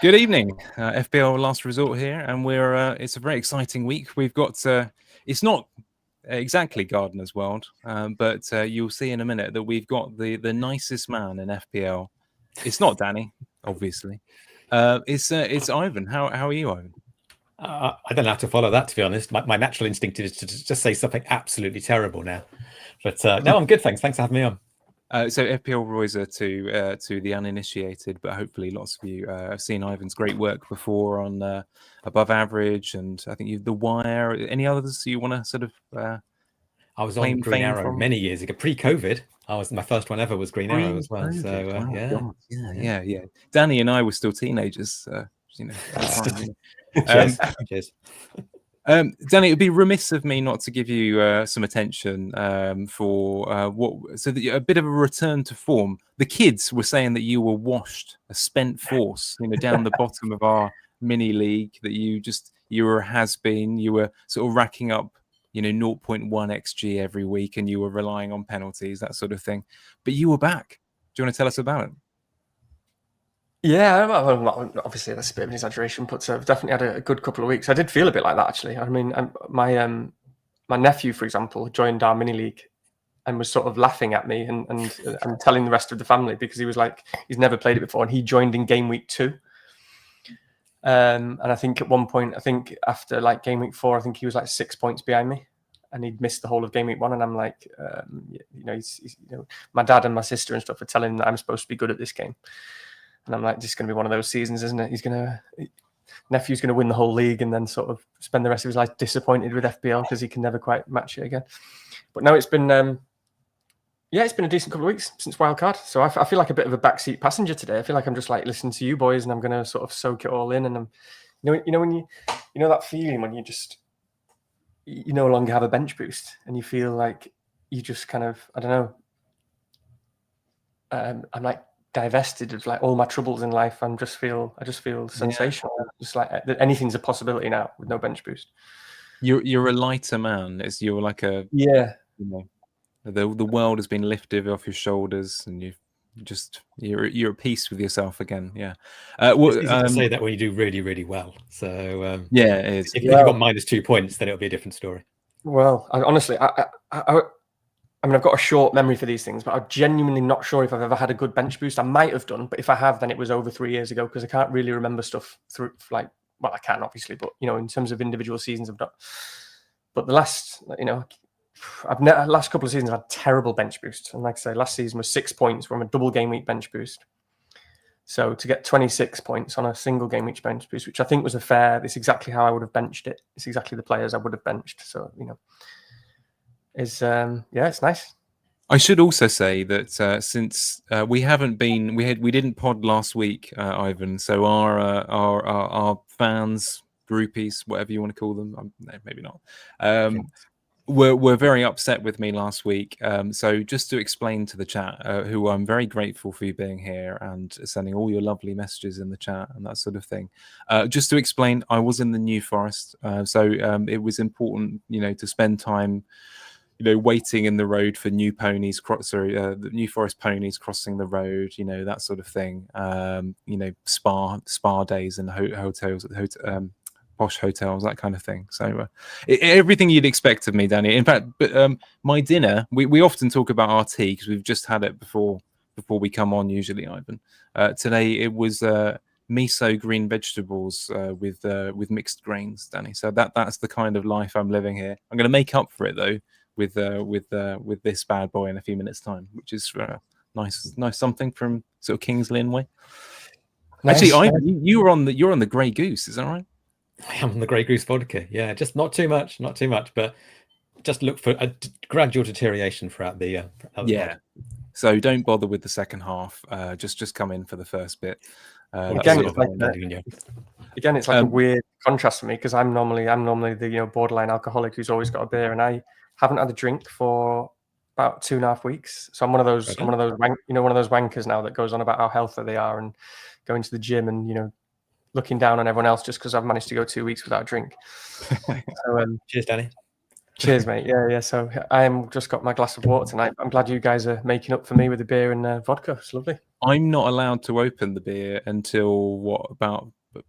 Good evening, FPL Last Resort here, and it's a very exciting week. We've got it's not exactly Gardener's World, but you'll see in a minute that we've got the nicest man in FPL. It's not Danny, obviously. It's Ivan. How are you, Ivan? I don't know how to follow that, to be honest. My natural instinct is to just say something absolutely terrible now. But no, I'm good, thanks. Thanks for having me on. So FPL Reuser to the uninitiated, but hopefully lots of you have seen Ivan's great work before on Above Average, and I think The Wire. Any others you want to sort of? I was on Green Arrow many years ago, pre-COVID. My first one ever was Green Arrow as well. So yeah. Danny and I were still teenagers, Cheers. Danny, it would be remiss of me not to give you some attention for a bit of a return to form. The kids were saying that you were washed, a spent force, down the bottom of our mini league. That you were a has-been. You were sort of racking up, 0.1 xg every week, and you were relying on penalties, that sort of thing. But you were back. Do you want to tell us about it? Yeah, obviously that's a bit of an exaggeration, but I've definitely had a good couple of weeks. I did feel a bit like that, actually. I mean, my nephew, for example, joined our mini league and was sort of laughing at me and telling the rest of the family, because he was like, he's never played it before, and he joined in game week 2. And I think at one point, after like game week 4, I think he was like 6 points behind me, and he'd missed the whole of game week 1. And I'm like, he's my dad and my sister and stuff are telling him that I'm supposed to be good at this game. And I'm like, this is going to be one of those seasons, isn't it? Nephew's going to win the whole league and then sort of spend the rest of his life disappointed with FPL because he can never quite match it again. But no, it's been a decent couple of weeks since wildcard. So I feel like a bit of a backseat passenger today. I feel like I'm just like listening to you boys, and I'm going to sort of soak it all in. And I'm, when that feeling when you no longer have a bench boost and you feel like you just kind of, I don't know. I'm like divested of like all my troubles in life. I just feel sensational. Yeah. Just like anything's a possibility now with no bench boost. You're a lighter man. You're like a the world has been lifted off your shoulders, and you're at peace with yourself again. Yeah. It's easy to say that when you do really, really well. So yeah, it is. If you've got -2 points, then it'll be a different story. Well, honestly, I mean, I've got a short memory for these things, but I'm genuinely not sure if I've ever had a good bench boost. I might have done, but if I have, then it was over 3 years ago, because I can't really remember stuff through I can obviously, but in terms of individual seasons, I've not. But the last, last couple of seasons I've had terrible bench boosts, and like I say, last season was 6 points from a double game week bench boost. So to get 26 points on a single game week bench boost, which I think was it's exactly how I would have benched it. It's exactly the players I would have benched. So it's nice. I should also say that since we didn't pod last week, Ivan. So our fans, groupies, whatever you want to call them, maybe not, were very upset with me last week. So just to explain to the chat, who I'm very grateful for you being here and sending all your lovely messages in the chat and that sort of thing. Just to explain, I was in the New Forest, so it was important, to spend time, waiting in the road for new ponies, the New Forest ponies crossing the road, that sort of thing. Spa days and hotels, posh hotels, that kind of thing. So everything you'd expect of me, Danny. In fact, but my dinner, we often talk about our tea because we've just had it before we come on. Usually, Ivan. Today it was miso green vegetables with mixed grains, Danny. So that's the kind of life I'm living here. I'm going to make up for it though with this bad boy in a few minutes' time, which is nice something from sort of Kings Lynn way. Nice. Actually, you're on the Grey Goose, is that right? I am on the Grey Goose vodka. Yeah, just not too much, but just look for a gradual deterioration throughout the pod. So don't bother with the second half. Just come in for the first bit. Again, it's like a weird contrast for me, because I'm normally the borderline alcoholic who's always got a beer, and I haven't had a drink for about 2.5 weeks. So I'm one of those wankers now that goes on about how healthy they are and going to the gym and looking down on everyone else just because I've managed to go 2 weeks without a drink. So, cheers, Danny. Cheers, mate. Yeah. So I am just got my glass of water tonight. I'm glad you guys are making up for me with the beer and vodka. It's lovely. I'm not allowed to open the beer until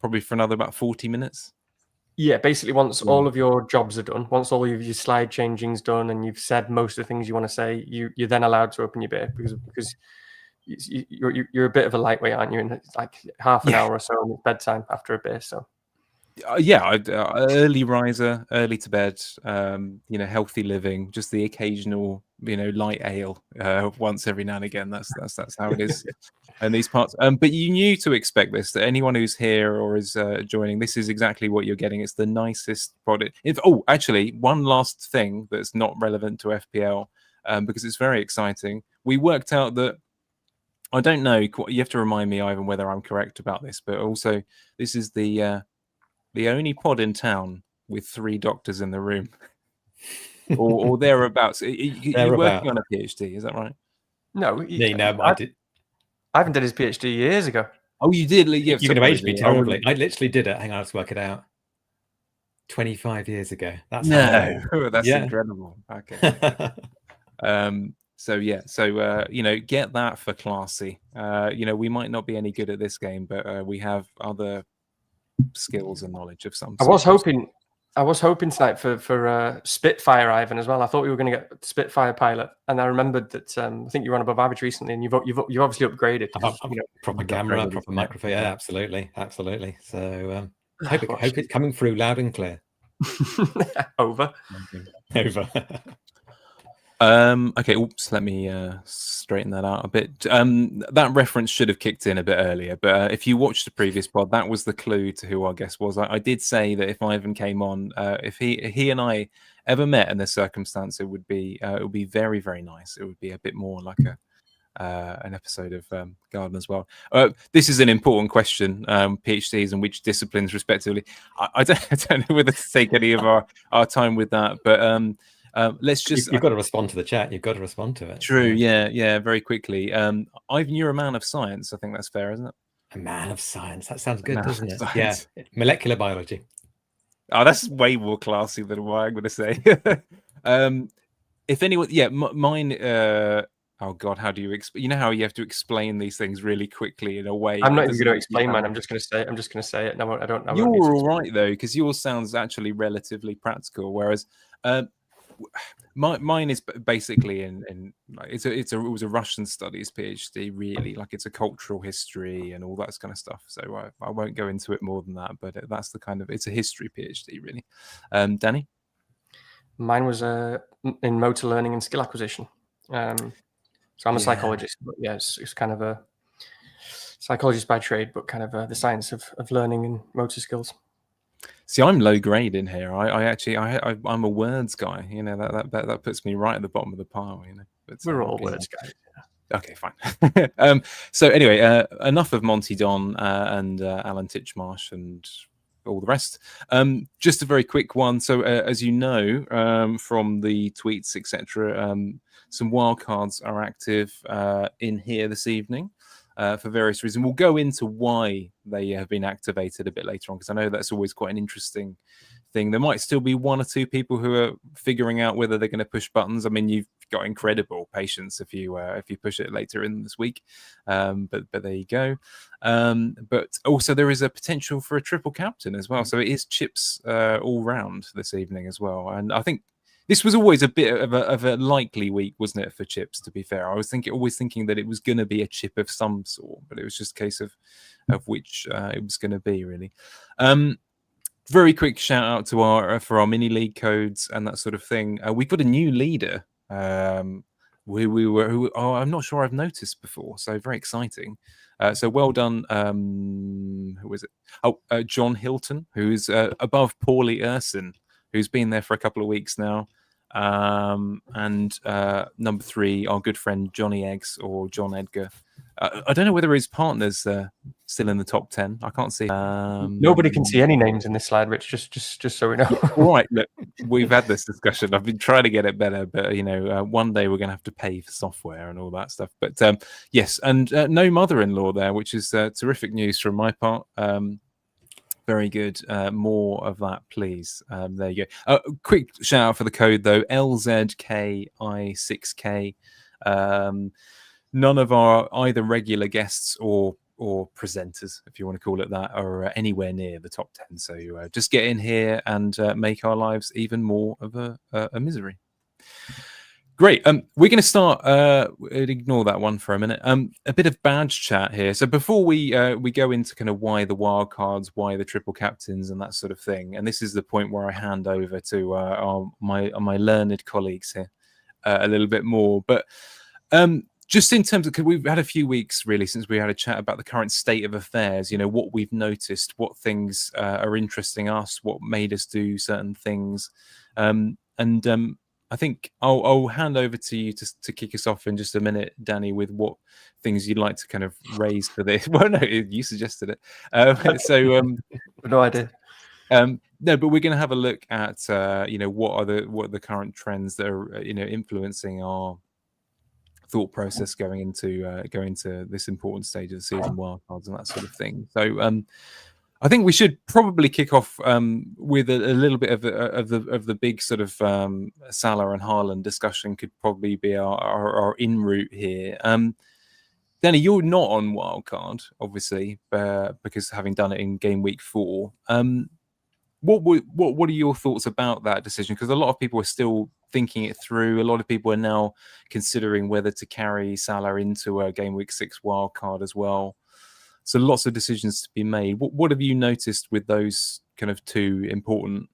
probably for another about 40 minutes. Yeah, basically once all of your jobs are done, once all of your slide changing's done and you've said most of the things you want to say, you're then allowed to open your beer because you're a bit of a lightweight, aren't you? And it's like half an hour or so on bedtime after a beer. So early riser, early to bed, healthy living, just the occasional, light ale once every now and again. That's how it is in these parts. But you knew to expect this, that anyone who's here or is joining, this is exactly what you're getting. It's the nicest product. Actually, one last thing that's not relevant to FPL, because it's very exciting. We worked out that, I don't know, you have to remind me, Ivan, whether I'm correct about this, but also this is the only pod in town with 3 doctors in the room, or thereabouts. You're working on a PhD, is that right? No, I did. Ivan did his PhD years ago. Oh, you did? You're going to age me terribly. I literally did it. Hang on, let's work it out. 25 years ago. That's incredible. Okay. So get that for classy. We might not be any good at this game, but we have other skills and knowledge of some sort. I was hoping tonight for Spitfire, Ivan, as well. I thought we were going to get Spitfire pilot, and I remembered that I think you were on above average recently, and you've obviously upgraded. Proper camera, proper microphone. Yeah, absolutely. So I hope it's coming through loud and clear. Over. Okay, oops, let me straighten that out a bit. That reference should have kicked in a bit earlier, but if you watched the previous pod, that was the clue to who our guest was. I did say that if Ivan came on, if he and I ever met in this circumstance, it would be very, very nice. It would be a bit more like an episode of Garden as well. This is an important question, PhDs and which disciplines respectively. I don't know whether to take any of our time with that, but let's just. You've got to respond to the chat. You've got to respond to it. True. Yeah. Very quickly. Ivan, you're a man of science. I think that's fair, isn't it? A man of science. That sounds good, doesn't it? Science. Yeah. Molecular biology. Oh, that's way more classy than what I'm going to say. If anyone, mine. Oh God, how do you explain? You know how you have to explain these things really quickly in a way. I'm not even going to explain mine. I'm just going to say it. No, I don't know. You're all right though, because yours sounds actually relatively practical, whereas. Mine is basically it was a Russian studies PhD, really, like it's a cultural history and all that kind of stuff. So I won't go into it more than that, but that's the kind of, it's a history PhD, really. Danny? Mine was in motor learning and skill acquisition. So I'm a psychologist, but it's kind of a psychologist by trade, but kind of the science of learning and motor skills. See, I'm low grade in here. I'm a words guy. That puts me right at the bottom of the pile. But we're all words guys. Yeah. Okay, fine. So anyway, enough of Monty Don and Alan Titchmarsh and all the rest. Just a very quick one. So as you know from the tweets, etc., some wildcards are active in here this evening. For various reasons. We'll go into why they have been activated a bit later on, because I know that's always quite an interesting thing. There might still be 1 or 2 people who are figuring out whether they're going to push buttons. I mean, you've got incredible patience if you push it later in this week, but there you go. But also there is a potential for a triple captain as well. So it is chips all round this evening as well, and I think. This was always a bit of a likely week, wasn't it, for chips, to be fair? I was always thinking that it was going to be a chip of some sort, but it was just a case of which it was going to be, really. Very quick shout out to for our mini league codes and that sort of thing. We've got a new leader who I'm not sure I've noticed before, so very exciting. So well done. Who was it? John Hilton, who's above Paulie Urson, who's been there for a couple of weeks now. And number 3, our good friend Johnny Eggs or John Edgar. I don't know whether his partner's still in the top 10. I can't see. Nobody can see any names in this slide, Rich. Just so we know. All right, look, we've had this discussion. I've been trying to get it better, but one day we're going to have to pay for software and all that stuff. But yes, and no mother-in-law there, which is terrific news from my part. Very good. More of that, please. There you go. Quick shout out for the code though: LZKI6K. None of our either regular guests or presenters, if you want to call it that, are anywhere near the top 10. So just get in here and make our lives even more of a misery. Great. We're going to start. Ignore that one for a minute. A bit of badge chat here. So before we go into kind of why the wild cards, why the triple captains, and that sort of thing. And this is the point where I hand over to my learned colleagues here a little bit more. But just in terms of, because we've had a few weeks really since we had a chat about the current state of affairs. You know, what we've noticed, what things are interesting us, what made us do certain things, I think I'll hand over to you to kick us off in just a minute, Danny, with what things you'd like to kind of raise for this. Well, no, you suggested it. No idea. No, but we're going to have a look at what are the current trends that are influencing our thought process going into this important stage of the season, wildcards and that sort of thing. So I think we should probably kick off with a little bit of the big sort of Salah and Haaland discussion. Could probably be our in route here. Danny, you're not on wildcard, obviously, because having done it in game week 4. What are your thoughts about that decision? Because a lot of people are still thinking it through. A lot of people are now considering whether to carry Salah into a game week 6 wildcard as well. So lots of decisions to be made. What have you noticed with those kind of two important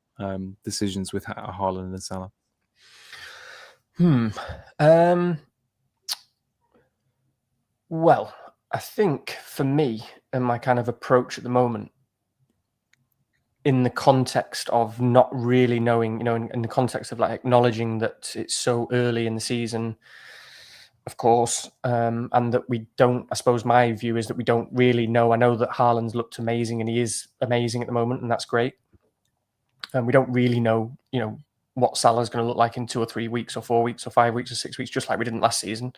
decisions with Haaland and Salah? Well, I think for me and my kind of approach at the moment, in the context of not really knowing, in the context of like acknowledging that it's so early in the season, of course, and that we don't, I suppose my view is that we don't really know. I know that Haaland's looked amazing and he is amazing at the moment, and that's great. And we don't really know, what Salah's going to look like in 2 or 3 weeks or 4 weeks or 5 weeks or 6 weeks, just like we didn't last season.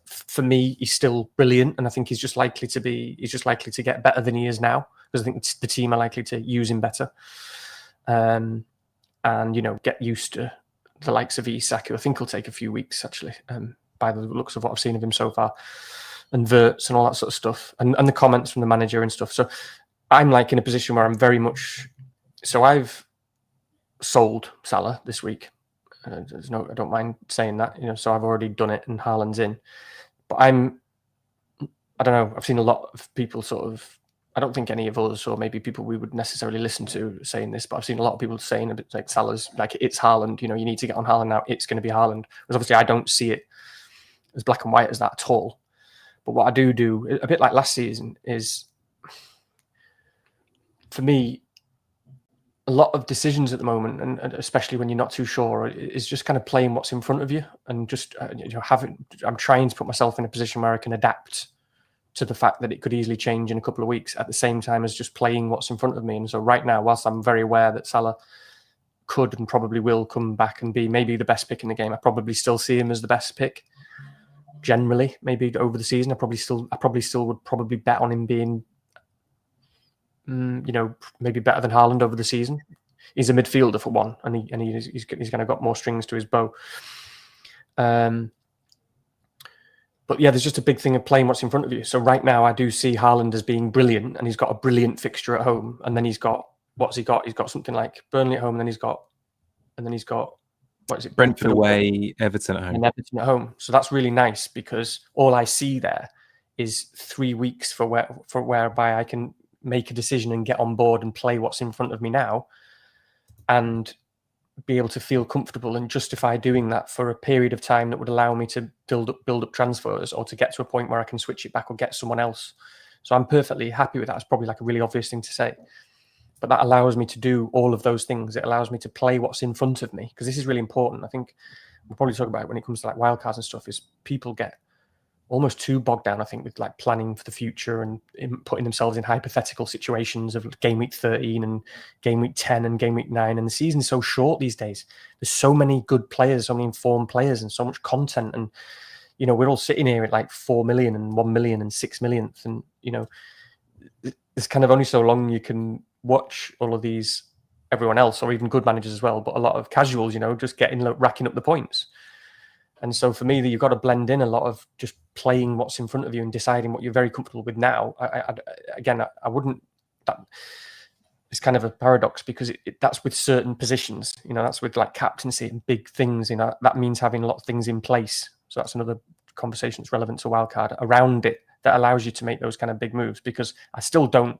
For me, he's still brilliant, and I think he's just likely to get better than he is now, because I think the team are likely to use him better, and get used to the likes of Isak, who I think will take a few weeks actually. By the looks of what I've seen of him so far, and Verts and all that sort of stuff, and the comments from the manager and stuff. So I'm like in a position where I'm very much. So I've sold Salah this week. I don't mind saying that, so I've already done it, and Haaland's in. But I don't know. I've seen a lot of people sort of. I don't think any of us, or maybe people we would necessarily listen to, saying this, but I've seen a lot of people saying a bit like Salah's like it's Haaland. You need to get on Haaland now. It's going to be Haaland. Because obviously I don't see it as black and white as that at all. But what I do, a bit like last season, is for me, a lot of decisions at the moment, and especially when you're not too sure, is just kind of playing what's in front of you, and just I'm trying to put myself in a position where I can adapt to the fact that it could easily change in a couple of weeks, at the same time as just playing what's in front of me. And so right now, whilst I'm very aware that Salah could and probably will come back and be maybe the best pick in the game, I probably still see him as the best pick. Generally, maybe over the season, I probably still would bet on him being, maybe better than Haaland over the season. He's a midfielder for one, and he's kind of got more strings to his bow. But yeah, there's just a big thing of playing what's in front of you. So right now, I do see Haaland as being brilliant, and he's got a brilliant fixture at home, and then he's got what's he got? He's got something like Burnley at home, and then he's got what is it? Brentford away, Everton at home. And Everton at home. So that's really nice, because all I see there is 3 weeks for whereby I can make a decision and get on board and play what's in front of me now, and be able to feel comfortable and justify doing that for a period of time that would allow me to build up transfers, or to get to a point where I can switch it back or get someone else. So I'm perfectly happy with that. It's probably like a really obvious thing to say, but that allows me to do all of those things. It allows me to play what's in front of me, because this is really important. I think we'll probably talk about it when it comes to like wildcards and stuff, is people get almost too bogged down, I think, with like planning for the future and putting themselves in hypothetical situations of game week 13 and game week 10 and game week 9. And the season's so short these days. There's so many good players, so many informed players, and so much content. And, we're all sitting here at like 4 million and 1 million and 6 millionth. And, there's kind of only so long you can watch all of these, everyone else, or even good managers as well, but a lot of casuals, just racking up the points. And so for me, you've got to blend in a lot of just playing what's in front of you and deciding what you're very comfortable with now. I wouldn't. It's kind of a paradox because that's with certain positions. That's with like captaincy and big things. That means having a lot of things in place. So that's another conversation that's relevant to wildcard around it that allows you to make those kind of big moves. Because I still don't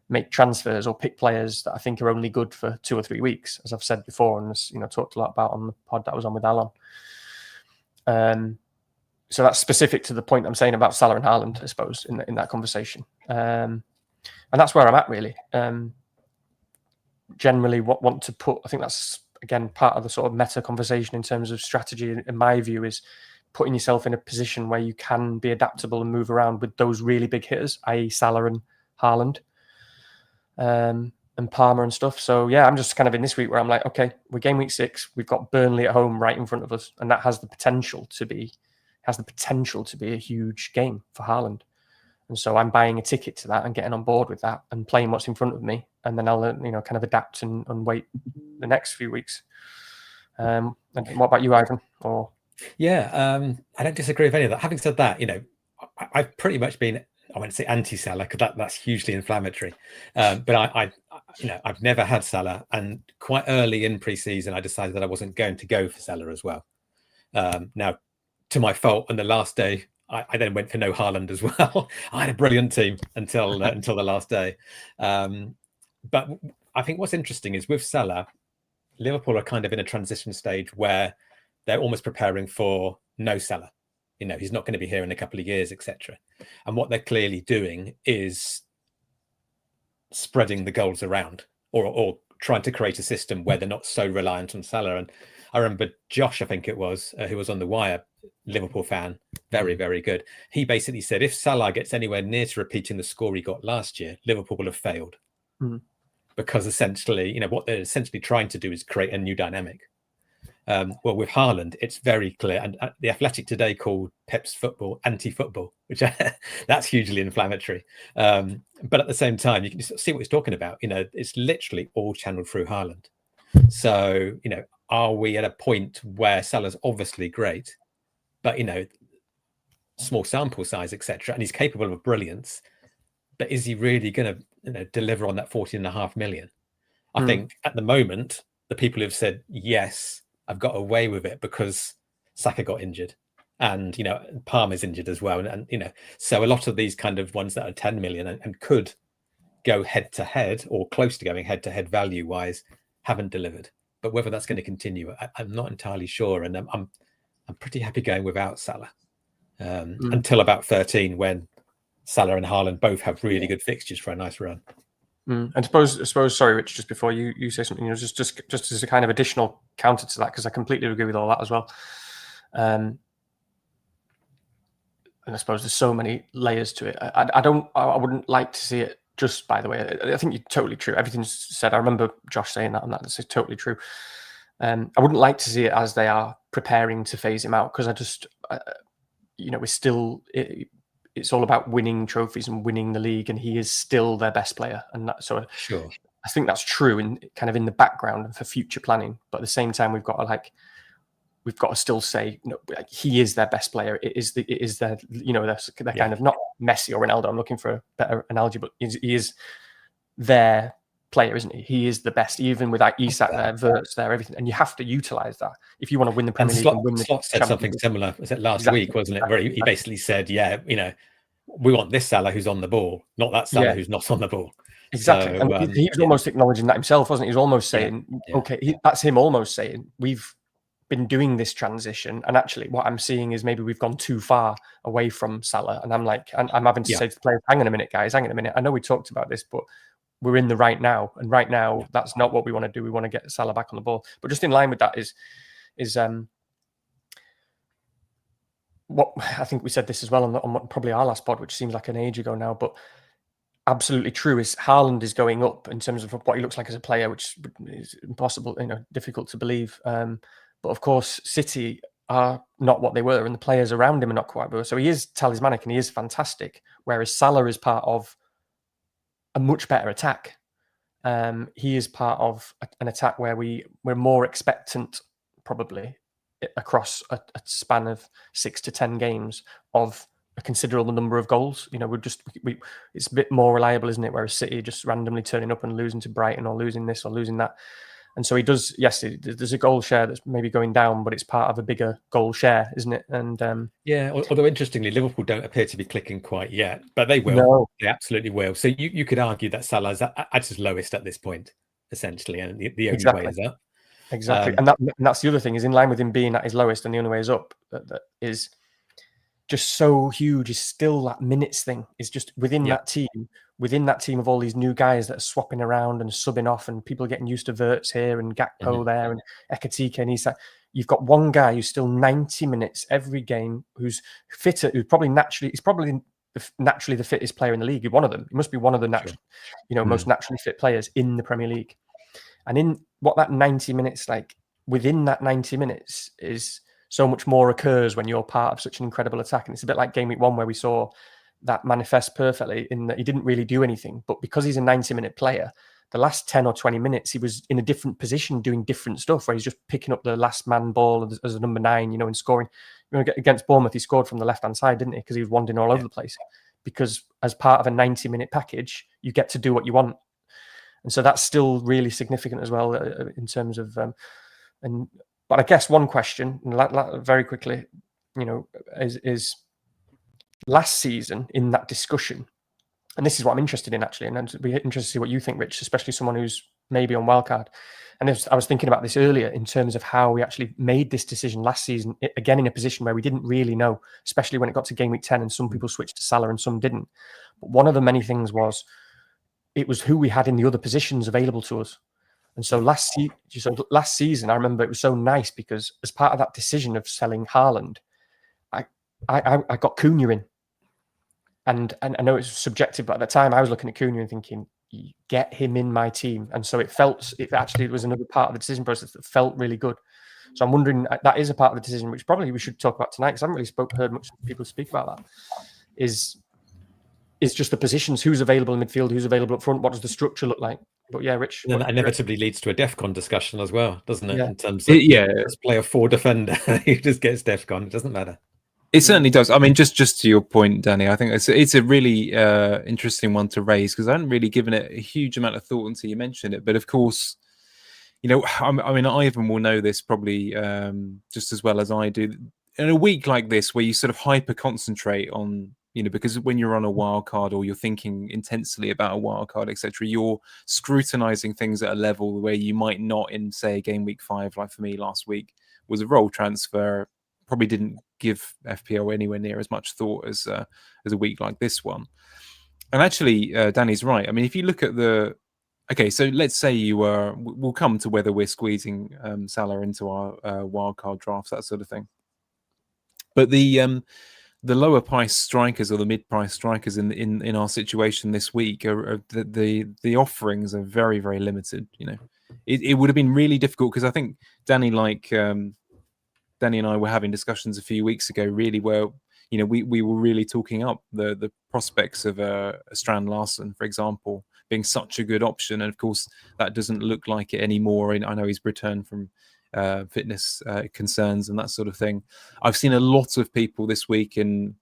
make transfers or pick players that I think are only good for 2 or 3 weeks, as I've said before, and as talked a lot about on the pod that I was on with Alan. So that's specific to the point I'm saying about Salah and Haaland, I suppose, in that conversation. And that's where I'm at, really. Generally, want to put, I think that's, again, part of the sort of meta conversation in terms of strategy, in my view, is putting yourself in a position where you can be adaptable and move around with those really big hitters, i.e. Salah and Haaland, and Palmer and stuff. So, yeah, I'm just kind of in this week where I'm like, okay, we're game week 6. We've got Burnley at home right in front of us, and that has the potential to be a huge game for Haaland. And so I'm buying a ticket to that and getting on board with that and playing what's in front of me. And then I'll, kind of adapt and wait the next few weeks. And what about you, Ivan? Or I don't disagree with any of that. Having said that, I've pretty much been, I won't say anti-Salah because that's hugely inflammatory. But I've never had Salah, and quite early in pre-season, I decided that I wasn't going to go for Salah as well. Now, to my fault, on the last day, I then went for no Haaland as well. I had a brilliant team until the last day. But I think what's interesting is with Salah, Liverpool are kind of in a transition stage where they're almost preparing for no Salah. He's not going to be here in a couple of years, etc. And what they're clearly doing is spreading the goals around, or trying to create a system where they're not so reliant on Salah. And I remember Josh, I think it was, who was on the wire, Liverpool fan, very, very good. He basically said, if Salah gets anywhere near to repeating the score he got last year, Liverpool will have failed. Because essentially, what they're essentially trying to do is create a new dynamic. Well, with Haaland, it's very clear. And The Athletic today called Pep's football anti-football, which that's hugely inflammatory. But at the same time, you can see what he's talking about. It's literally all channeled through Haaland. So, are we at a point where Salah's obviously great, but, small sample size, etc., and he's capable of brilliance, but is he really going to deliver on that 14.5 million? I think at the moment, the people who've said, yes, I've got away with it because Saka got injured and, Palmer's injured as well. And so a lot of these kind of ones that are 10 million and could go head to head or close to going head to head value wise haven't delivered. But whether that's going to continue, I'm not entirely sure. And I'm pretty happy going without Salah until about 13, when Salah and Haaland both have really good fixtures for a nice run. And I suppose, sorry, Rich, just before you say something, just as a kind of additional counter to that, because I completely agree with all that as well. And I suppose there's so many layers to it. I wouldn't like to see it. Just by the way, I think you're totally true. Everything's said. I remember Josh saying that, and that's totally true. I wouldn't like to see it as they are preparing to phase him out, because we're still. It's all about winning trophies and winning the league, and he is still their best player. And so sure, I think that's true in the background and for future planning. But at the same time, we've got to still say, he is their best player. It is their they're kind of not Messi or Ronaldo. I'm looking for a better analogy, but he is their player, isn't he? He is the best, even with Isak there, Verts there, everything. And you have to utilize that if you want to win the Premier League and win the Slot said something similar. Was it last week, wasn't it? Where he basically said, we want this Salah who's on the ball, not that Salah who's not on the ball. Exactly. So, and he was almost acknowledging that himself, wasn't he? He was almost saying, that's him almost saying, we've been doing this transition, and actually what I'm seeing is maybe we've gone too far away from Salah. And I'm like, I'm having to say to the players, hang on a minute, guys, hang on a minute. I know we talked about this, but we're in the right now. And right now, that's not what we want to do. We want to get Salah back on the ball. But just in line with that is what I think we said this as well on probably our last pod, which seems like an age ago now, but absolutely true, is Haaland is going up in terms of what he looks like as a player, which is impossible, difficult to believe. But of course, City are not what they were, and the players around him are not quite what they were. So he is talismanic and he is fantastic, whereas Salah is part of a much better attack. he is part of an attack where we're more expectant, probably across a span of 6 to 10 games, of a considerable number of goals. You know, it's a bit more reliable, isn't it? Whereas City just randomly turning up and losing to Brighton, or losing this or losing that. And so he does, yes, there's a goal share that's maybe going down, but it's part of a bigger goal share, isn't it? And yeah, although interestingly, Liverpool don't appear to be clicking quite yet, but they will. No. They absolutely will. So you could argue that Salah's at his lowest at this point, essentially, and the only way is up. Exactly. And that's the other thing, is in line with him being at his lowest and the only way is up, that is just so huge, is still that minutes thing. Is just within that team of all these new guys that are swapping around and subbing off, and people are getting used to Wirtz here and Gakpo there and Ekatike and Isak. You've got one guy who's still 90 minutes every game, who's fitter, who's probably naturally the fittest player in the league. One of them. He must be one of the most naturally fit players in the Premier League. And in what that 90 minutes, like within that 90 minutes, is so much more occurs when you're part of such an incredible attack. And it's a bit like Game Week 1, where we saw that manifest perfectly, in that he didn't really do anything, but because he's a 90-minute player, the last 10 or 20 minutes, he was in a different position doing different stuff, where he's just picking up the last man ball as a number 9, and scoring. Against Bournemouth, he scored from the left-hand side, didn't he? Because he was wandering all over the place. Because as part of a 90-minute package, you get to do what you want. And so that's still really significant as well, in terms of... But I guess one question, very quickly, is last season in that discussion, and this is what I'm interested in, actually, and it'd be interesting to see what you think, Rich, especially someone who's maybe on wildcard. And I was thinking about this earlier in terms of how we actually made this decision last season, again in a position where we didn't really know, especially when it got to game week 10, and some people switched to Salah and some didn't. But one of the many things was, it was who we had in the other positions available to us. And so last season, I remember it was so nice, because as part of that decision of selling Haaland, I got Cunha in. And I know it's subjective, but at the time I was looking at Cunha and thinking, get him in my team. And so it actually was another part of the decision process that felt really good. So I'm wondering, that is a part of the decision, which probably we should talk about tonight, because I haven't really heard much people speak about that, is just the positions, who's available in midfield, who's available up front, what does the structure look like? But yeah, Rich. And that inevitably leads to a DEFCON discussion as well, doesn't it? Yeah. In terms of let's play a 4 defender, he just gets DEFCON. It doesn't matter. It certainly does. I mean, just to your point, Danny, I think it's a really interesting one to raise, because I hadn't really given it a huge amount of thought until you mentioned it. But of course, I mean, Ivan will know this probably just as well as I do. In a week like this, where you sort of hyper concentrate on, because when you're on a wild card, or you're thinking intensely about a wild card, etc., you're scrutinizing things at a level where you might not in, say, game week 5, like for me last week, was a role transfer. Probably didn't give FPL anywhere near as much thought as a week like this one. And actually, Danny's right. I mean, if you look at so let's say we'll come to whether we're squeezing Salah into our wildcard drafts, that sort of thing. But the lower price strikers, or the mid price strikers in our situation this week, are the offerings are very, very limited. It would have been really difficult, because I think Danny, Danny and I were having discussions a few weeks ago, really, where we were really talking up the prospects of a Strand Larsen, for example, being such a good option. And of course, that doesn't look like it anymore. And I know he's returned from fitness concerns and that sort of thing. I've seen a lot of people this week in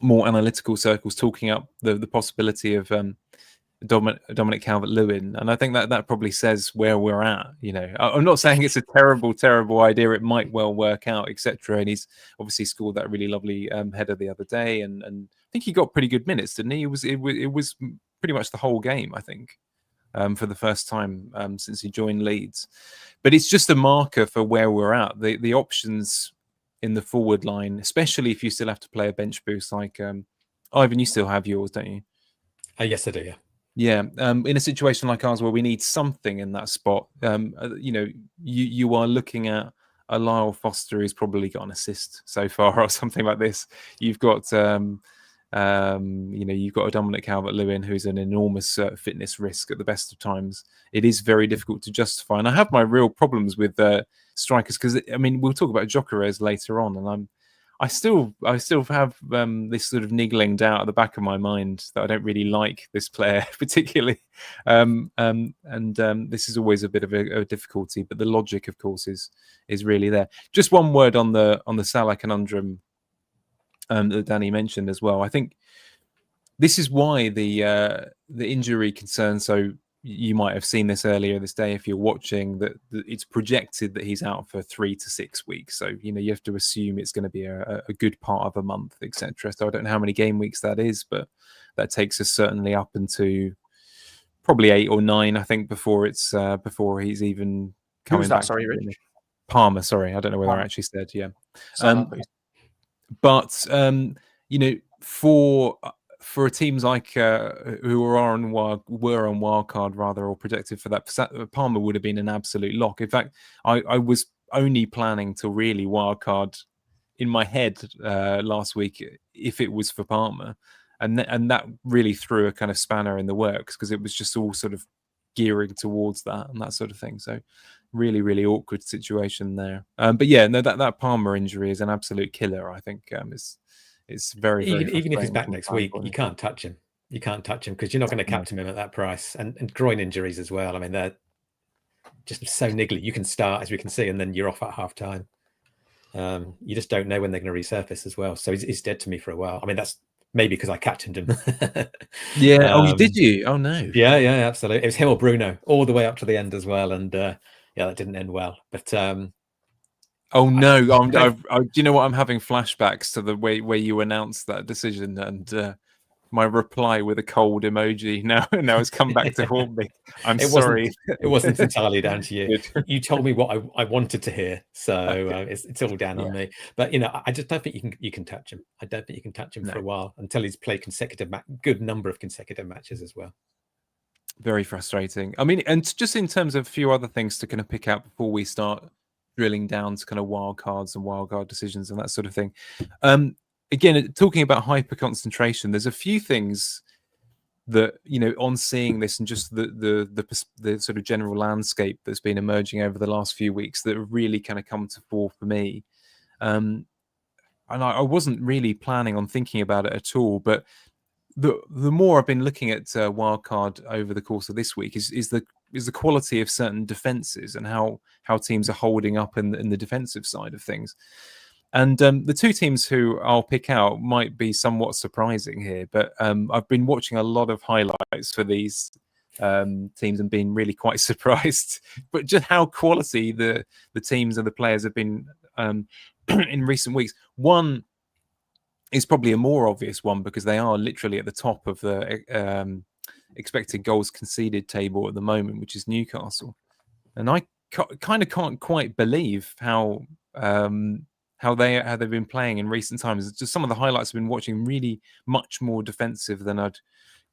more analytical circles talking up the possibility of Dominic Calvert-Lewin, and I think that probably says where we're at. I'm not saying it's a terrible idea. It might well work out, etc. And he's obviously scored that really lovely header the other day, and I think he got pretty good minutes, didn't he? It was pretty much the whole game, I think, for the first time since he joined Leeds. But it's just a marker for where we're at. The options in the forward line, especially if you still have to play a bench boost, like Ivan, you still have yours, don't you? Yes, I do. Yeah. Yeah, in a situation like ours where we need something in that spot, you are looking at a Lyle Foster who's probably got an assist so far, or something like this. You've got, you've got a Dominic Calvert-Lewin who's an enormous fitness risk at the best of times. It is very difficult to justify, and I have my real problems with strikers, because I mean, we'll talk about Gyökeres later on, and I still have this sort of niggling doubt at the back of my mind that I don't really like this player particularly, and this is always a bit of a difficulty. But the logic, of course, is really there. Just one word on the Salah conundrum that Danny mentioned as well. I think this is why the injury concern. So you might have seen this earlier this day if you're watching that it's projected that he's out for 3 to 6 weeks. So you have to assume it's going to be a good part of a month, etc. So I don't know how many game weeks that is, but that takes us certainly up into probably 8 or 9, I think, before he's even coming back. Sorry, Rich. Palmer. Sorry, I don't know whether I actually said but for teams like who were on wildcard rather, or projected for that, Palmer would have been an absolute lock. In fact, I was only planning to really wildcard in my head last week if it was for Palmer, and that really threw a kind of spanner in the works because it was just all sort of gearing towards that and that sort of thing. So really, really awkward situation there. But yeah, no, that Palmer injury is an absolute killer. I think it's very, very even if he's back next week, you can't touch him. You can't touch him because you're not going to captain him at that price. And groin injuries as well. I mean, they're just so niggly. You can start, as we can see, and then you're off at half time. You just don't know when they're going to resurface as well. So he's dead to me for a while. I mean, that's maybe because I captained him. Yeah. Did you? Oh no. Yeah, absolutely. It was him or Bruno all the way up to the end as well. And yeah, that didn't end well. But oh no! do you know what? I'm having flashbacks to the way you announced that decision, and my reply with a cold emoji now has come back to haunt me. I'm sorry. It wasn't entirely down to you. You told me what I wanted to hear, so it's all down on me. But I just don't think you can touch him. I don't think you can touch him for a while until he's played good number of consecutive matches as well. Very frustrating. I mean, and just in terms of a few other things to kind of pick out before we start drilling down to kind of wildcards and wildcard decisions and that sort of thing. Again, talking about hyper concentration, there's a few things that on seeing this and just the sort of general landscape that's been emerging over the last few weeks that have really kind of come to fore for me. And I wasn't really planning on thinking about it at all, but the more I've been looking at wildcard over the course of this week is the quality of certain defenses and how teams are holding up in the defensive side of things. And the two teams who I'll pick out might be somewhat surprising here, but I've been watching a lot of highlights for these teams and been really quite surprised. But just how quality the teams and the players have been in recent weeks. One is probably a more obvious one because they are literally at the top of the expected goals conceded table at the moment, which is Newcastle. And I kind of can't quite believe how they've been playing in recent times. Just some of the highlights I've been watching, really much more defensive than I'd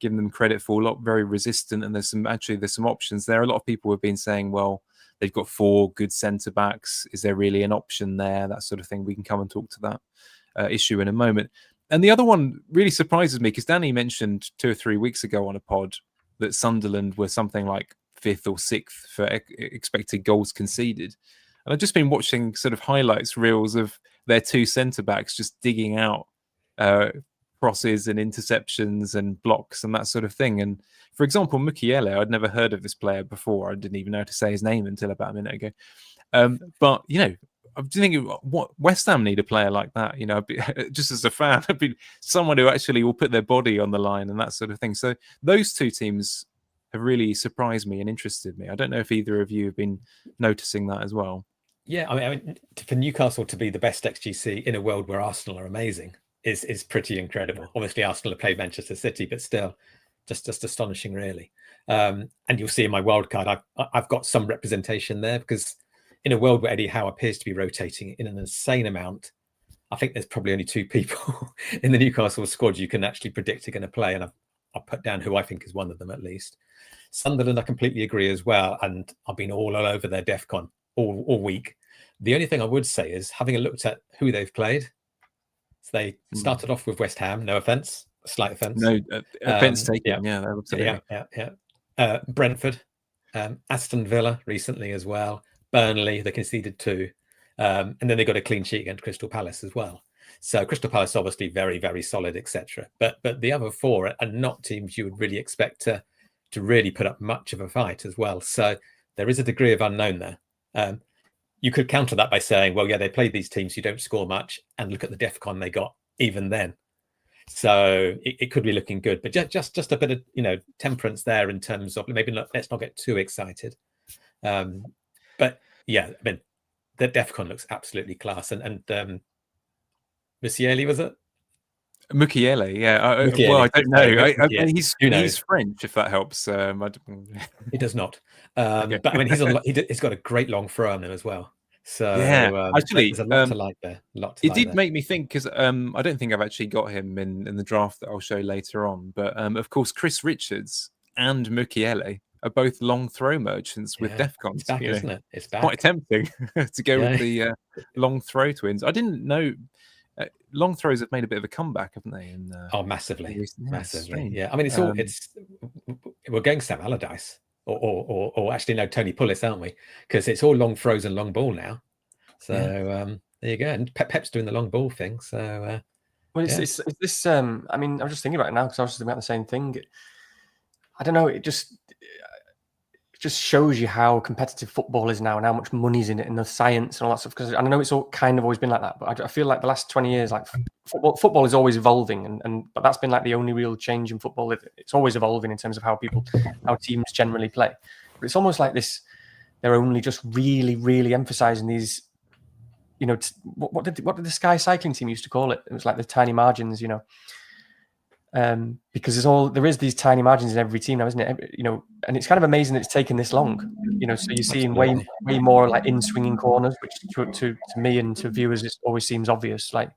given them credit for. A lot very resistant, and there's some options there. A lot of people have been saying, well, they've got 4 good centre backs. Is there really an option there? That sort of thing. We can come and talk to that issue in a moment. And the other one really surprises me because Danny mentioned 2 or 3 weeks ago on a pod that Sunderland were something like 5th or 6th for expected goals conceded. And I've just been watching sort of highlights reels of their 2 centre backs just digging out crosses and interceptions and blocks and that sort of thing. And for example, Mukiele, I'd never heard of this player before. I didn't even know how to say his name until about a minute ago. But I'm thinking, what West Ham need a player like that? Just as a fan, I've been someone who actually will put their body on the line and that sort of thing. So those 2 teams have really surprised me and interested me. I don't know if either of you have been noticing that as well. Yeah, I mean, for Newcastle to be the best XGC in a world where Arsenal are amazing is pretty incredible. Obviously, Arsenal have played Manchester City, but still, just astonishing, really. And you'll see in my wildcard, I've got some representation there because in a world where Eddie Howe appears to be rotating in an insane amount, I think there's probably only 2 people in the Newcastle squad you can actually predict are going to play, and I'll put down who I think is one of them at least. Sunderland, I completely agree as well, and I've been all over their DEFCON all week. The only thing I would say is having looked at who they've played. So they started off with West Ham. No offense, slight offense. No offense taken. Yeah. Brentford, Aston Villa recently as well. Burnley, they conceded 2, and then they got a clean sheet against Crystal Palace as well. So Crystal Palace obviously very, very solid, etc. But the other four are not teams you would really expect to really put up much of a fight as well. So there is a degree of unknown there. You could counter that by saying, well, yeah, they played these teams who don't score much, and look at the DEFCON they got even then. So it could be looking good, but just a bit of temperance there in terms of maybe let's not get too excited. But yeah, I mean, the DEFCON looks absolutely class, and Musieli, was it? Mukiele, yeah. Mukiele. Well, I don't know. Yeah. He's French, if that helps. He does not. Okay. But I mean, he's got a great long throw on him as well. So yeah, actually, there's a lot to like there. It did make me think, because I don't think I've actually got him in the draft that I'll show later on. But of course, Chris Richards and Mukiele are both long throw merchants with DEFCON. It's back, isn't it? It's back. Quite tempting to go with the long throw twins. I didn't know long throws have made a bit of a comeback, haven't they? Massively. Yeah, I mean, it's we're going Sam Allardyce, or actually no, Tony Pulis, aren't we? Because it's all long throws and long ball now. So there you go. And Pep's doing the long ball thing. So well, it's this. I mean, I'm just thinking about it now because I was just thinking about the same thing. I don't know. It just shows you how competitive football is now and how much money's in it and the science and all that stuff. Because I know it's all kind of always been like that, but I feel like the last 20 years, like football is always evolving, but that's been like the only real change in football. It's always evolving in terms of how teams generally play. But it's almost like this. They're only just really, really emphasizing these. What did the Sky cycling team used to call it? It was like the tiny margins, because there is these tiny margins in every team now, isn't it? And it's kind of amazing that it's taken this long. So you're seeing way more like in swinging corners, which to me and to viewers it always seems obvious. Like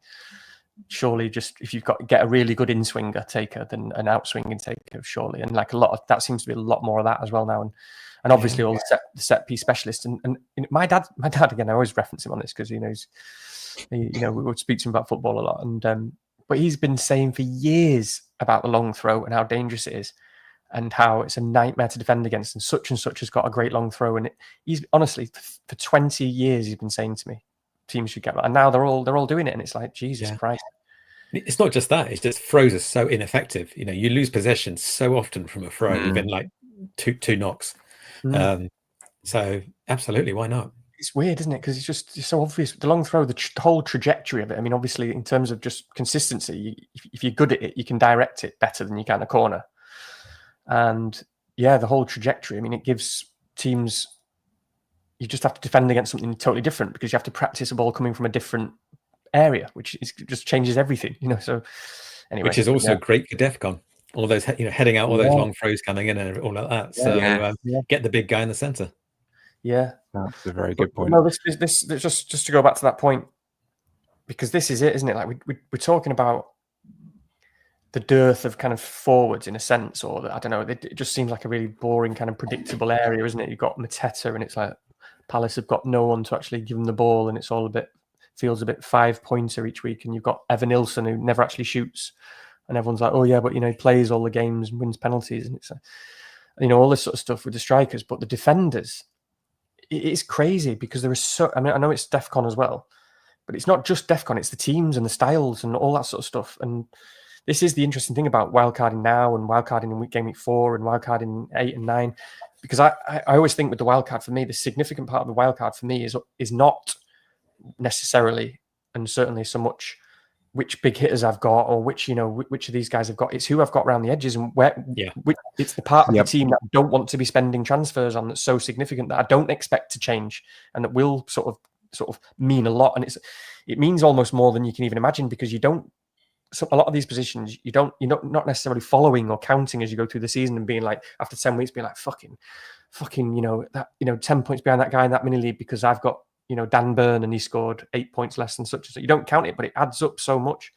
surely just if you've got to get a really good in swinger taker than an out swinging taker, surely, and like a lot of that seems to be a lot more of that as well now. And obviously all the set piece specialists and my dad again, I always reference him on this because he knows, we would speak to him about football a lot, and but he's been saying for years about the long throw and how dangerous it is, and how it's a nightmare to defend against, and such has got a great long throw, and he's honestly for 20 years he's been saying to me teams should get that, and now they're all doing it, and it's like Jesus Christ. It's not just that; it's just throws are so ineffective. You lose possession so often from a throw within like two knocks. So absolutely, why not? It's weird, isn't it? Because it's so obvious. The long throw, the whole trajectory of it. I mean, obviously, in terms of just consistency, if you're good at it, you can direct it better than you can a corner. And the whole trajectory. I mean, it gives teams. You just have to defend against something totally different because you have to practice a ball coming from a different area, which just changes everything. So anyway, which is also great for DEFCON. All those, heading out all those long throws coming in and all like that. So get the big guy in the center. Yeah, that's a very good point. No, this just to go back to that point, because this is it, isn't it? Like we're talking about the dearth of kind of forwards in a sense, or I don't know. It just seems like a really boring kind of predictable area, isn't it? You've got Mateta, and it's like Palace have got no one to actually give them the ball, and it's all feels a bit 5-pointer each week. And you've got Evan Nilsson who never actually shoots. And everyone's like, oh, yeah, but, he plays all the games and wins penalties. And it's, all this sort of stuff with the strikers. But the defenders, it's crazy because there is I know it's DEFCON as well, but it's not just DEFCON. It's the teams and the styles and all that sort of stuff. And this is the interesting thing about wildcarding now and wildcarding in game week 4 and wildcarding 8 and 9. Because I always think with the wildcard for me, the significant part of the wildcard for me is not necessarily and certainly so much which big hitters I've got or which of these guys I've got. It's who I've got around the edges and it's the part of the team that I don't want to be spending transfers on that's so significant that I don't expect to change and that will sort of mean a lot. And it means almost more than you can even imagine because you don't. So a lot of these positions you're not necessarily following or counting as you go through the season and being like after 10 weeks being like fucking 10 points behind that guy in that mini league because I've got Dan Burn and he scored 8 points less than such. So you don't count it, but it adds up so much.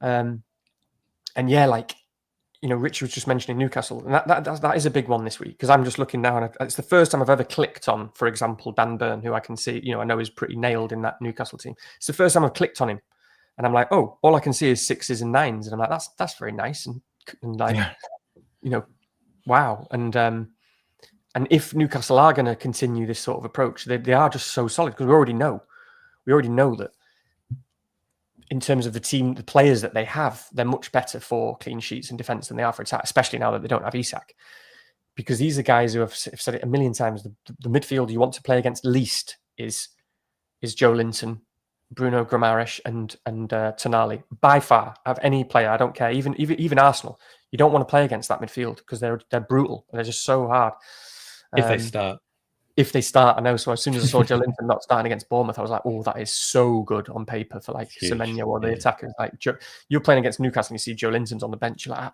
And Richie was just mentioning Newcastle, and that is a big one this week because I'm just looking now, and it's the first time I've ever clicked on, for example, Dan Burn, who I can see, I know is pretty nailed in that Newcastle team. It's the first time I've clicked on him, and I'm like, oh, all I can see is 6s and 9s, and I'm like, that's very nice, and wow, and if Newcastle are going to continue this sort of approach, they are just so solid because we already know that in terms of the team, the players that they have, they're much better for clean sheets and defence than they are for attack, especially now that they don't have Isak. Because these are guys who have said it a million times. The midfield you want to play against least is Joe Linton, Bruno Guimaraes, and Tonali. By far, of any player, I don't care. Even Arsenal, you don't want to play against that midfield because they're brutal. They're just so hard. If they start. If they start, I know. So as soon as I saw Joe Linton not starting against Bournemouth, I was like, "Oh, that is so good on paper for like Semenyo or the attackers." Like you're playing against Newcastle, and you see Joe Linton's on the bench. You're like,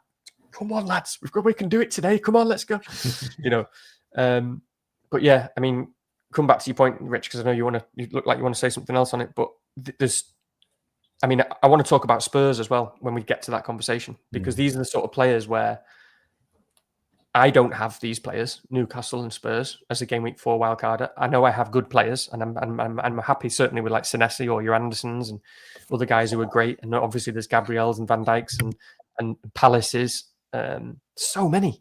"Come on, lads, we can do it today. Come on, let's go." But yeah, I mean, come back to your point, Rich, because I know you look like you want to say something else on it. But I want to talk about Spurs as well when we get to that conversation, because these are the sort of players where I don't have these players, Newcastle and Spurs, as a game week 4 wildcarder. I know I have good players, and I'm happy certainly with like Senesi or your Andersons and other guys who are great. And obviously there's Gabriels and Van Dijks and Palaces, so many.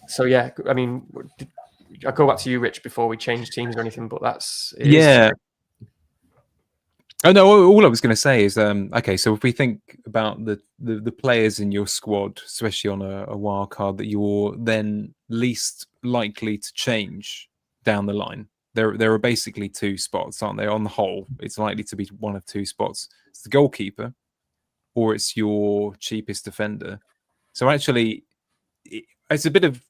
So yeah, I mean, I'll go back to you, Rich, before we change teams or anything. But Oh no! All I was going to say is, okay. So if we think about the players in your squad, especially on a wild card, that you're then least likely to change down the line, there are basically 2 spots, aren't there? On the whole, it's likely to be one of 2 spots. It's the goalkeeper, or it's your cheapest defender. So actually, it's a bit of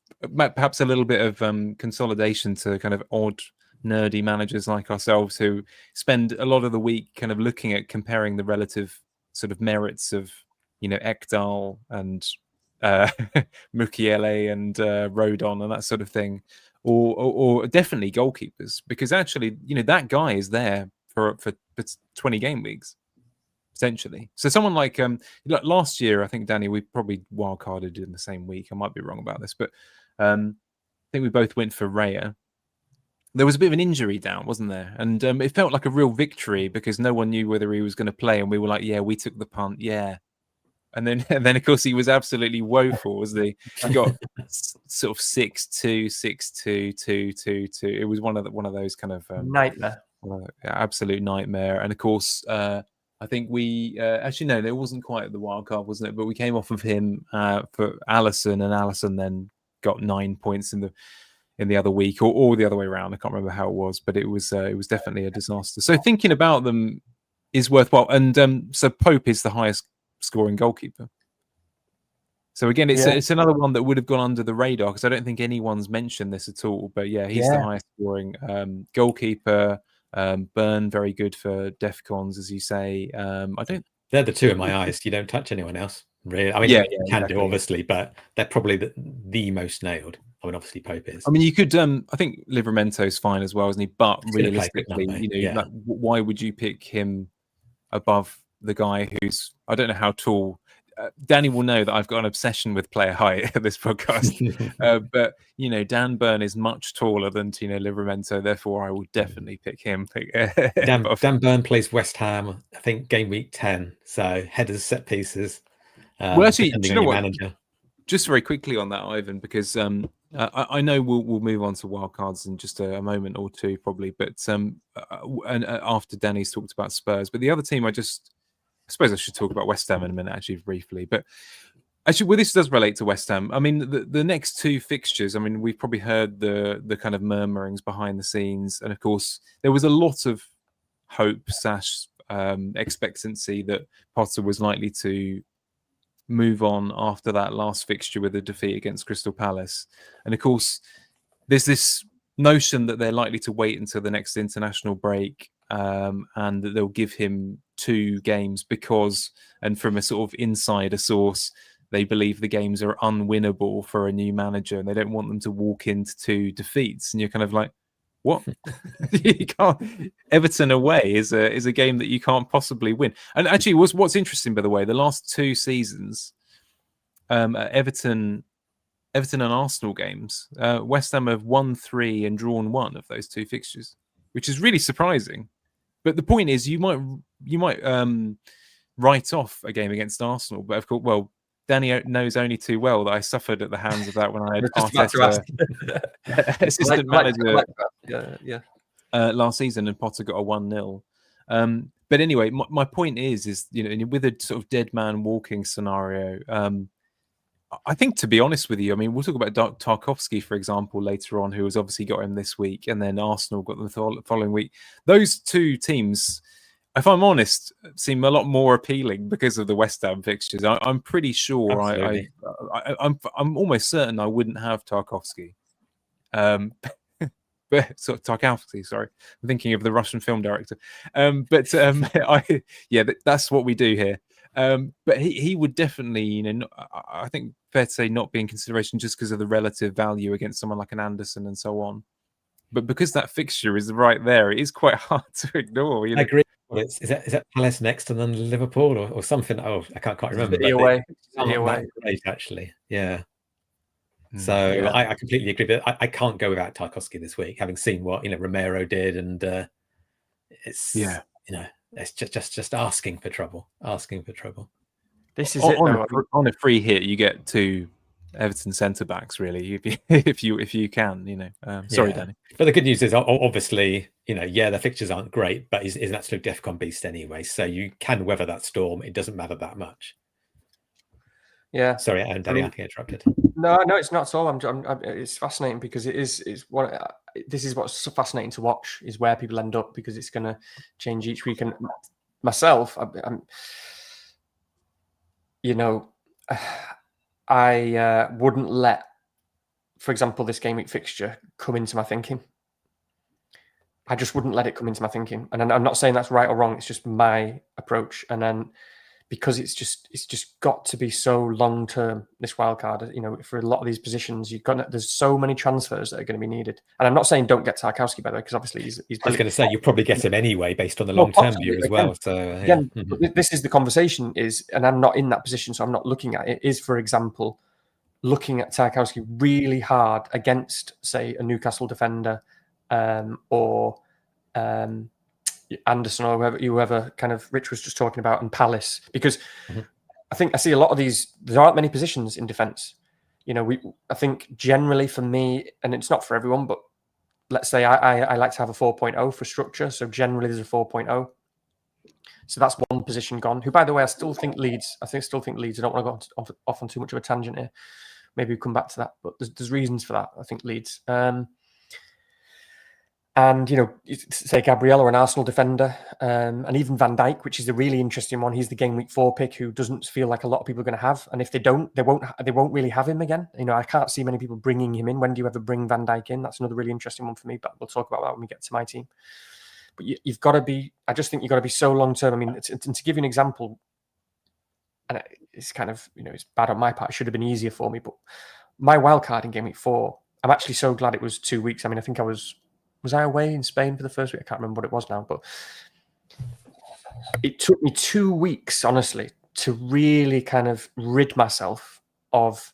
perhaps a little bit of consolidation to kind of odd, nerdy managers like ourselves who spend a lot of the week kind of looking at comparing the relative sort of merits of, Ekdal and Mukiele and Rodon and that sort of thing, or definitely goalkeepers, because actually, that guy is there for 20 game weeks potentially. So someone like last year, I think, Danny, we probably wildcarded in the same week. I might be wrong about this, but I think we both went for Raya. There was a bit of an injury down, wasn't there? And it felt like a real victory because no one knew whether he was going to play, and we were like, "Yeah, we took the punt, yeah." And then of course he was absolutely woeful, wasn't he? He got sort of 6-2, 6-2, 2-2. It was one of those kind of nightmare, absolute nightmare. And of course, I think we actually no, it wasn't quite the wild card, wasn't it? But we came off of him for Alisson, and Alisson then got 9 points in the other week, or the other way around. I can't remember how it was, but it was definitely a disaster. So thinking about them is worthwhile. And so Pope is the highest scoring goalkeeper. So again, it's another one that would have gone under the radar because I don't think anyone's mentioned this at all. But yeah, he's the highest scoring goalkeeper. Burn, very good for DEFCONs, as you say. They're the 2 in my eyes. You don't touch anyone else, really. I mean, you can exactly. do obviously, but they're probably the most nailed. I mean, obviously Pope is. I mean, you could. I think Livramento's fine as well, isn't he? But realistically, like, why would you pick him above the guy who's? I don't know how tall. Danny will know that I've got an obsession with player height at this podcast. But Dan Burn is much taller than Tino Livramento, therefore I will definitely pick him. Dan Burn plays West Ham, I think, game week 10. So headers, set pieces. Well, actually, do you know what? Manager. Just very quickly on that, Ivan, because I know we'll move on to wildcards in just a moment or two, probably. But and after Danny's talked about Spurs, but the other team, I suppose I should talk about West Ham in a minute, actually, briefly. But actually, well, this does relate to West Ham. I mean, the next 2 fixtures. I mean, we've probably heard the kind of murmurings behind the scenes, and of course, there was a lot of hope / expectancy that Potter was likely to move on after that last fixture with a defeat against Crystal Palace. And of course, there's this notion that they're likely to wait until the next international break and that they'll give him 2 games because, and from a sort of insider source, they believe the games are unwinnable for a new manager and they don't want them to walk into 2 defeats. And you're kind of like, what? You can't. Everton away is a game that you can't possibly win. And actually, what's interesting, by the way, the last 2 seasons, Everton and Arsenal games, West Ham have won 3 and drawn 1 of those 2 fixtures, which is really surprising. But the point is, you might write off a game against Arsenal, but of course, well, Danny knows only too well that I suffered at the hands of that when I had Arteta assistant manager last season, and Potter got a 1-0. But anyway, my point is with a sort of dead man walking scenario. I think, to be honest with you, I mean, we'll talk about Tarkowski, for example, later on, who has obviously got him this week, and then Arsenal got them the following week. Those two teams, if I'm honest, seem a lot more appealing because of the West Ham fixtures. I'm pretty sure I'm almost certain I wouldn't have Tarkowski. But sort of Tarkowski, sorry, I'm thinking of the Russian film director. That's what we do here. But he would definitely, I think fair to say, not be in consideration just because of the relative value against someone like an Anderson and so on. But because that fixture is right there, it is quite hard to ignore. I agree. Well, is that Palace next and then Liverpool or something? Oh, I can't remember. Away. Great, actually. Yeah. So I completely agree. But I can't go without Tarkowski this week, having seen what Romero did, and it's it's just asking for trouble. This is on a free hit. You get two Everton centre backs, really, if you can. Sorry, Danny. But the good news is, obviously, the fixtures aren't great, but he's an absolute DEFCON beast anyway. So you can weather that storm. It doesn't matter that much. Yeah. Sorry, Danny, I think I interrupted. No, it's not at all. It's fascinating because this is what's fascinating to watch, is where people end up, because it's going to change each week. And myself, I wouldn't let, for example, this game week fixture come into my thinking. I just wouldn't let it come into my thinking. And I'm not saying that's right or wrong. It's just my approach. And then, because it's just got to be so long term, this wild card, for a lot of these positions, there's so many transfers that are going to be needed. And I'm not saying don't get Tarkowski, by the way, because obviously he's I was going to say you probably get him anyway based on the long term view as well. So again, this is the conversation and I'm not in that position, so I'm not looking at it. Is, for example, looking at Tarkowski really hard against, say, a Newcastle defender, or Anderson, or whoever kind of Rich was just talking about, and Palace, because I think I see a lot of these. There aren't many positions in defence. I think generally for me, and it's not for everyone, but let's say I like to have a 4.0 for structure. So generally there's a 4.0. So that's one position gone. Who, by the way, I still think Leeds. I still think Leeds. I don't want to go off on too much of a tangent here. Maybe we'll come back to that, but there's reasons for that. I think Leeds. And, say Gabriel, or an Arsenal defender, and even Van Dijk, which is a really interesting one. He's the game week 4 pick, who doesn't feel like a lot of people are going to have. And if they don't, they won't really have him again. I can't see many people bringing him in. When do you ever bring Van Dijk in? That's another really interesting one for me, but we'll talk about that when we get to my team. But you've got to be, I just think you've got to be so long term. I mean, to give you an example, and it's kind of, it's bad on my part. It should have been easier for me, but my wild card in game week 4, I'm actually so glad it was 2 weeks. I mean, I think was I away in Spain for the first week? I can't remember what it was now, but it took me 2 weeks, honestly, to really kind of rid myself of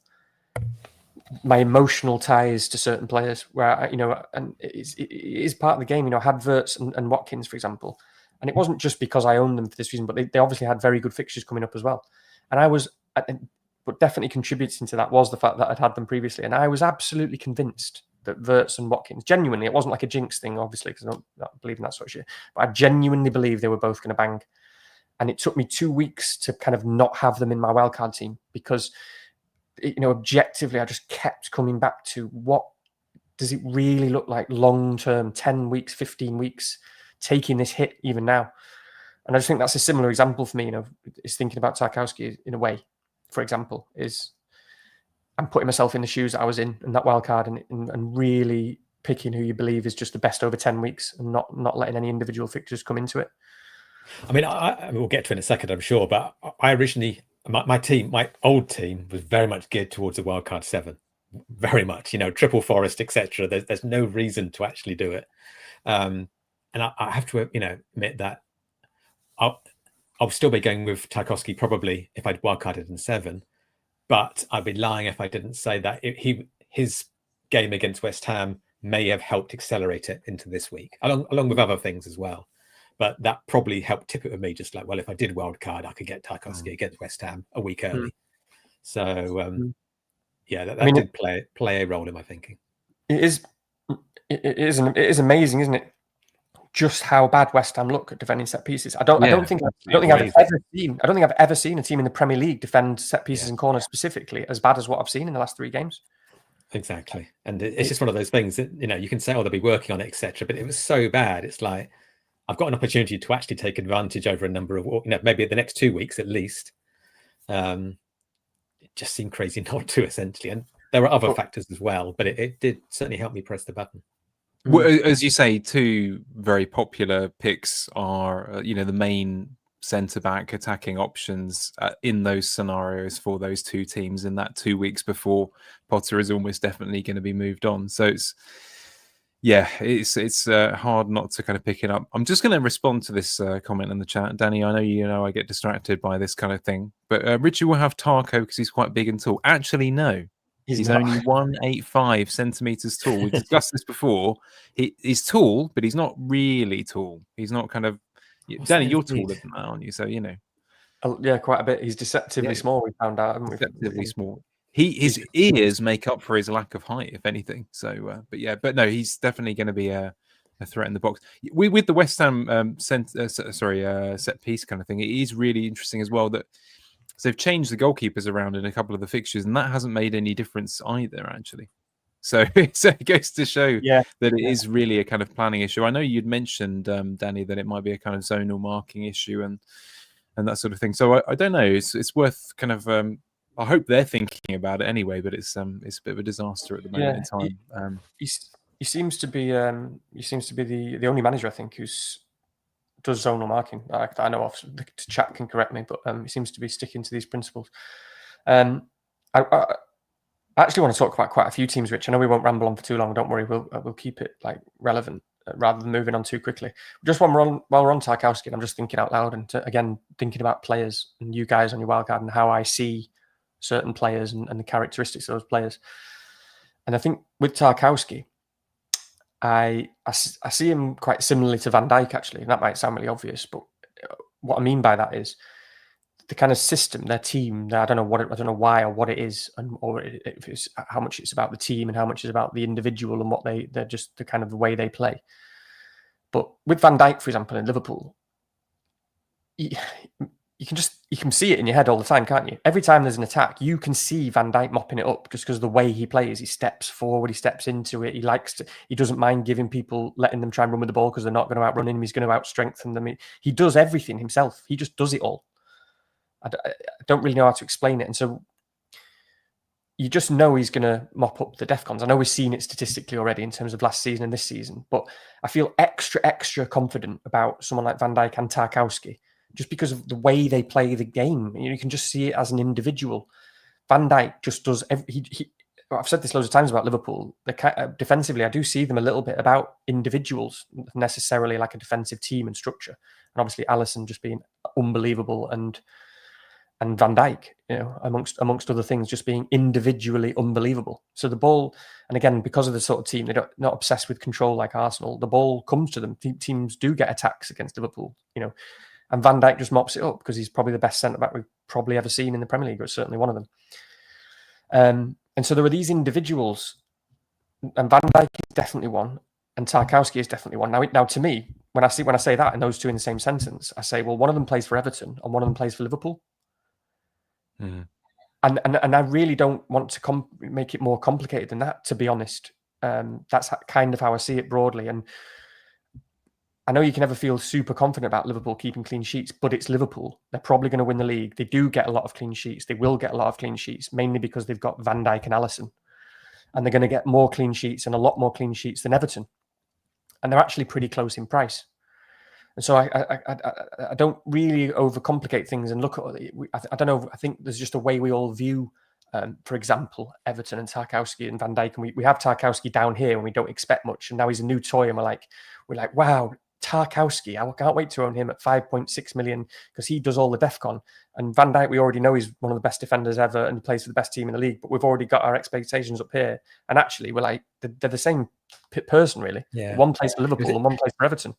my emotional ties to certain players, where and it is part of the game. I had Wirtz and Watkins, for example, and it wasn't just because I owned them for this reason, but they obviously had very good fixtures coming up as well. And but definitely contributing to that was the fact that I'd had them previously, and I was absolutely convinced that Wirtz and Watkins, genuinely, it wasn't like a jinx thing, obviously, because I don't believe in that sort of shit, but I genuinely believe they were both going to bang. And it took me 2 weeks to kind of not have them in my wildcard team, because, objectively, I just kept coming back to, what does it really look like long-term, 10 weeks, 15 weeks, taking this hit even now? And I just think that's a similar example for me, is thinking about Tarkowski in a way, for example, is I'm putting myself in the shoes that I was in that wild card, and really picking who you believe is just the best over 10 weeks, and not letting any individual fixtures come into it. I mean, we'll get to it in a second, I'm sure, but I originally, my old team was very much geared towards a wildcard 7, very much, triple forest, etc. There's no reason to actually do it. And I have to, admit that I'll still be going with Tarkowski probably if I'd wildcarded in 7. But I'd be lying if I didn't say that his game against West Ham may have helped accelerate it into this week, along with other things as well. But that probably helped tip it with me, just like, well, if I did wildcard, I could get Tarkowski against West Ham a week early. So, that did play a role in my thinking. It is amazing, isn't it? just how bad West Ham look at defending set pieces. I don't think I've ever seen a team in the Premier League defend set pieces and corners specifically as bad as what I've seen in the last 3 games. Exactly, and it's just one of those things that you can say, oh, they'll be working on it, etc. But it was so bad. It's like I've got an opportunity to actually take advantage over a number of, maybe the next 2 weeks at least. It just seemed crazy not to, essentially, and there are other factors as well. But it did certainly help me press the button. Well, as you say, 2 very popular picks are, the main centre-back attacking options in those scenarios for those 2 teams in that 2 weeks before Potter is almost definitely going to be moved on. So it's hard not to kind of pick it up. I'm just going to respond to this comment in the chat. Danny, I know I get distracted by this kind of thing, but Richie will have Tarko because he's quite big and tall. Actually, no. He's only 185 centimeters tall. We've discussed this before. He's tall, but he's not really tall. He's not kind of... Danny, you're taller than that, aren't you? So, Yeah, quite a bit. He's deceptively small, we found out, haven't we? Deceptively small. His ears make up for his lack of height, if anything. So, but no, he's definitely going to be a threat in the box. With the West Ham set piece kind of thing, it is really interesting as well that they've changed the goalkeepers around in a couple of the fixtures, and that hasn't made any difference either, actually. So it goes to show that it is really a kind of planning issue. I know you'd mentioned, Danny, that it might be a kind of zonal marking issue and that sort of thing. So I don't know. It's worth kind of. I hope they're thinking about it anyway, but it's a bit of a disaster at the moment in time. He seems to be the only manager, I think, does zonal marking that I know of. The chat can correct me, but he seems to be sticking to these principles. I actually want to talk about quite a few teams, Rich. I know we won't ramble on for too long. Don't worry, we'll keep it relevant rather than moving on too quickly. Just while we're on Tarkowski, I'm just thinking out loud and again thinking about players and you guys on your wildcard and how I see certain players and the characteristics of those players. And I think with Tarkowski, I see him quite similarly to Van Dijk, actually. And that might sound really obvious, but what I mean by that is the kind of system, their team. I don't know why or what it is, or if it's how much it's about the team and how much is about the individual and what they're just the kind of the way they play. But with Van Dijk, for example, in Liverpool, you can see it in your head all the time, can't you? Every time there's an attack, you can see Van Dijk mopping it up just because of the way he plays. He steps forward, he steps into it. He doesn't mind giving people, letting them try and run with the ball because they're not going to outrun him. He's going to out-strengthen them. He does everything himself. He just does it all. I don't really know how to explain it. And so you just know he's going to mop up the DEFCONs. I know we've seen it statistically already in terms of last season and this season, but I feel extra confident about someone like Van Dijk and Tarkowski just because of the way they play the game. You can just see it as an individual. Van Dijk just does I've said this loads of times about Liverpool. Defensively, I do see them a little bit about individuals, necessarily like a defensive team and structure. And obviously, Alisson just being unbelievable and Van Dijk, amongst other things, just being individually unbelievable. So the ball, and again, because of the sort of team, they're not obsessed with control like Arsenal. The ball comes to them. Teams do get attacks against Liverpool, and Van Dijk just mops it up because he's probably the best centre back we've probably ever seen in the Premier League, or certainly one of them. And so there are these individuals, and Van Dijk is definitely one, and Tarkowski is definitely one. Now, to me, when I say that and those two in the same sentence, I say, well, one of them plays for Everton and one of them plays for Liverpool. Mm. And I really don't want to make it more complicated than that, to be honest. That's kind of how I see it broadly. And I know you can never feel super confident about Liverpool keeping clean sheets, but it's Liverpool. They're probably going to win the league. They do get a lot of clean sheets. They will get a lot of clean sheets, mainly because they've got Van Dijk and Alisson. And they're going to get more clean sheets and a lot more clean sheets than Everton. And they're actually pretty close in price. And so I don't really overcomplicate things and look at it. I don't know. I think there's just a way we all view, for example, Everton and Tarkowski and Van Dijk. And we have Tarkowski down here and we don't expect much. And now he's a new toy and we're like, wow, Tarkowski. I can't wait to own him at 5.6 million because he does all the DEFCON. And Van Dijk, we already know he's one of the best defenders ever and he plays for the best team in the league. But we've already got our expectations up here. And actually, we're like, they're the same person, really. Yeah. One plays for Liverpool and one plays for Everton.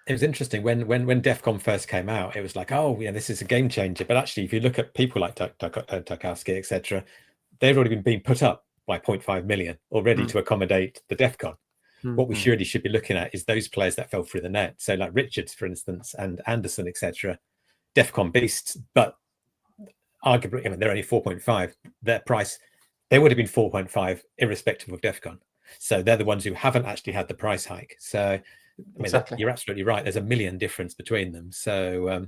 It was interesting when DEFCON first came out. It was like, oh, yeah, this is a game changer. But actually, if you look at people like Tarkowski, etc., they've already been put up by 0.5 million already to accommodate the DEFCON. What we surely should be looking at is those players that fell through the net. So like Richards, for instance, and Anderson, etc. DEFCON beasts, but arguably, I mean, they're only 4.5. Their price, they would have been 4.5 irrespective of DEFCON. So they're the ones who haven't actually had the price hike. So I mean, Exactly. you're absolutely right. There's a million difference between them. So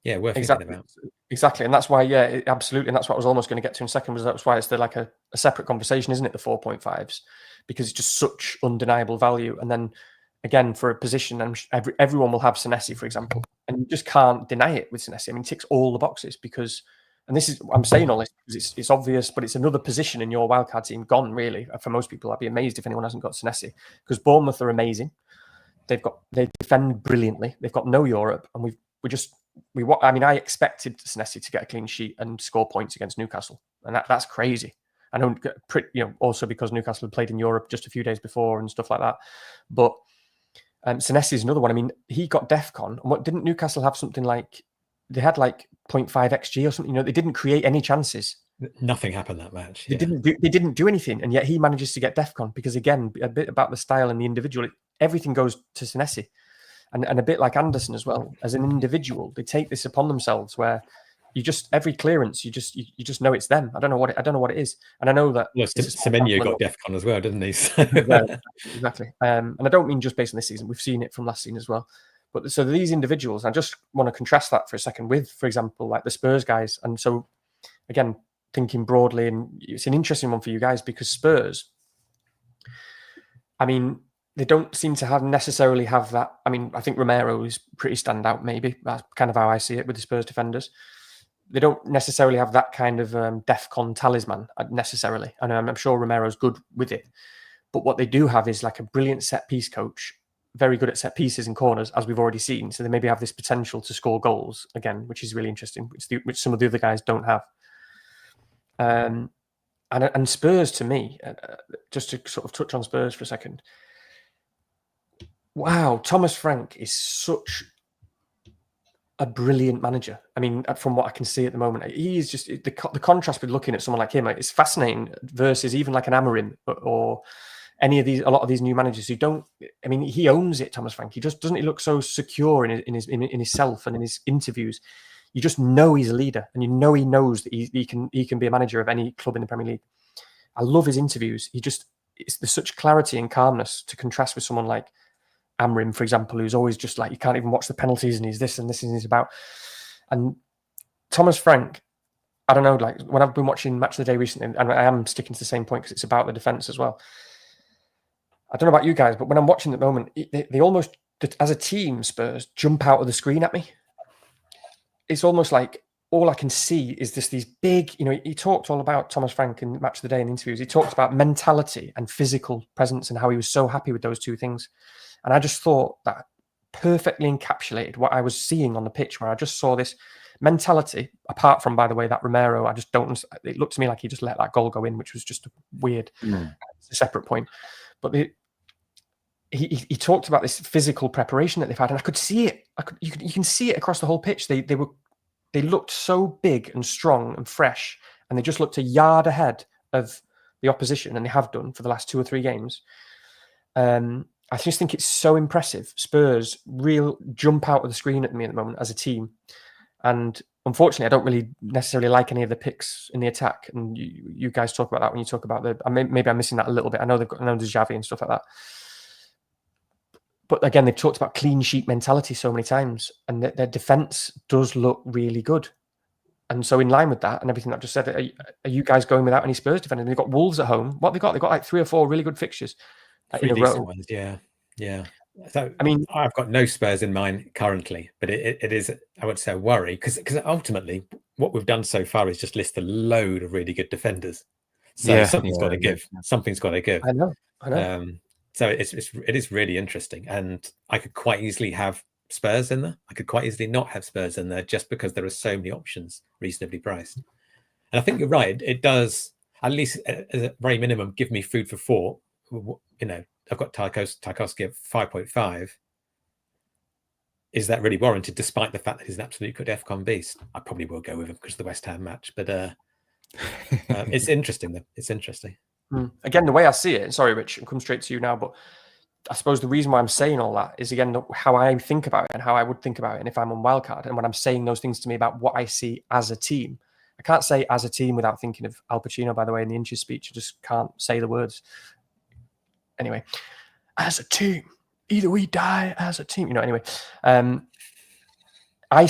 yeah, worth thinking about. Exactly, and that's why, yeah, absolutely, and that's what I was almost going to get to in a second. Was that's why it's like a separate conversation, isn't it? The 4.5s, because it's just such undeniable value. And then again, for a position, and everyone will have Senesi, for example, and you just can't deny it with Senesi. I mean, it ticks all the boxes because, and this is, I'm saying all this because it's obvious, but it's another position in your wildcard team gone. Really, for most people, I'd be amazed if anyone hasn't got Senesi, because Bournemouth are amazing. They defend brilliantly. They've got no Europe, and I mean, I expected Senesi to get a clean sheet and score points against Newcastle, and that's crazy. I know, also because Newcastle had played in Europe just a few days before and stuff like that. But Senesi is another one. I mean, he got DEFCON, and didn't Newcastle have something like, they had like 0.5 XG or something? They didn't create any chances. Nothing happened that match. They didn't do anything, and yet he manages to get DEFCON because, again, a bit about the style and the individual. Everything goes to Senesi. And a bit like Anderson as well, as an individual, they take this upon themselves where you just, every clearance, you just know it's them. I don't know what it is, and I know that Semenyo got DEFCON as well, didn't he? Exactly. And I don't mean just based on this season. We've seen it from last season as well. But so these individuals, I just want to contrast that for a second with, for example, like the Spurs guys. And so again, thinking broadly, and it's an interesting one for you guys because Spurs, I mean, they don't seem to necessarily have that. I mean, I think Romero is pretty standout, maybe. That's kind of how I see it with the Spurs defenders. They don't necessarily have that kind of DEFCON talisman, necessarily. And I'm sure Romero's good with it. But what they do have is like a brilliant set-piece coach, very good at set pieces and corners, as we've already seen. So they maybe have this potential to score goals, again, which is really interesting, which some of the other guys don't have. And Spurs, to me, just to sort of touch on Spurs for a second, wow, Thomas Frank is such a brilliant manager. I mean, from what I can see at the moment, he is just the contrast with looking at someone like him. It's fascinating versus even like an Amorim or any of these, a lot of these new managers who don't. I mean, he owns it, Thomas Frank. He just doesn't. He look so secure in himself and in his interviews. You just know he's a leader, and you know he knows that he can be a manager of any club in the Premier League. I love his interviews. There's such clarity and calmness to contrast with someone like Amorim, for example, who's always just like, you can't even watch the penalties and he's this and this and he's about. And Thomas Frank, I don't know, like when I've been watching Match of the Day recently, and I am sticking to the same point because it's about the defence as well. I don't know about you guys, but when I'm watching at the moment, they almost, as a team, Spurs jump out of the screen at me. It's almost like all I can see is these big, he talked all about Thomas Frank in Match of the Day in interviews. He talked about mentality and physical presence and how he was so happy with those two things. And I just thought that perfectly encapsulated what I was seeing on the pitch, where I just saw this mentality, apart from, by the way, that Romero, it looked to me like he just let that goal go in, which was just weird. It's a separate point. But he talked about this physical preparation that they've had, and I could see it. You can see it across the whole pitch. They looked so big and strong and fresh, and they just looked a yard ahead of the opposition, and they have done for the last 2 or 3 games. I just think it's so impressive. Spurs real jump out of the screen at me at the moment as a team. And unfortunately, I don't really necessarily like any of the picks in the attack. And you guys talk about that when you talk about maybe I'm missing that a little bit. I know there's Xavi and stuff like that. But again, they've talked about clean sheet mentality so many times, and their defense does look really good. And so in line with that and everything I've just said, are you guys going without any Spurs defenders? They've got Wolves at home. What have they got? They've got like 3 or 4 really good fixtures. 3 decent ones, yeah. So I mean, I've got no Spurs in mind currently, but it is, I would say, a worry because ultimately what we've done so far is just list a load of really good defenders. So something's got to give. Something's got to give. I know. So it is really interesting, and I could quite easily have Spurs in there. I could quite easily not have Spurs in there just because there are so many options reasonably priced. And I think you're right. It does, at least at a very minimum, give me food for thought. I've got Tarkowski at 5.5. Is that really warranted, despite the fact that he's an absolute good DEFCON beast? I probably will go with him because of the West Ham match. But it's interesting, though. It's interesting. Again, the way I see it, sorry, Rich, I'll come straight to you now, but I suppose the reason why I'm saying all that is, again, how I think about it and how I would think about it. And if I'm on wildcard and when I'm saying those things to me about what I see as a team, I can't say as a team without thinking of Al Pacino, by the way, in the Inches speech. I just can't say the words. Anyway, as a team, either we die as a team, anyway. I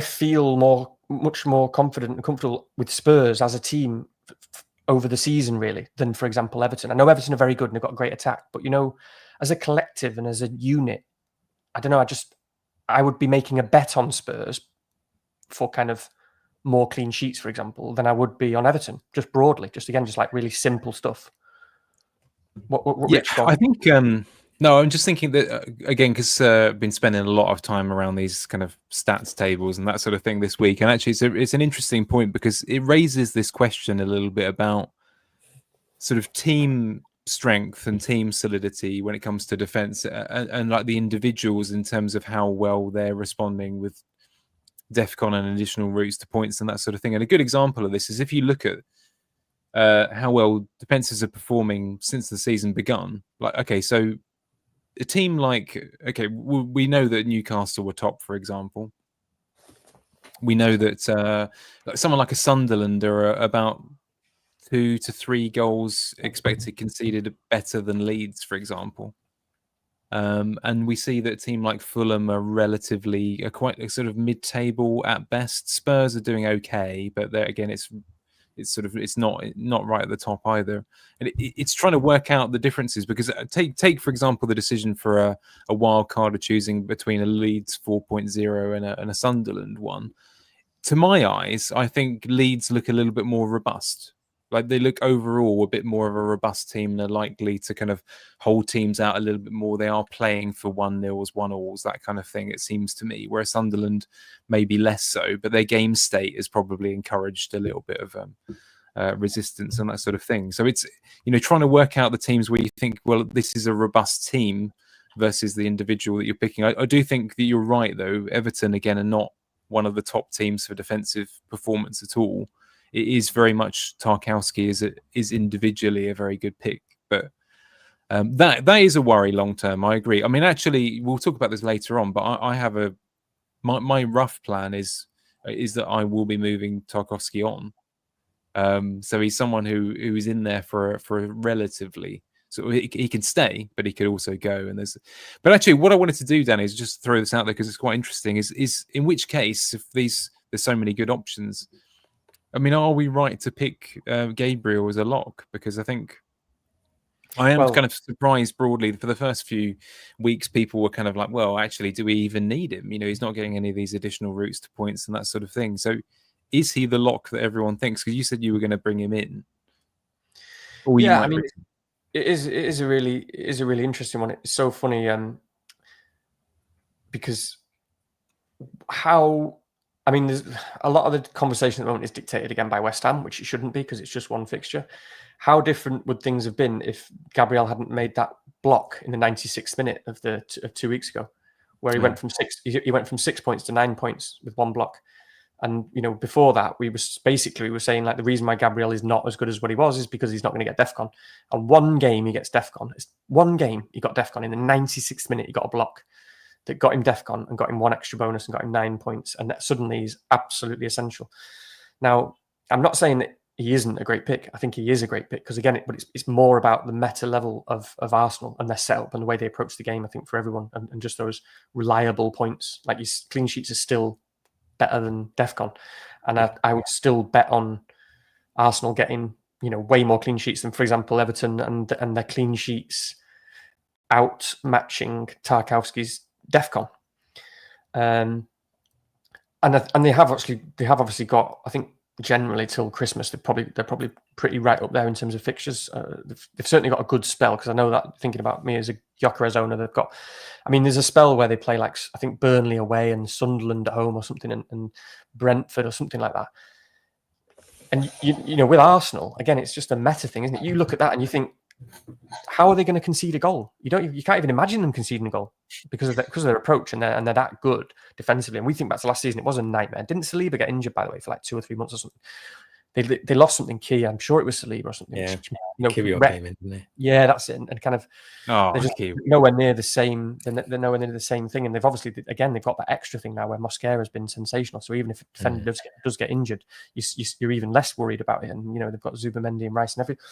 feel much more confident and comfortable with Spurs as a team over the season, really, than, for example, Everton. I know Everton are very good and they've got a great attack, but, as a collective and as a unit, I don't know, I would be making a bet on Spurs for kind of more clean sheets, for example, than I would be on Everton, just broadly, just like really simple stuff. What Yeah, Rich, I think, no, I'm just thinking that, again, because I've been spending a lot of time around these kind of stats tables and that sort of thing this week. And actually, it's an interesting point because it raises this question a little bit about sort of team strength and team solidity when it comes to defense and like the individuals in terms of how well they're responding with DEFCON and additional routes to points and that sort of thing. And a good example of this is if you look at how well defenses are performing since the season begun. Like, okay, so a team like, okay, we know that Newcastle were top, for example. We know that someone like a Sunderland are about 2 to 3 goals expected conceded better than Leeds, for example. And we see that a team like Fulham are relatively quite a sort of mid-table at best. Spurs are doing okay, but there again, it's not right at the top either. And it's trying to work out the differences because take for example the decision for a wild card of choosing between a Leeds 4.0 and a Sunderland one. To my eyes, I think Leeds look a little bit more robust. Like they look overall a bit more of a robust team. They're likely to kind of hold teams out a little bit more. They are playing for 1-0s, 1-alls, that kind of thing, it seems to me. Whereas Sunderland maybe less so, but their game state has probably encouraged a little bit of resistance and that sort of thing. So it's, trying to work out the teams where you think, well, this is a robust team versus the individual that you're picking. I do think that you're right, though. Everton, again, are not one of the top teams for defensive performance at all. It is very much Tarkowski is individually a very good pick, but that is a worry long term. I agree. I mean, actually, we'll talk about this later on, but I have my rough plan is that I will be moving Tarkowski on. So he's someone who is in there for a relatively, so he can stay, but he could also go. But actually, what I wanted to do, Danny, is just throw this out there because it's quite interesting. Is in which case, if there's so many good options. I mean, are we right to pick Gabriel as a lock? Because I think I am kind of surprised broadly. For the first few weeks, people were kind of like, well, actually, do we even need him? He's not getting any of these additional routes to points and that sort of thing. So is he the lock that everyone thinks? Because you said you were going to bring him in. Or yeah, I mean, it is a really interesting one. It's so funny because there's a lot of the conversation at the moment is dictated again by West Ham, which it shouldn't be because it's just one fixture. How different would things have been if Gabriel hadn't made that block in the 96th minute of 2 weeks ago, where he went from 6 points to 9 points with one block? And before that, we were saying like the reason why Gabriel is not as good as what he was is because he's not going to get DEFCON. And one game he gets DEFCON. It's one game he got DEFCON in the 96th minute. He got a block that got him DEFCON and got him one extra bonus and got him 9 points. And that suddenly is absolutely essential. Now, I'm not saying that he isn't a great pick. I think he is a great pick because, again, it's more about the meta level of Arsenal and their setup and the way they approach the game, I think, for everyone. And just those reliable points. Like his clean sheets are still better than DEFCON. And I would still bet on Arsenal getting, way more clean sheets than, for example, Everton and their clean sheets outmatching Tarkowski's DEFCON. And they have obviously got, I think, generally till Christmas they're probably pretty right up there in terms of fixtures. They've certainly got a good spell because I know that, thinking about me as a Gyökeres owner, they've got, I mean, there's a spell where they play like I think Burnley away and Sunderland at home or something and Brentford or something like that. And with Arsenal, again, it's just a meta thing, isn't it? You look at that and you think, how are they going to concede a goal? You can't even imagine them conceding a goal because of their approach and they're that good defensively. And we think back to last season, it was a nightmare. Didn't Saliba get injured, by the way, for like 2 or 3 months or something? they lost something key. I'm sure it was Saliba or something. Yeah, You know, Kyrgios came in, didn't he? Yeah, that's it. And kind of they're just Kyrgios. nowhere near the same. They're nowhere near the same thing. And they've obviously they've got that extra thing now where Mosquera has been sensational. So even if a defender does get injured, you're even less worried about it. And you know they've got Zubamendi and Rice and everything.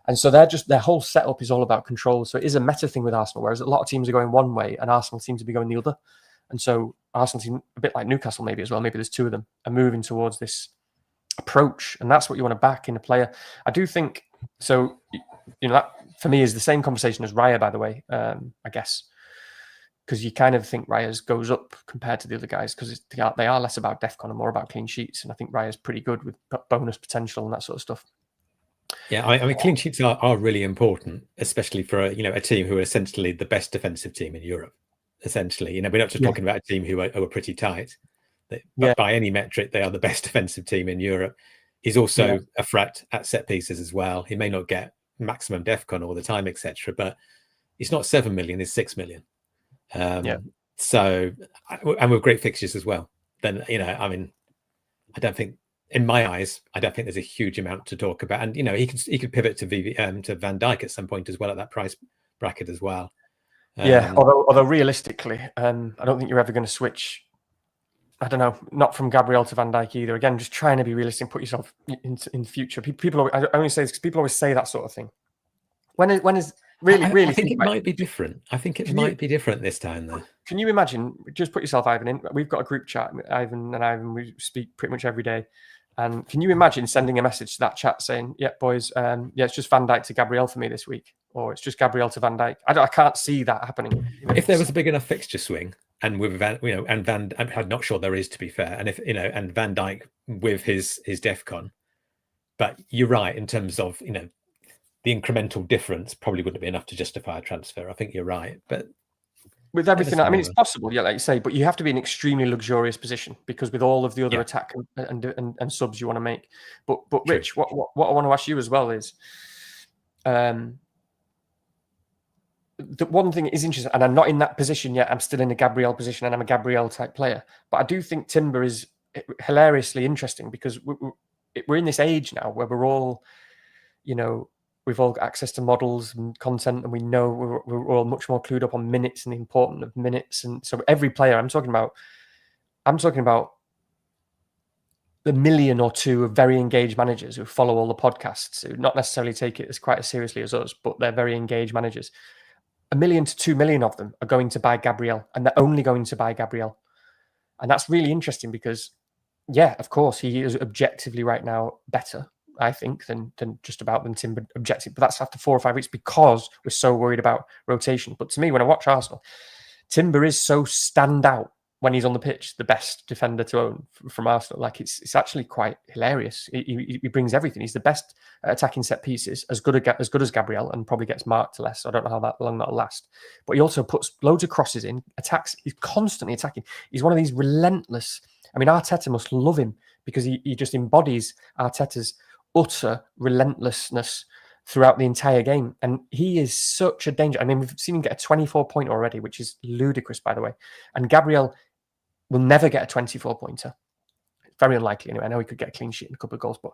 And so their whole setup is all about control. So it is a meta thing with Arsenal, whereas a lot of teams are going one way and Arsenal seem to be going the other. And so Arsenal seem a bit like Newcastle maybe as well. Maybe there's two of them are moving towards this approach, and that's what you want to back in a player. I do think so. You know, that for me is the same conversation as Raya, by the way. I guess because you kind of think Raya's goes up compared to the other guys because they are less about DEFCON and more about clean sheets, and I think Raya's pretty good with bonus potential and that sort of stuff. Yeah, I mean, clean sheets are really important, especially for a team who are essentially the best defensive team in Europe. Essentially, you know, we're not just talking about a team who are pretty tight. But by any metric, they are the best defensive team in Europe. He's also a threat at set pieces as well. He may not get maximum DEFCON all the time, etc. But it's not 7 million; it's 6 million. So, and with great fixtures as well. Then I mean, I don't think, in my eyes, I don't think there's a huge amount to talk about. And he could pivot to to Van Dijk at some point as well at that price bracket as well. Although realistically, I don't think you're ever going to switch. I don't know, not from Gabriel to Van Dijk either. Again, just trying to be realistic, put yourself in the future. People, I only say this because people always say that sort of thing. When is really? I think it might be different. I think it might be different this time, though. Can you imagine? Just put yourself, Ivan, in. We've got a group chat. Ivan and Ivan, we speak pretty much every day. And can you imagine sending a message to that chat saying, "Yeah, boys, it's just Van Dijk to Gabriel for me this week," or "It's just Gabriel to Van Dijk." I can't see that happening. If there was a big enough fixture swing. And with I'm not sure there is, to be fair. And if and Van Dijk with his DEFCON, but you're right in terms of the incremental difference probably wouldn't be enough to justify a transfer. I think you're right, but with everything, I mean, it's possible, like you say, but you have to be in an extremely luxurious position because with all of the other attack and subs you want to make. But Rich, what I want to ask you as well is, the one thing is interesting, and I'm not in that position yet. I'm still in a Gabriel position, and I'm a Gabriel type player. But I do think Timber is hilariously interesting because we're in this age now where we're all, we've all got access to models and content, and we know we're all much more clued up on minutes and the importance of minutes. And so every player, I'm talking about the million or two of very engaged managers who follow all the podcasts, who not necessarily take it as quite as seriously as us, but they're very engaged managers. 1 million to 2 million of them are going to buy Gabriel, and they're only going to buy Gabriel. And that's really interesting because, of course, he is objectively right now better, I think, than just about than Timber objective. But that's after 4 or 5 weeks because we're so worried about rotation. But to me, when I watch Arsenal, Timber is so stand out when he's on the pitch, the best defender to own from Arsenal. Like it's actually quite hilarious. He brings everything. He's the best at attacking set pieces, as good as Gabriel, and probably gets marked less. I don't know how long that'll last. But he also puts loads of crosses in, attacks. He's constantly attacking. He's one of these relentless. I mean, Arteta must love him because he just embodies Arteta's utter relentlessness throughout the entire game. And he is such a danger. I mean, we've seen him get a 24-pointer already, which is ludicrous, by the way. And Gabriel will never get a 24-pointer. Very unlikely anyway. I know he could get a clean sheet and a couple of goals, but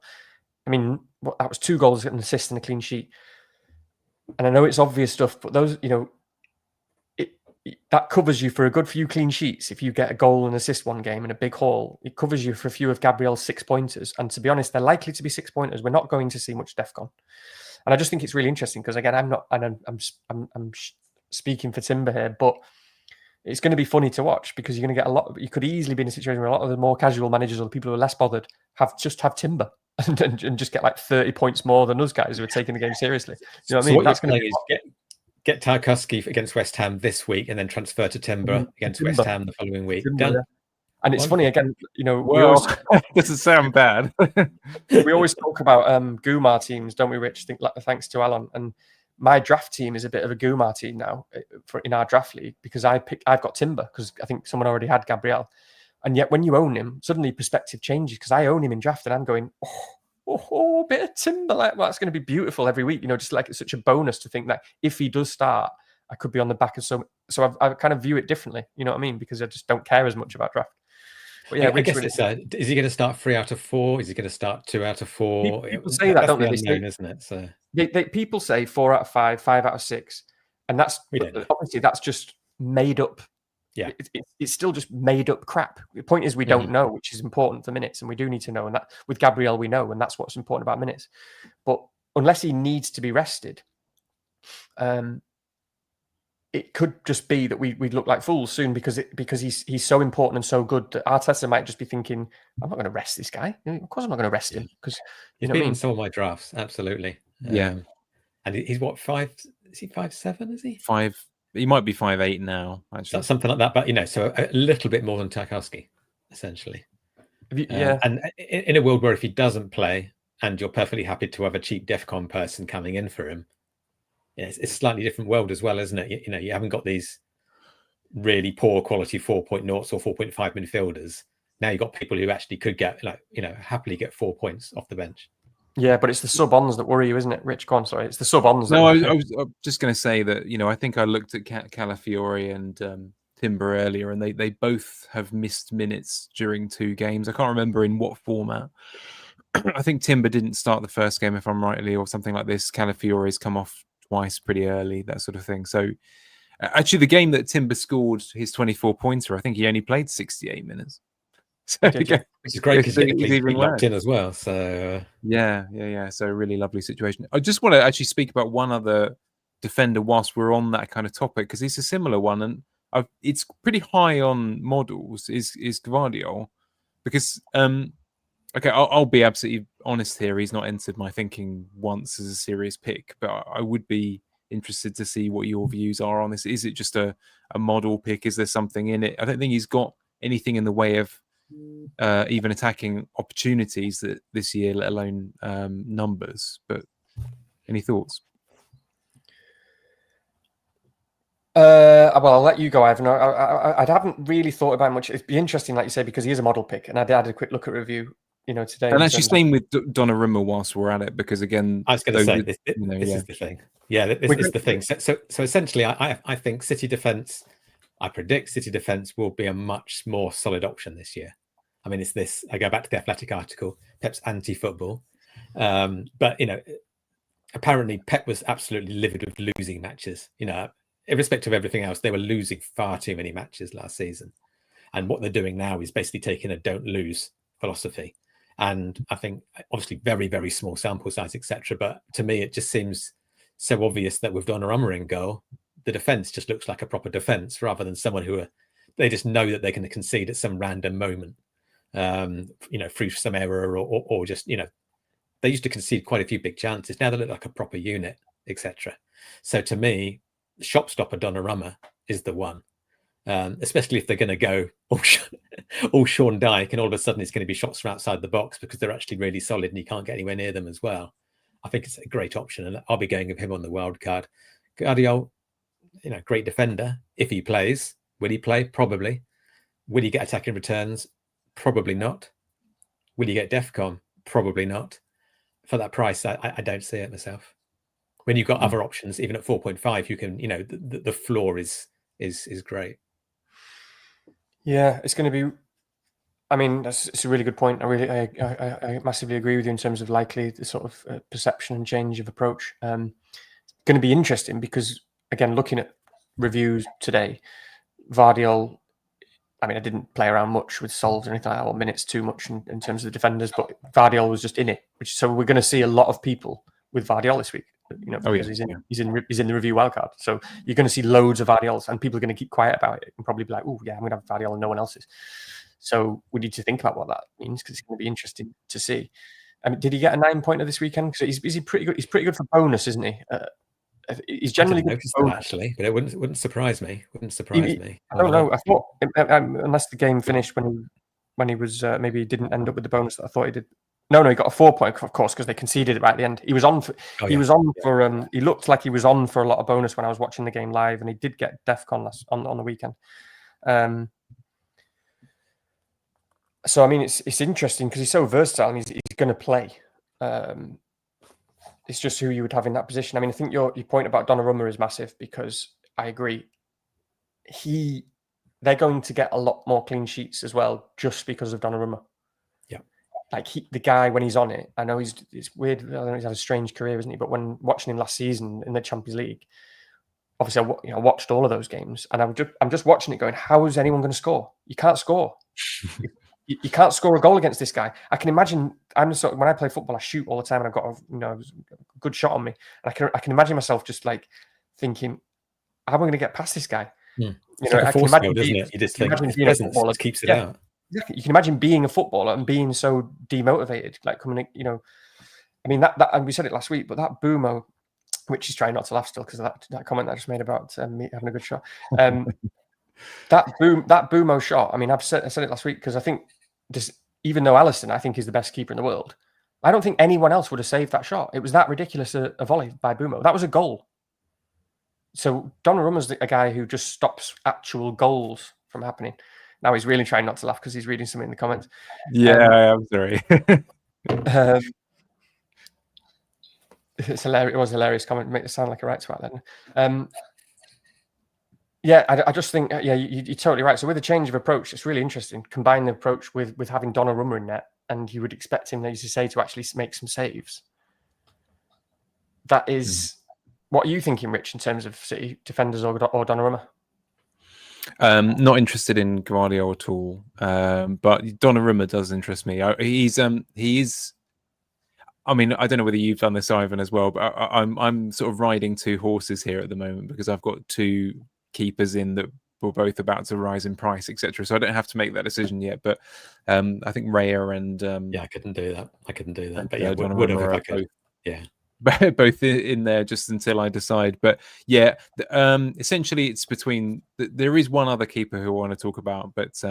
I mean, that was 2 goals, an assist and a clean sheet. And I know it's obvious stuff, but those, that covers you for a good few clean sheets. If you get a goal and assist one game in a big haul, it covers you for a few of Gabriel's 6-pointers. And to be honest, they're likely to be 6-pointers. We're not going to see much DEFCON. And I just think it's really interesting because again, I'm speaking for Timber here, but it's going to be funny to watch because you're going to get a lot. You could easily be in a situation where a lot of the more casual managers or the people who are less bothered have Timber and just get like 30 points more than those guys who are taking the game seriously. You know what I mean? What that's going to be get Tarkowski against West Ham this week and then transfer to Timber against West Ham the following week. Done. And it's funny again, doesn't sound bad. We always talk about goomar teams, don't we, Rich? Thanks to Alan. And my draft team is a bit of a goomar team now in our draft league because I've got Timber because I think someone already had Gabriel. And yet when you own him, suddenly perspective changes because I own him in draft and I'm going, a bit of Timber, like that's going to be beautiful every week. Just like it's such a bonus to think that if he does start, I could be on the back of so I kind of view it differently. You know what I mean? Because I just don't care as much about draft. But yeah, I guess really, it's is he going to start 3 out of 4? Is he going to start 2 out of 4? people say that, That's don't the they? unknown, isn't it? So people say 4 out of 5, 5 out of 6, and that's obviously that's just made up. Yeah, it's still just made up crap. The point is we don't know, which is important for minutes, and we do need to know. And that with Gabriel, we know, and that's what's important about minutes. But unless he needs to be rested, it could just be that we'd look like fools soon because he's so important and so good that Arteta might just be thinking, I'm not going to rest this guy. Of course, I'm not going to rest him because he's been in some of my drafts. Absolutely, yeah. And he's what 5? Is he 5'7"? Is he 5? He might be 5'8" now. Actually, something like that. But so a little bit more than Tarkowski, essentially. And in a world where if he doesn't play, and you're perfectly happy to have a cheap DEFCON person coming in for him, it's a slightly different world as well, isn't it? You haven't got these really poor quality 4.0s or 4.5 midfielders. Now you've got people who actually could get happily get 4 points off the bench. Yeah, but it's the sub-ons that worry you, isn't it, Rich? Go on, sorry. It's the sub-ons. No, I was just going to say that, I think I looked at Calafiore and Timber earlier, and they both have missed minutes during 2 games. I can't remember in what format. I think Timber didn't start the first game, if I'm rightly, or something like this. Calafiore's come off twice pretty early, that sort of thing. So actually, the game that Timber scored his 24-pointer, I think he only played 68 minutes. So which is great because he's locked in as well. So yeah. So really lovely situation. I just want to actually speak about one other defender whilst we're on that kind of topic, because it's a similar one, and it's pretty high on models. Is Gvardiol, because okay, I'll be absolutely honest here. He's not entered my thinking once as a serious pick, but I would be interested to see what your views are on this. Is it just a model pick? Is there something in it? I don't think he's got anything in the way of even attacking opportunities that this year, let alone numbers. But any thoughts? Well, I'll let you go, Ivan. I haven't really thought about much. It'd be interesting, like you say, because he is a model pick, and I had a quick look at review, today. And actually, same with Donnarumma whilst we're at it, because again, I was going to say this is the thing. Yeah, this is the thing. So essentially, I think City defense. I predict City defense will be a much more solid option this year. I mean, it's this. I go back to the Athletic article, Pep's anti-football, but apparently Pep was absolutely livid with losing matches. Irrespective of everything else, they were losing far too many matches last season, and what they're doing now is basically taking a "don't lose" philosophy. And I think obviously very, very small sample size, etc. But to me, it just seems so obvious that with Donnarumma in goal, the defense just looks like a proper defense rather than someone they just know that they're going to concede at some random moment, through some error or just, they used to concede quite a few big chances. Now they look like a proper unit, etc. So to me, shopstopper Donnarumma is the one, especially if they're going to go all Sean Dyke and all of a sudden it's going to be shots from outside the box because they're actually really solid and you can't get anywhere near them as well. I think it's a great option, and I'll be going with him on the wild card. Gvardiol, great defender. If he plays, will he play? Probably. Will he get attacking returns? Probably not. Will you get DEFCON? Probably not. For that price, I don't see it myself. When you've got other options, even at 4.5, you can, the floor is great. Yeah, it's going to be. I mean, it's a really good point. I massively agree with you in terms of likely the sort of perception and change of approach. Going to be interesting because, again, looking at reviews today, Gvardiol. I mean, I didn't play around much with solves or anything like that, or minutes too much in terms of the defenders, but Gvardiol was just in it. So we're going to see a lot of people with Gvardiol this week, because he's in the review wildcard. So you're going to see loads of Gvardiols, and people are going to keep quiet about it and probably be like, "Oh, yeah, I'm going to have Gvardiol and no one else is." So we need to think about what that means because it's going to be interesting to see. I mean, did he get a 9-pointer this weekend? So is he pretty good? He's pretty good for bonus, isn't he? He's generally good noticed that actually, but it wouldn't surprise me. I don't know. I thought unless the game finished when he was maybe he didn't end up with the bonus that I thought he did. No, he got a 4-point, of course, because they conceded it right at the end. He was on for. He looked like he was on for a lot of bonus when I was watching the game live, and he did get DEFCON on the weekend. So I mean, it's interesting because he's so versatile and he's going to play. It's just who you would have in that position. I mean, I think your point about Donnarumma is massive because I agree. He they're going to get a lot more clean sheets as well, just because of Donnarumma. Yeah. Like the guy, when he's on it, I know it's weird. I don't know, he's had a strange career, isn't he? But when watching him last season in the Champions League, obviously I watched all of those games, and I'm just watching it going, how is anyone going to score? You can't score. You can't score a goal against this guy. I can imagine. When I play football, I shoot all the time, and I've got a good shot on me. And I can imagine myself just like thinking, how am I going to get past this guy? It's like a force field, isn't it? You just think his presence just keeps it out. Exactly. You can imagine being a footballer and being so demotivated, like coming, I mean that and we said it last week, but that Boomo, which is trying not to laugh still because of that comment I just made about me having a good shot. That Boomo shot. I mean, I said it last week because I think even though Alisson, I think, is the best keeper in the world, I don't think anyone else would have saved that shot. It was that ridiculous a volley by Boomo. That was a goal. So Donnarumma's a guy who just stops actual goals from happening. Now he's really trying not to laugh because he's reading something in the comments. Yeah, I'm sorry. It's hilarious. It was a hilarious comment. Make it sound like a right twat then. Yeah, I just think, you're totally right. So with a change of approach, it's really interesting. Combine the approach with having Donnarumma in net, and you would expect him, as you say, to actually make some saves. That is, what are you thinking, Rich, in terms of City defenders or Donnarumma? Not interested in Guardiola at all, but Donnarumma does interest me. He is. I mean, I don't know whether you've done this, Ivan, as well, but I'm sort of riding two horses here at the moment because I've got two keepers in that were both about to rise in price, etc. So I don't have to make that decision yet. But I think Raya and I couldn't do that. But Donnarumma if I could. Yeah. Both in there just until I decide. But yeah, essentially it's between. There is one other keeper who I want to talk about, but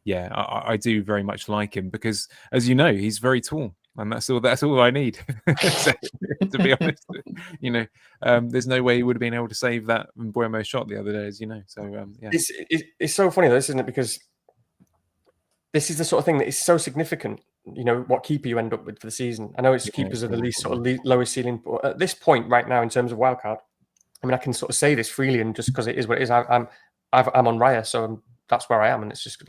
yeah, I do very much like him because, as you know, he's very tall, and that's all I need. So, to be honest, there's no way he would have been able to save that Mbuemo shot the other day, as you know. So yeah, it's so funny though, isn't it? Because this is the sort of thing that is so significant. What keeper you end up with for the season. I know it's keepers are the least sort of lowest ceiling, but at this point right now in terms of wildcard, I mean I can sort of say this freely, and just because it is what it is, I'm on Raya, so that's where I am, and it's just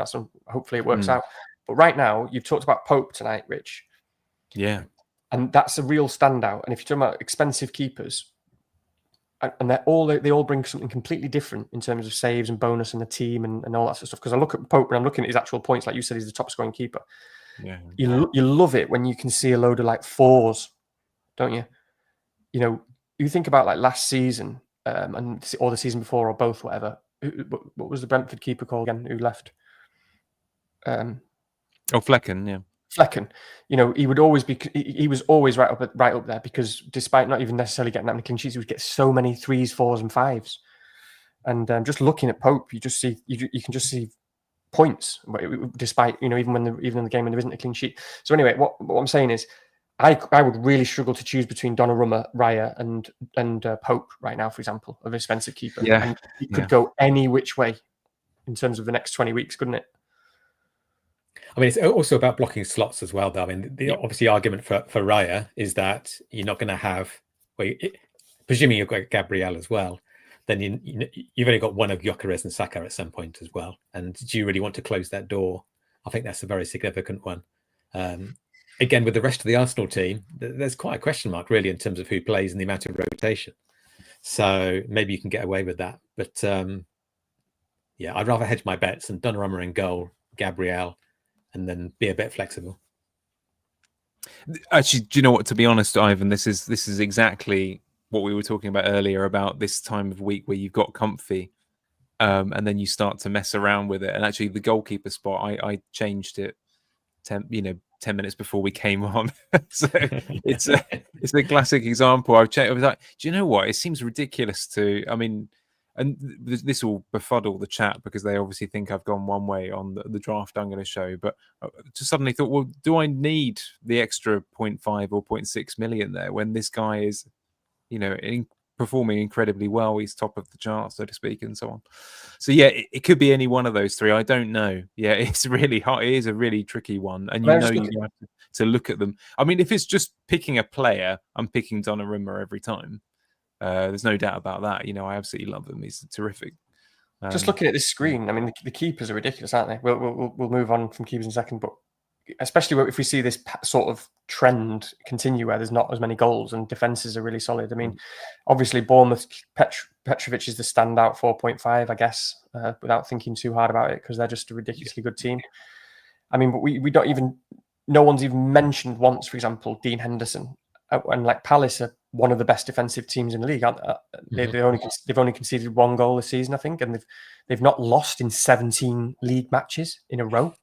hopefully it works out. But right now, you've talked about Pope tonight, Rich. Yeah, and that's a real standout. And if you're talking about expensive keepers, and they all bring something completely different in terms of saves and bonus and the team and all that sort of stuff. Because I look at Pope and I'm looking at his actual points, like you said, he's the top scoring keeper. Yeah, you love it when you can see a load of like fours, don't you? You think about like last season or the season before or both, whatever. What was the Brentford keeper called again? Who left? Flecken, yeah. Flecken, he would always be. He was always right up there because despite not even necessarily getting that many clean sheets, he would get so many 3s, 4s, and 5s. And just looking at Pope, you just see you can just see points, despite even in the game when there isn't a clean sheet. So anyway, what I'm saying is, I would really struggle to choose between Donnarumma, Raya, and Pope right now, for example, of an expensive keeper. Yeah, and it could go any which way in terms of the next 20 weeks, couldn't it? I mean, it's also about blocking slots as well, though. I mean, the obviously argument for Raya is that you're not going to have, presuming you've got Gabriel as well, then you've only got one of Gyökeres and Saka at some point as well. And do you really want to close that door? I think that's a very significant one. Again, with the rest of the Arsenal team, there's quite a question mark, really, in terms of who plays and the amount of rotation. So maybe you can get away with that. But yeah, I'd rather hedge my bets and Donnarumma in goal, Gabriel, and then be a bit flexible. Actually, do you know what? To be honest, Ivan, this is exactly what we were talking about earlier about this time of week where you've got comfy, and then you start to mess around with it. And actually, the goalkeeper spot, I changed it 10 minutes before we came on. So it's a classic example. I was like, do you know what? It seems ridiculous to. I mean. And this will befuddle the chat because they obviously think I've gone one way on the draft I'm going to show. But I just suddenly thought, well, do I need the extra 0.5 or 0.6 million there when this guy is, performing incredibly well? He's top of the chart, so to speak, and so on. So yeah, it could be any one of those three. I don't know. Yeah, it's really hard. It is a really tricky one, and you have to look at them. I mean, if it's just picking a player, I'm picking Donnarumma every time. There's no doubt about that. I absolutely love him. He's terrific. Just looking at this screen, I mean, the keepers are ridiculous, aren't they? We'll move on from keepers in a second, but especially if we see this sort of trend continue where there's not as many goals and defenses are really solid. I mean, obviously Bournemouth, Petrovic is the standout 4.5, I guess, without thinking too hard about it, because they're just a ridiculously good team. I mean, but we don't even, no one's even mentioned once, for example, Dean Henderson. And like Palace are one of the best defensive teams in the league. They've only conceded 1 goal this season, I think, and they've not lost in 17 league matches in a row.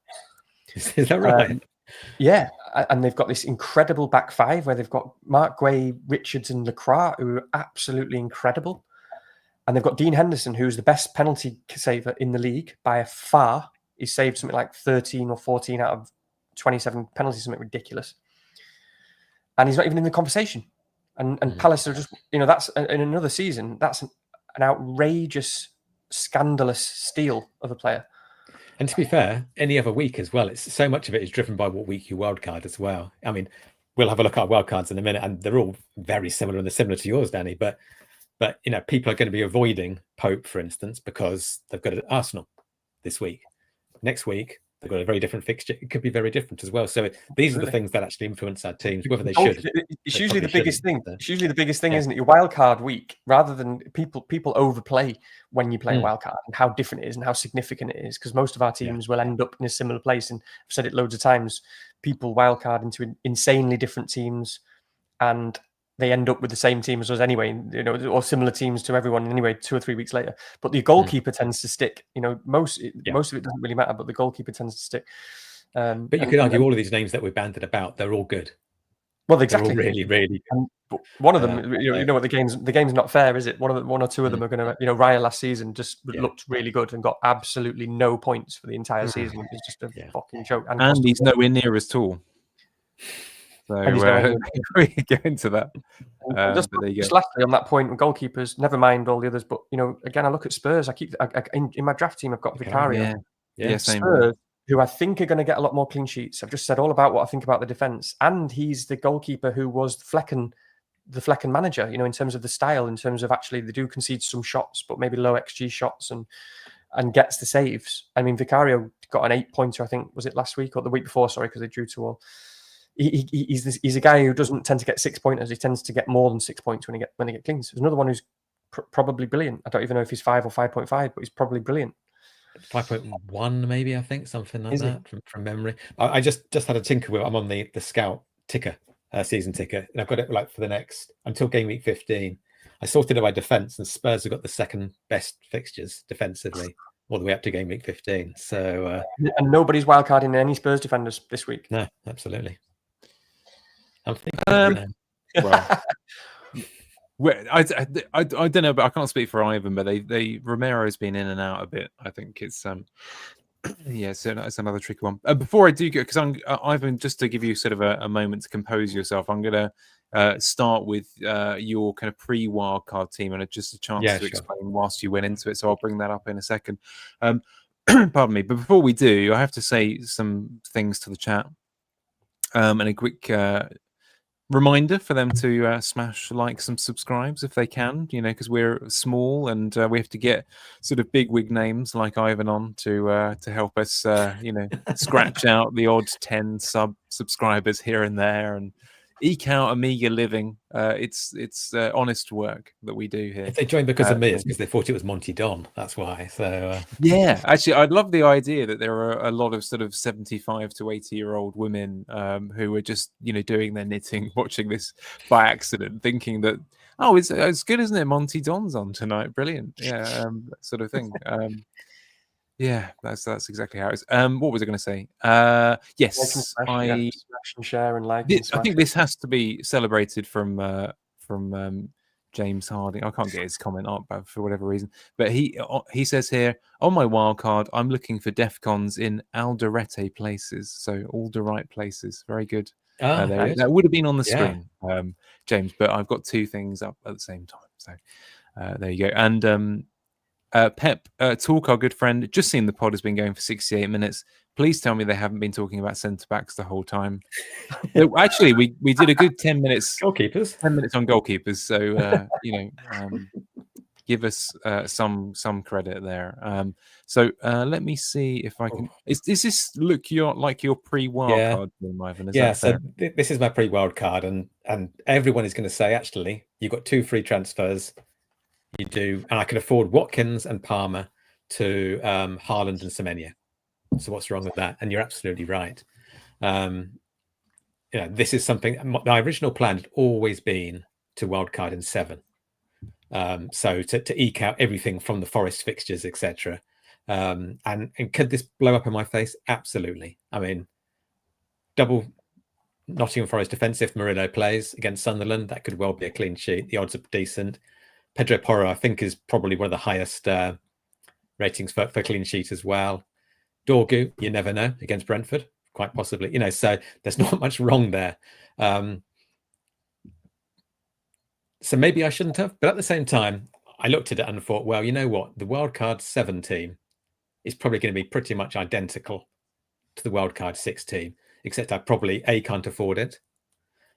Is that right? Yeah, and they've got this incredible back five where they've got Mark Guay, Richards, and Lacroix, who are absolutely incredible. And they've got Dean Henderson, who's the best penalty saver in the league by a far. He's saved something like 13 or 14 out of 27 penalties, something ridiculous. And he's not even in the conversation. And Palace are just, that's in another season, that's an outrageous, scandalous steal of a player. And to be fair, any other week as well, it's so much of it is driven by what week you wildcard as well. I mean, we'll have a look at our wildcards in a minute, and they're all very similar, and they're similar to yours, Danny. But people are going to be avoiding Pope, for instance, because they've got Arsenal this week. Next week, they've got a very different fixture. It could be very different as well. So these are the things that actually influence our teams, whether they should. It's usually the biggest thing. It's usually the biggest thing, isn't it? Your wildcard week, rather than people overplay when you play a wildcard and how different it is and how significant it is, because most of our teams will end up in a similar place. And I've said it loads of times, people wildcard into insanely different teams and they end up with the same team as us anyway, or similar teams to everyone anyway, 2 or 3 weeks later. But the goalkeeper tends to stick. Most of it doesn't really matter, but the goalkeeper tends to stick. But you could argue all of these names that we've banded about, they're all good. Well, exactly. They're all really, really good. But one of them, what the game's not fair, is it? One or two of them are going to, Raya last season just looked really good and got absolutely no points for the entire season, which is just a fucking joke. And he's nowhere near as tall. So we get into that. Just lastly on that point with goalkeepers, never mind all the others, but again, I look at Spurs. In my draft team, I've got Vicario. Same. Spurs, who I think are going to get a lot more clean sheets. I've just said all about what I think about the defense, and he's the goalkeeper who was the Flecken manager. In terms of the style, in terms of actually they do concede some shots, but maybe low XG shots and gets the saves. I mean, Vicario got an 8-pointer. I think was it last week or the week before? Sorry, because they drew 2-2. He's a guy who doesn't tend to get 6-pointers. He tends to get more than 6 points when they get cleans. There's another one who's probably brilliant. I don't even know if he's 5 or 5.5, but he's probably brilliant. 5.1 maybe, I think, something like that from memory. I just had a tinker with. I'm on the scout ticker, season ticker, and I've got it like for the next until game week 15. I sorted it by defense, and Spurs have got the second best fixtures defensively all the way up to game week 15. So and nobody's wildcarding any Spurs defenders this week. No, absolutely. I'm thinking. I don't know, but I can't speak for Ivan. But Romero's been in and out a bit. I think it's so it's another tricky one. Before I do go, because Ivan, just to give you sort of a moment to compose yourself, I'm gonna start with your kind of pre-wildcard team and just a chance to explain whilst you went into it. So I'll bring that up in a second. Pardon me, but before we do, I have to say some things to the chat, and a quick reminder for them to smash likes and subscribes if they can, because we're small and we have to get sort of big wig names like Ivan on to help us, scratch out the odd 10 subscribers here and there and eke out a meager living. It's honest work that we do here. If they joined because of me, it's because they thought it was Monty Don. That's why. So yeah, actually, I'd love the idea that there are a lot of sort of 75 to 80-year-old women who are just doing their knitting, watching this by accident, thinking that it's good, isn't it? Monty Don's on tonight, brilliant, that sort of thing. Yeah, that's exactly how it is. What was I going to say? Yes, smash and share and like. I think this has to be celebrated from James Harding. I can't get his comment up for whatever reason, but he says here on my wildcard, I'm looking for DEFCONs in Alderete places, so all the right places. Very good. That would have been on the screen, James, but I've got 2 things up at the same time. So there you go. And Pep Talk, our good friend, just seen the pod has been going for 68 minutes. Please tell me they haven't been talking about centre backs the whole time. Actually, we did a good 10 minutes. Goalkeepers. 10 minutes on goalkeepers. So give us some credit there. So let me see if I can. Is this look your pre-wild card team, Ivan? Is that fair? So this is my pre-wild card, and everyone is going to say, actually, you've got 2 free transfers. You do, and I can afford Watkins and Palmer to Haaland and Semenyo. So what's wrong with that? And you're absolutely right. This is something. My original plan had always been to wildcard in 7. So to eke out everything from the Forest fixtures, etc. And could this blow up in my face? Absolutely. I mean, double Nottingham Forest defence if Murillo plays against Sunderland, that could well be a clean sheet. The odds are decent. Pedro Porro, I think, is probably one of the highest ratings for clean sheet as well. Dorgu, you never know, against Brentford, quite possibly. So there's not much wrong there. So maybe I shouldn't have. But at the same time, I looked at it and thought, well, you know what? The wildcard 7 team is probably going to be pretty much identical to the wildcard 6 team, except I probably can't afford it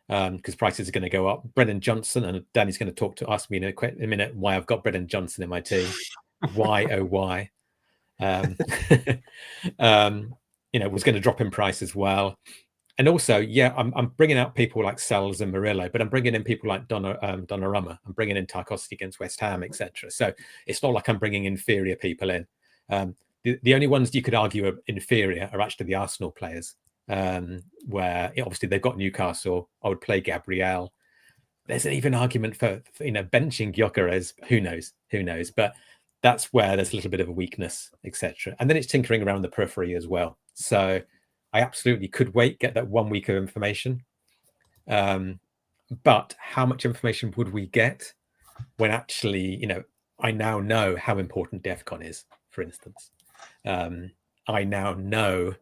because prices are going to go up. Brennan Johnson, and Danny's going to ask me in a minute why I've got Brennan Johnson in my team. Why, oh, why? Was going to drop in price as well. And also, I'm bringing out people like Sells and Murillo, but I'm bringing in people like Donnarumma. I'm bringing in Tarkowski against West Ham, etc. So it's not like I'm bringing inferior people in. The only ones you could argue are inferior are actually the Arsenal players, where obviously they've got Newcastle. I would play Gabriel. There's an even argument for benching Gyökeres. Who knows? But that's where there's a little bit of a weakness, etc. And then it's tinkering around the periphery as well. So I absolutely could get that 1 week of information. But how much information would we get when actually, I now know how important DEFCON is, for instance. I now know,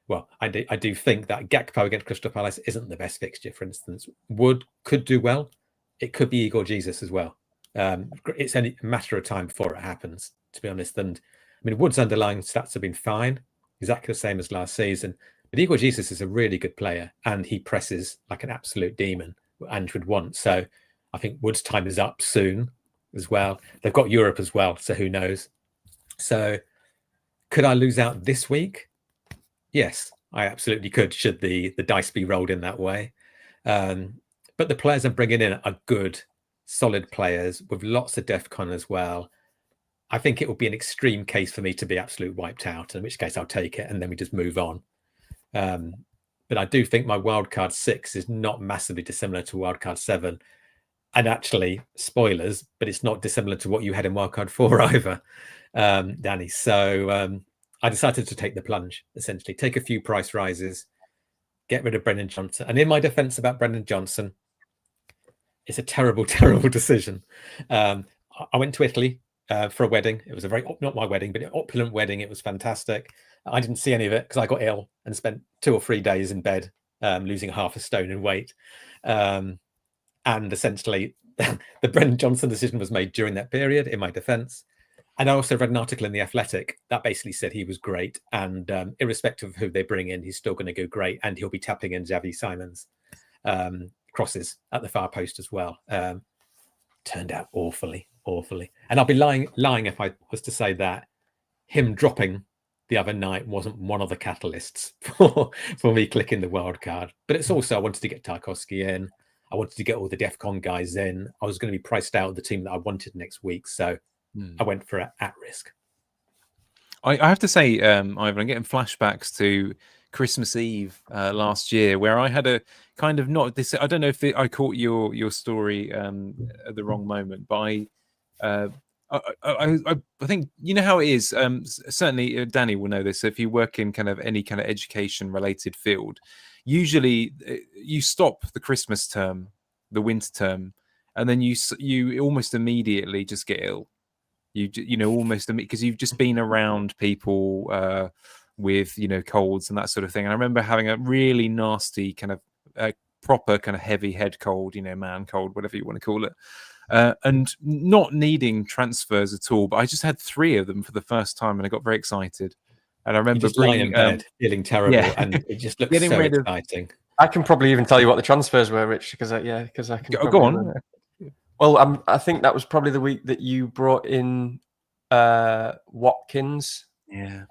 well, I do think that Gakpo against Crystal Palace isn't the best fixture, for instance. Wood could do well. It could be Igor Jesus as well. It's only a matter of time before it happens, to be honest. And I mean, Wood's underlying stats have been fine, exactly the same as last season. But Igor Jesus is a really good player, and he presses like an absolute demon, and would want. So I think Wood's time is up soon as well. They've got Europe as well, so who knows? So could I lose out this week? Yes, I absolutely could, should the dice be rolled in that way. But the players I'm bringing in are good, solid players with lots of DEFCON as well. I think it would be an extreme case for me to be absolute wiped out, in which case I'll take it and then we just move on. But I do think my wildcard 6 is not massively dissimilar to wildcard 7. And actually, spoilers, but it's not dissimilar to what you had in wildcard 4 either, Danny. So I decided to take the plunge, essentially. Take a few price rises, get rid of Brennan Johnson. And in my defense about Brennan Johnson, it's a terrible, terrible decision. I went to Italy for a wedding. It was a not my wedding, but an opulent wedding. It was fantastic. I didn't see any of it because I got ill and spent 2 or 3 days in bed, losing half a stone in weight. And essentially, the Brendan Johnson decision was made during that period, in my defense. And I also read an article in The Athletic that basically said he was great. And irrespective of who they bring in, he's still going to go great. And he'll be tapping in Xavi Simons' crosses at the far post as well. Turned out awfully. And I'll be lying if I was to say that him dropping the other night wasn't one of the catalysts for me clicking the wild card. But it's also, I wanted to get Tarkowski in. I wanted to get all the DEFCON guys in. I was going to be priced out of the team that I wanted next week. So I went for it at risk. I have to say, Ivan, I'm getting flashbacks to Christmas Eve last year, where I had a kind of not this. I don't know if I caught your story at the wrong moment, but I think you know how it is. Certainly, Danny will know this. If you work in kind of any kind of education-related field, usually you stop the Christmas term, the winter term, and then you almost immediately just get ill. You know almost because you've just been around people with colds and that sort of thing. And I remember having a really nasty kind of proper kind of heavy head cold, man cold, whatever you want to call it. And not needing transfers at all, but I just had 3 of them for the first time, and I got very excited. And I remember lying in bed, feeling terrible, and it just looks so exciting. I can probably even tell you what the transfers were, Rich, because I can go on. Well, I think that was probably the week that you brought in Watkins. Yeah.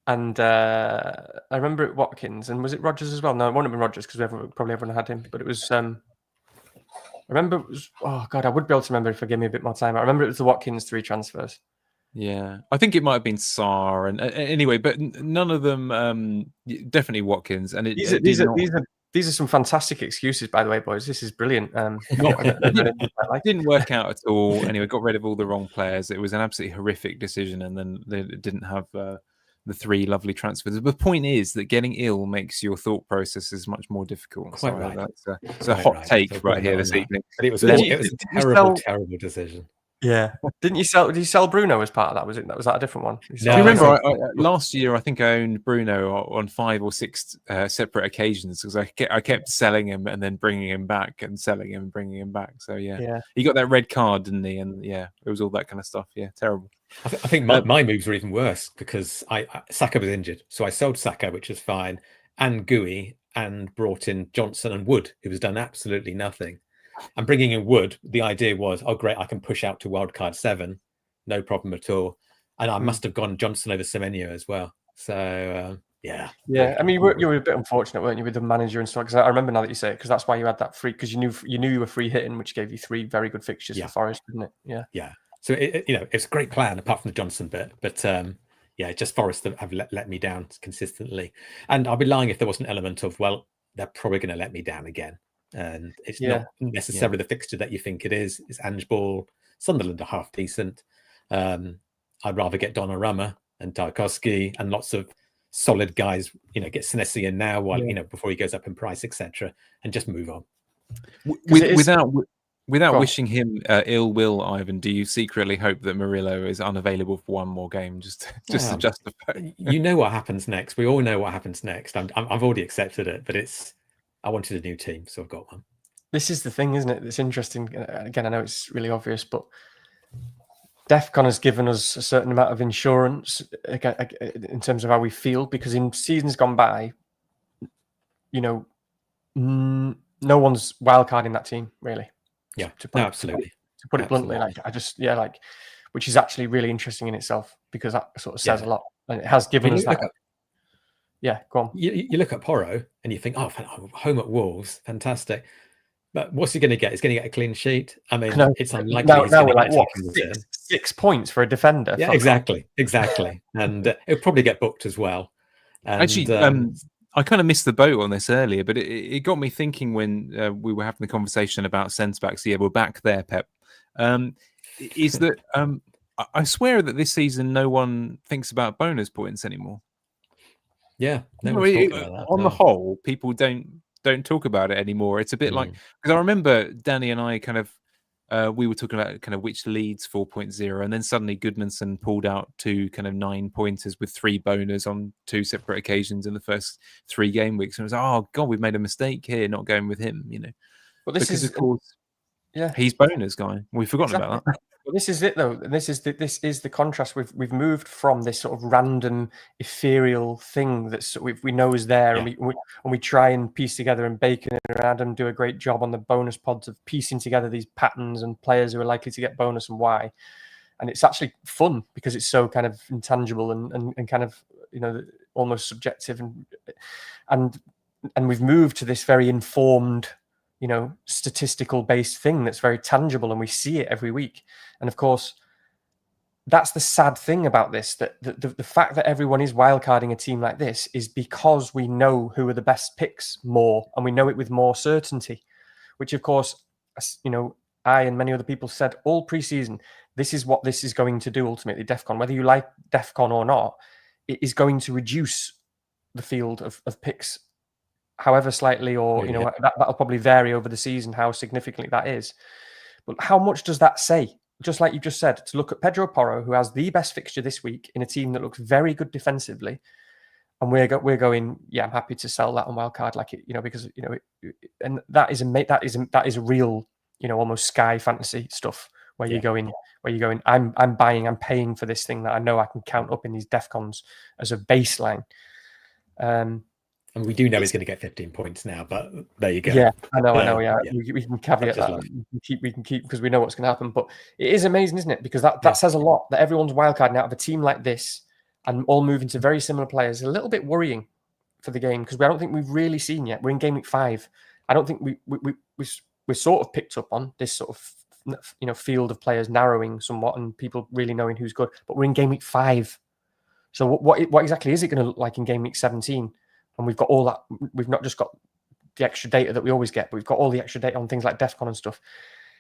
And I remember it Watkins, and was it Rogers as well? No, it wouldn't have been Rogers because probably everyone had him. But it was. I remember it was. Oh God, I would be able to remember if I gave me a bit more time. I remember it was the Watkins 3 transfers. Yeah, I think it might have been Sarr, and anyway, but none of them. Definitely Watkins, and These are some fantastic excuses, by the way, boys. This is brilliant. Didn't work out at all. Anyway, got rid of all the wrong players. It was an absolutely horrific decision, and then they didn't have the 3 lovely transfers. But the point is that getting ill makes your thought processes much more difficult. Quite right. That's a hot take right here this evening. But it was a terrible decision. Yeah. Did you sell Bruno as part of that? Was that a different one? No, do you remember last year? I think I owned Bruno on 5 or 6 separate occasions because I kept selling him and then bringing him back and selling him and bringing him back. So yeah, he got that red card, didn't he? And yeah, it was all that kind of stuff. Yeah, terrible. I think my moves were even worse because Saka was injured, so I sold Saka, which was fine, and Gui, and brought in Johnson and Wood, who has done absolutely nothing. And bringing in Wood, the idea was, oh great, I can push out to wildcard 7, no problem at all. And I must have gone Johnson over Semenyo as well. So yeah. I mean, you were a bit unfortunate, weren't you, with the manager and stuff? Because I remember now that you say it, because that's why you had that free, because you knew you were free hitting, which gave you 3 very good fixtures for Forest, didn't it? Yeah. So it's a great plan apart from the Johnson bit, but just Forest have let me down consistently. And I'll be lying if there was an element of, well, they're probably going to let me down again. And it's not necessarily the fixture that you think it is. It's Ange Ball. Sunderland are half decent. I'd rather get Donnarumma and Tarkowski and lots of solid guys, get Senesi in now while before he goes up in price, etc., and just move on. Without wishing him ill will, Ivan, do you secretly hope that Murillo is unavailable for one more game just to justify? You know what happens next. We all know what happens next. I've already accepted it, but I wanted a new team, so I've got one. This is the thing, isn't it? It's interesting. Again, I know it's really obvious, but DEFCON has given us a certain amount of insurance in terms of how we feel, because in seasons gone by, no one's wildcarding that team, really. Yeah, absolutely. To put it bluntly, which is actually really interesting in itself, because that sort of says a lot, and it has given us that. Yeah, go on. You look at Porro and you think, oh, home at Wolves, fantastic. But what's he going to get? He's going to get a clean sheet. I mean, it's unlikely he's going to get 6 points for a defender. Yeah, exactly. And it'll probably get booked as well. And, actually, I kind of missed the boat on this earlier, but it got me thinking when we were having the conversation about centre-backs. Yeah, we're back there, Pep. Is that I swear that this season no one thinks about bonus points anymore. Yeah, on the whole, people don't talk about it anymore. It's a bit like, because I remember Danny and I kind of we were talking about kind of which leads 4.0, and then suddenly Goodmanson pulled out 2 kind of 9-pointers with 3 boners on 2 separate occasions in the first 3 game weeks, and it was oh god, we've made a mistake here not going with him. But this is, of course, he's boners guy. We've forgotten about that. Well, this is it though. This is the contrast. We've moved from this sort of random, ethereal thing that we know is there, and we try and piece together and bacon it around and do a great job on the bonus pods of piecing together these patterns and players who are likely to get bonus and why. And it's actually fun because it's so kind of intangible and kind of almost subjective, and we've moved to this very informed, statistical based thing that's very tangible, and we see it every week. And of course, that's the sad thing about this, that the fact that everyone is wildcarding a team like this is because we know who are the best picks more, and we know it with more certainty, which of course, I and many other people said all pre-season, this is what this is going to do ultimately, DEFCON. Whether you like DEFCON or not, it is going to reduce the field of picks however slightly, or that'll probably vary over the season how significantly that is. But how much does that say? Just like you just said, to look at Pedro Porro, who has the best fixture this week in a team that looks very good defensively, and we're going, I'm happy to sell that on wildcard, because and that is a real, almost Sky fantasy stuff where you're going, I'm paying for this thing that I know I can count up in these DEFCONs as a baseline. And we do know he's going to get 15 points now, but there you go. Yeah, I know. Yeah, yeah. we can caveat that. We can keep because we know what's going to happen. But it is amazing, isn't it? Because that says a lot that everyone's wildcard now of a team like this and all moving to very similar players. A little bit worrying for the game because I don't think we've really seen yet. We're in game week 5. I don't think we're sort of picked up on this sort of field of players narrowing somewhat and people really knowing who's good. But we're in game week 5. So what exactly is it going to look like in game week 17? And we've got all that. We've not just got the extra data that we always get, but we've got all the extra data on things like DEFCON and stuff.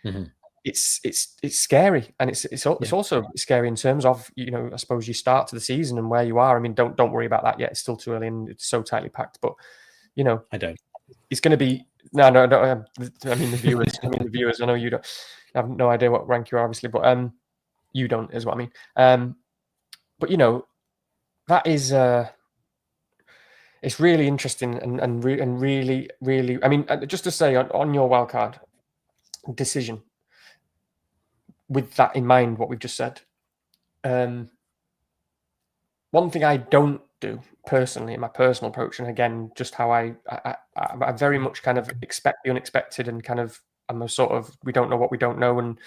Mm-hmm. It's scary, and it's also scary in terms of I suppose you start to the season and where you are. I mean, don't worry about that yet. It's still too early and it's so tightly packed. But I don't. It's going to be no. I mean the viewers. I know you don't. I have no idea what rank you are, obviously, but you don't is what I mean. But that is. It's really interesting and really, really. I mean, just to say on your wildcard decision, with that in mind, what we've just said, one thing I don't do personally in my personal approach, and again, just how I very much kind of expect the unexpected, and kind of I'm a sort of we don't know what we don't know, and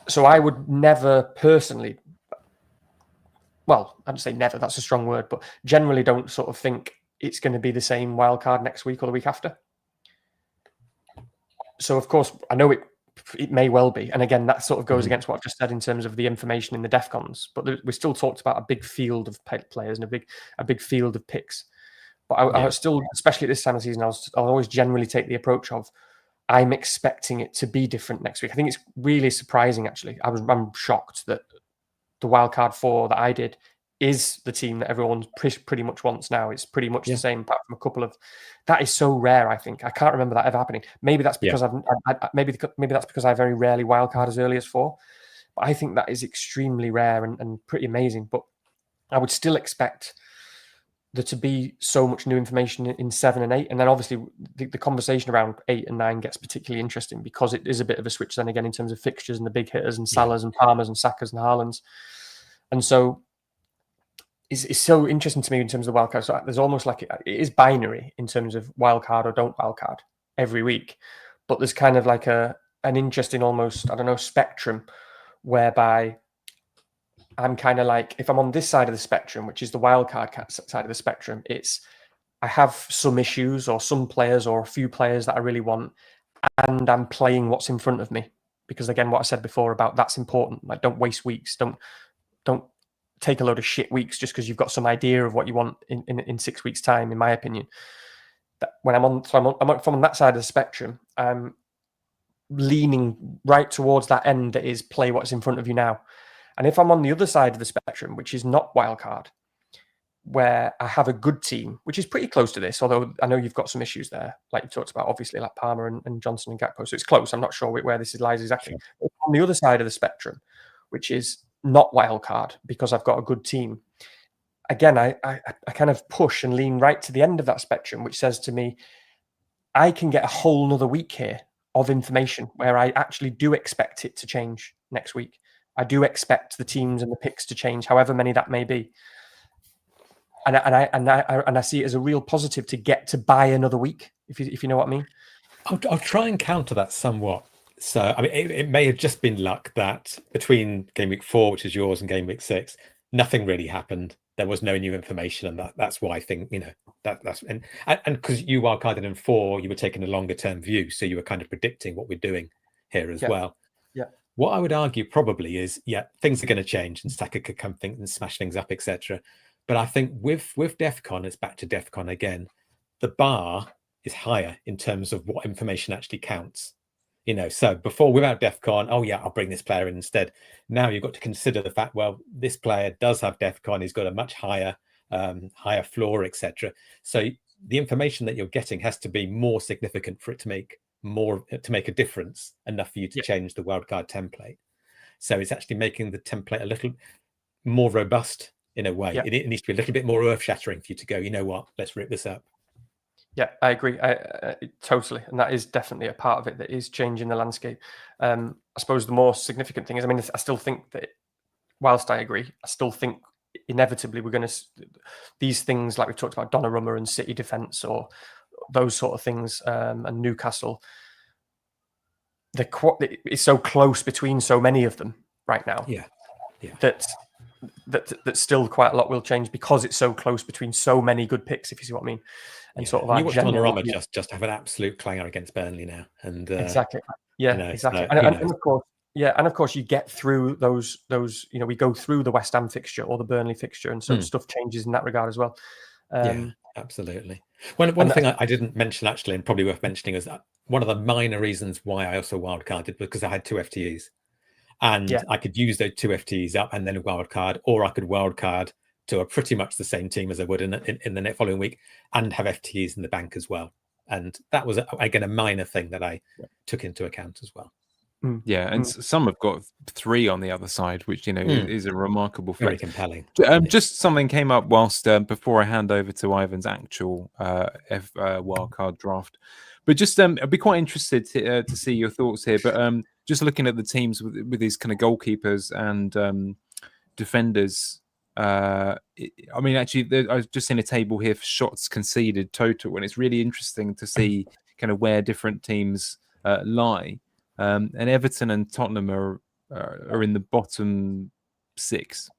so I would never personally. Well, I'd say never, that's a strong word, but generally don't sort of think it's going to be the same wild card next week or the week after. So, of course, I know it may well be. And again, that sort of goes against what I've just said in terms of the information in the DEFCONs. But we still talked about a big field of players and a big field of picks. But I still, especially at this time of the season, I'll always generally take the approach of I'm expecting it to be different next week. I think it's really surprising, actually. I'm shocked that the wildcard 4 that I did is the team that everyone pretty much wants now. It's pretty much the same, apart from a couple of. That is so rare. I think I can't remember that ever happening. Maybe that's because maybe that's because I very rarely wildcard as early as 4. But I think that is extremely rare and pretty amazing. But I would still expect there to be so much new information in 7 and 8, and then obviously the conversation around 8 and 9 gets particularly interesting because it is a bit of a switch then again in terms of fixtures and the big hitters and Salahs and Palmers and Sakas and Haalands, and so it's so interesting to me in terms of the wildcard. So there's almost like it is binary in terms of wildcard or don't wildcard every week, but there's kind of like an interesting almost spectrum whereby I'm kind of like, if I'm on this side of the spectrum, which is the wildcard side of the spectrum, I have some issues or some players or a few players that I really want, and I'm playing what's in front of me. Because again, what I said before about that's important. Like, don't waste weeks. Don't take a load of shit weeks just because you've got some idea of what you want in 6 weeks' time. In my opinion, that when I'm on that side of the spectrum, I'm leaning right towards that end that is play what's in front of you now. And if I'm on the other side of the spectrum, which is not wildcard, where I have a good team, which is pretty close to this, although I know you've got some issues there, like you talked about, obviously, like Palmer and Johnson and Gakpo. So it's close. I'm not sure where this lies exactly. But on the other side of the spectrum, which is not wildcard, because I've got a good team, again, I kind of push and lean right to the end of that spectrum, which says to me, I can get a whole nother week here of information where I actually do expect it to change next week. I do expect the teams and the picks to change, however many that may be, and I see it as a real positive to get to buy another week, if you know what I mean. I'll try and counter that somewhat. So I mean, it may have just been luck that between game week 4, which is yours, and game week 6, nothing really happened. There was no new information, and that's why I think that's and because you wildcarded in 4, you were taking a longer term view, so you were kind of predicting what we're doing here as well. Yeah. What I would argue probably is, things are going to change and Saka could come and smash things up, etc. But I think with DEFCON, it's back to DEFCON again. The bar is higher in terms of what information actually counts. So before, without DEFCON, I'll bring this player in instead. Now you've got to consider the fact, well, this player does have DEFCON. He's got a much higher floor, etc. So the information that you're getting has to be more significant for it to make a difference, enough for you to change the wildcard template. So it's actually making the template a little more robust in a way. It needs to be a little bit more earth-shattering for you to go, you know what, let's rip this up. Yeah, I agree. Totally. And that is definitely a part of it that is changing the landscape. I suppose the more significant thing is, I still think that whilst I agree, I still think inevitably we're going to these things like we talked about Donnarumma and City defence or those sort of things, and Newcastle. It's so close between so many of them right now. Yeah. That still quite a lot will change because it's so close between so many good picks, if you see what I mean. And sort of you watch Donnarumma just have an absolute clanger against Burnley now, and exactly, yeah, exactly, so, and of course, and of course, you get through those. We go through the West Ham fixture or the Burnley fixture, and so stuff changes in that regard as well. Yeah, absolutely. One thing I didn't mention actually, and probably worth mentioning, is that one of the minor reasons why I also wildcarded was because I had 2 FTEs. And I could use those 2 FTEs up and then a wildcard, or I could wildcard to a pretty much the same team as I would in the next following week and have FTEs in the bank as well. And that was, again, a minor thing that I took into account as well. Yeah, and some have got 3 on the other side, which, is a remarkable feat. Very compelling. Just something came up whilst before I hand over to Ivan's actual wildcard draft. But just I'd be quite interested to see your thoughts here. But just looking at the teams with these kind of goalkeepers and defenders, I mean, actually, I've just seen a table here for shots conceded total, and it's really interesting to see kind of where different teams lie. And Everton and Tottenham are in the bottom 6.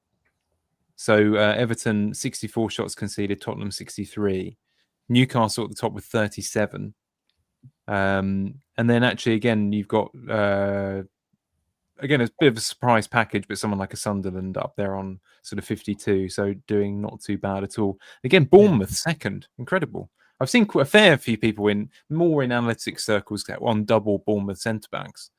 So Everton 64 shots conceded, Tottenham 63, Newcastle at the top with 37. And then actually, again, you've got, again, a bit of a surprise package, but someone like a Sunderland up there on sort of 52. So doing not too bad at all. Again, Bournemouth second. Incredible. I've seen quite a fair few people more in analytics circles on double Bournemouth centre-backs,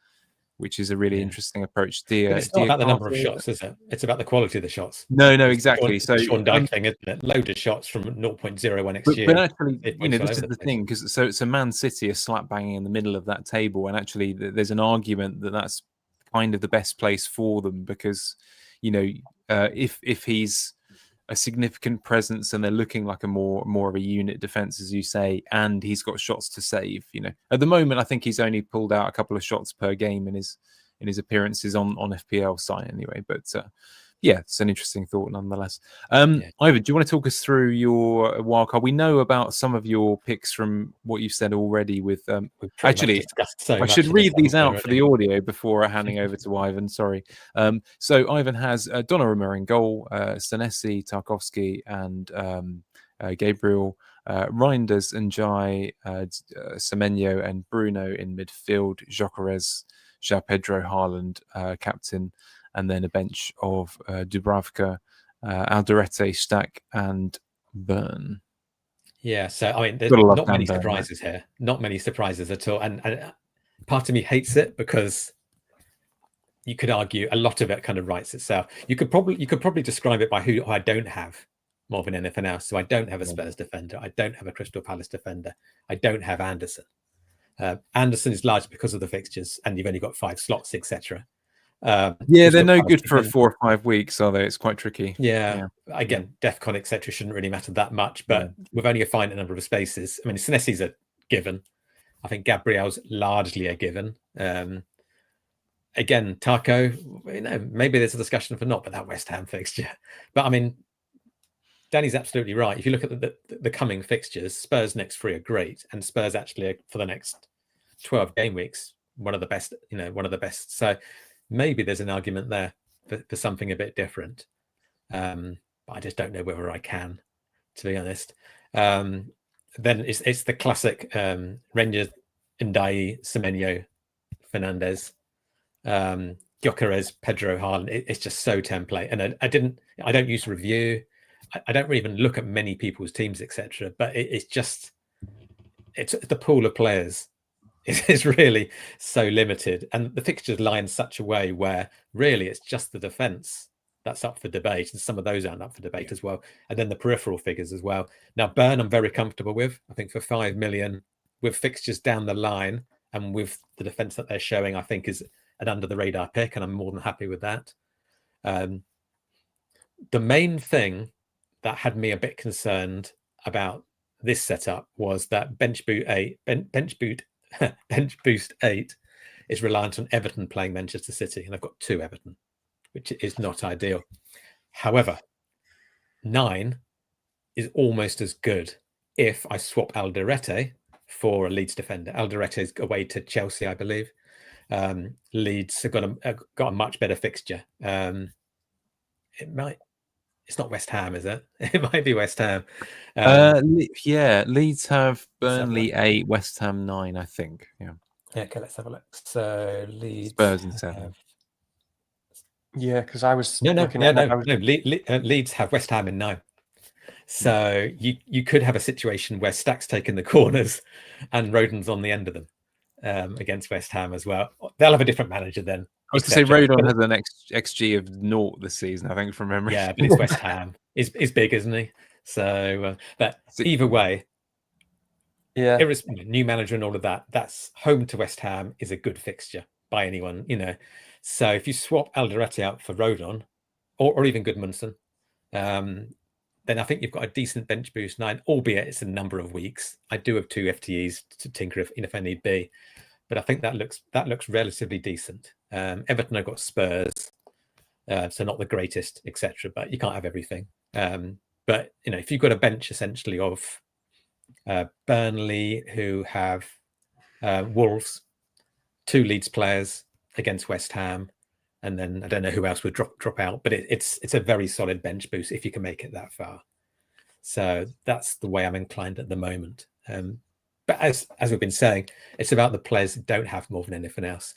which is a really interesting approach. It's not about the number of shots, is it? It's about the quality of the shots. No, exactly. So Sean Dyche thing, isn't it? Load of shots from 0.01 XG. But actually, this is the thing, because so Man City are slap banging in the middle of that table, and actually there's an argument that that's kind of the best place for them because, if he's a significant presence and they're looking like a more of a unit defense, as you say, and he's got shots to save. At the moment, I think he's only pulled out a couple of shots per game in his appearances on FPL site anyway. But it's an interesting thought nonetheless. Ivan, do you want to talk us through your wildcard? We know about some of your picks from what you've said already. With actually, I should read these out for the audio before handing over to Ivan. Sorry. So Ivan has Donnarumma in goal, Senesi, Tarkowski, and Gabriel, Reinders, Njai, Semenyo, and Bruno in midfield. Gyökeres, João Pedro, Haaland, captain. And then a bench of Dubravka, Alderete, Stack, and Burn. Yeah, so I mean, there's not many surprises here. Not many surprises at all. And part of me hates it because you could argue a lot of it kind of writes itself. You could probably describe it by who I don't have more than anything else. So I don't have a Spurs defender. I don't have a Crystal Palace defender. I don't have Anderson. Anderson is largely because of the fixtures, and you've only got 5 slots, etc. They're no good for 4 or 5 weeks, are they? It's quite tricky. Again, DEFCON, etc. shouldn't really matter that much, but with only a finite number of spaces. I mean, Senesi's a given. I think Gabriel's largely a given. Again, Taco, maybe there's a discussion for not, but that West Ham fixture. But I mean, Danny's absolutely right. If you look at the coming fixtures, Spurs next 3 are great, and Spurs actually for the next 12 game weeks, one of the best. One of the best. So maybe there's an argument there for something a bit different. But I just don't know whether I can, to be honest. Then it's the classic Rangers, Ndai, Semenyo, Fernandez, Gyökeres, Pedro, Haaland. It's just so template. And I don't use review. I don't even look at many people's teams, etc. But it's the pool of players is really so limited, and the fixtures lie in such a way where really it's just the defence that's up for debate, and some of those aren't up for debate as well. And then the peripheral figures as well. Now, Burn, I'm very comfortable with. I think for 5 million, with fixtures down the line and with the defence that they're showing, I think is an under the radar pick, and I'm more than happy with that. The main thing that had me a bit concerned about this setup was that bench boost 8 is reliant on Everton playing Manchester City, and I've got 2 Everton, which is not ideal. However, 9 is almost as good if I swap Alderete for a Leeds defender. Alderete is away to Chelsea, I believe. Leeds have got a much better fixture. It's not West Ham, is it? It might be West Ham. Yeah, Leeds have Burnley 8, West Ham 9, I think. Yeah. Okay, let's have a look. So Leeds Spurs and 7. Yeah, because I was Leeds have West Ham in 9. So you could have a situation where Stack's taking the corners and Rodon's on the end of them against West Ham as well. They'll have a different manager then. I was to say Rodon has an XG of 0 this season, I think, from memory. Yeah, but it's West Ham. He's big, isn't he? So, but either way, yeah, new manager and all of that, that's home to West Ham is a good fixture by anyone, you know. So if you swap Alderete out for Rodon or even Goodmanson, then I think you've got a decent bench boost 9, albeit it's a number of weeks. I do have 2 FTEs to tinker if I need be, but I think that looks relatively decent. Everton have got Spurs, so not the greatest, etc. But you can't have everything. But you know, if you've got a bench essentially of Burnley, who have Wolves, 2 Leeds players against West Ham, and then I don't know who else would drop out, but it's a very solid bench boost if you can make it that far. So that's the way I'm inclined at the moment. But as we've been saying, it's about the players that don't have more than anything else.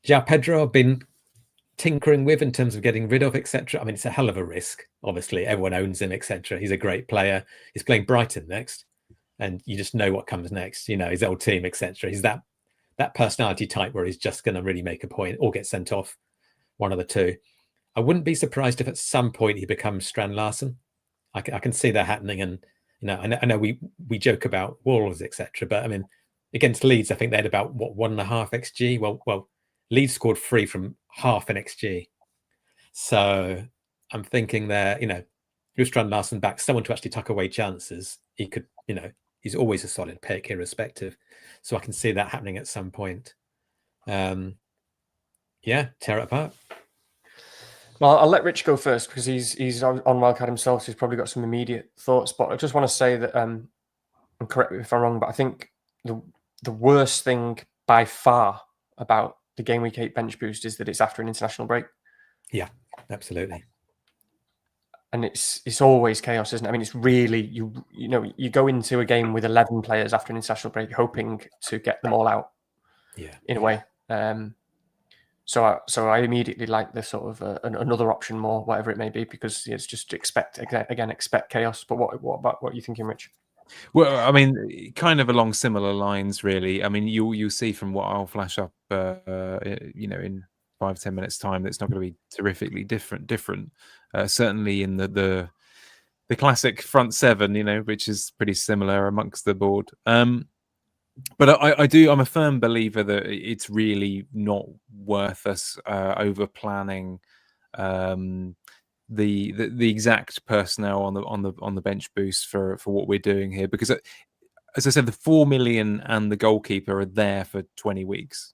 João Pedro I've been tinkering with in terms of getting rid of, etc. I mean, it's a hell of a risk. Obviously, everyone owns him, etc. He's a great player. He's playing Brighton next, and you just know what comes next. You know, his old team, etc. He's that personality type where he's just going to really make a point or get sent off, one of the two. I wouldn't be surprised if at some point he becomes Strand Larsen. I can see that happening, and you know, I know we joke about Wolves, etc. But I mean, against Leeds, I think they had about 1.5 XG. Well, Leeds scored 3 from half an XG. So I'm thinking there, you know, with Strand Larsen back, someone to actually tuck away chances, he could, you know, he's always a solid pick irrespective. So I can see that happening at some point. Yeah, tear it apart. Well, I'll let Rich go first because he's on wildcard himself, so he's probably got some immediate thoughts. But I just want to say that, and correct me if I'm wrong, but I think the worst thing by far about the Game Week 8 bench boost is that it's after an international break. Yeah, absolutely. And it's always chaos, isn't it? I mean, it's really, you know, you go into a game with 11 players after an international break, hoping to get them all out. Yeah, in a way. So I immediately like the sort of another option more, whatever it may be, because it's just expect chaos. But what are you thinking, Rich? Well, I mean, kind of along similar lines, really. I mean, you'll see from what I'll flash up, you know, in 5-10 minutes time, that's not going to be terrifically different. Certainly in the classic front 7, you know, which is pretty similar amongst the board. But I'm a firm believer that it's really not worth us over planning the exact personnel on the bench boost for what we're doing here, because as I said, the 4 million and the goalkeeper are there for 20 weeks.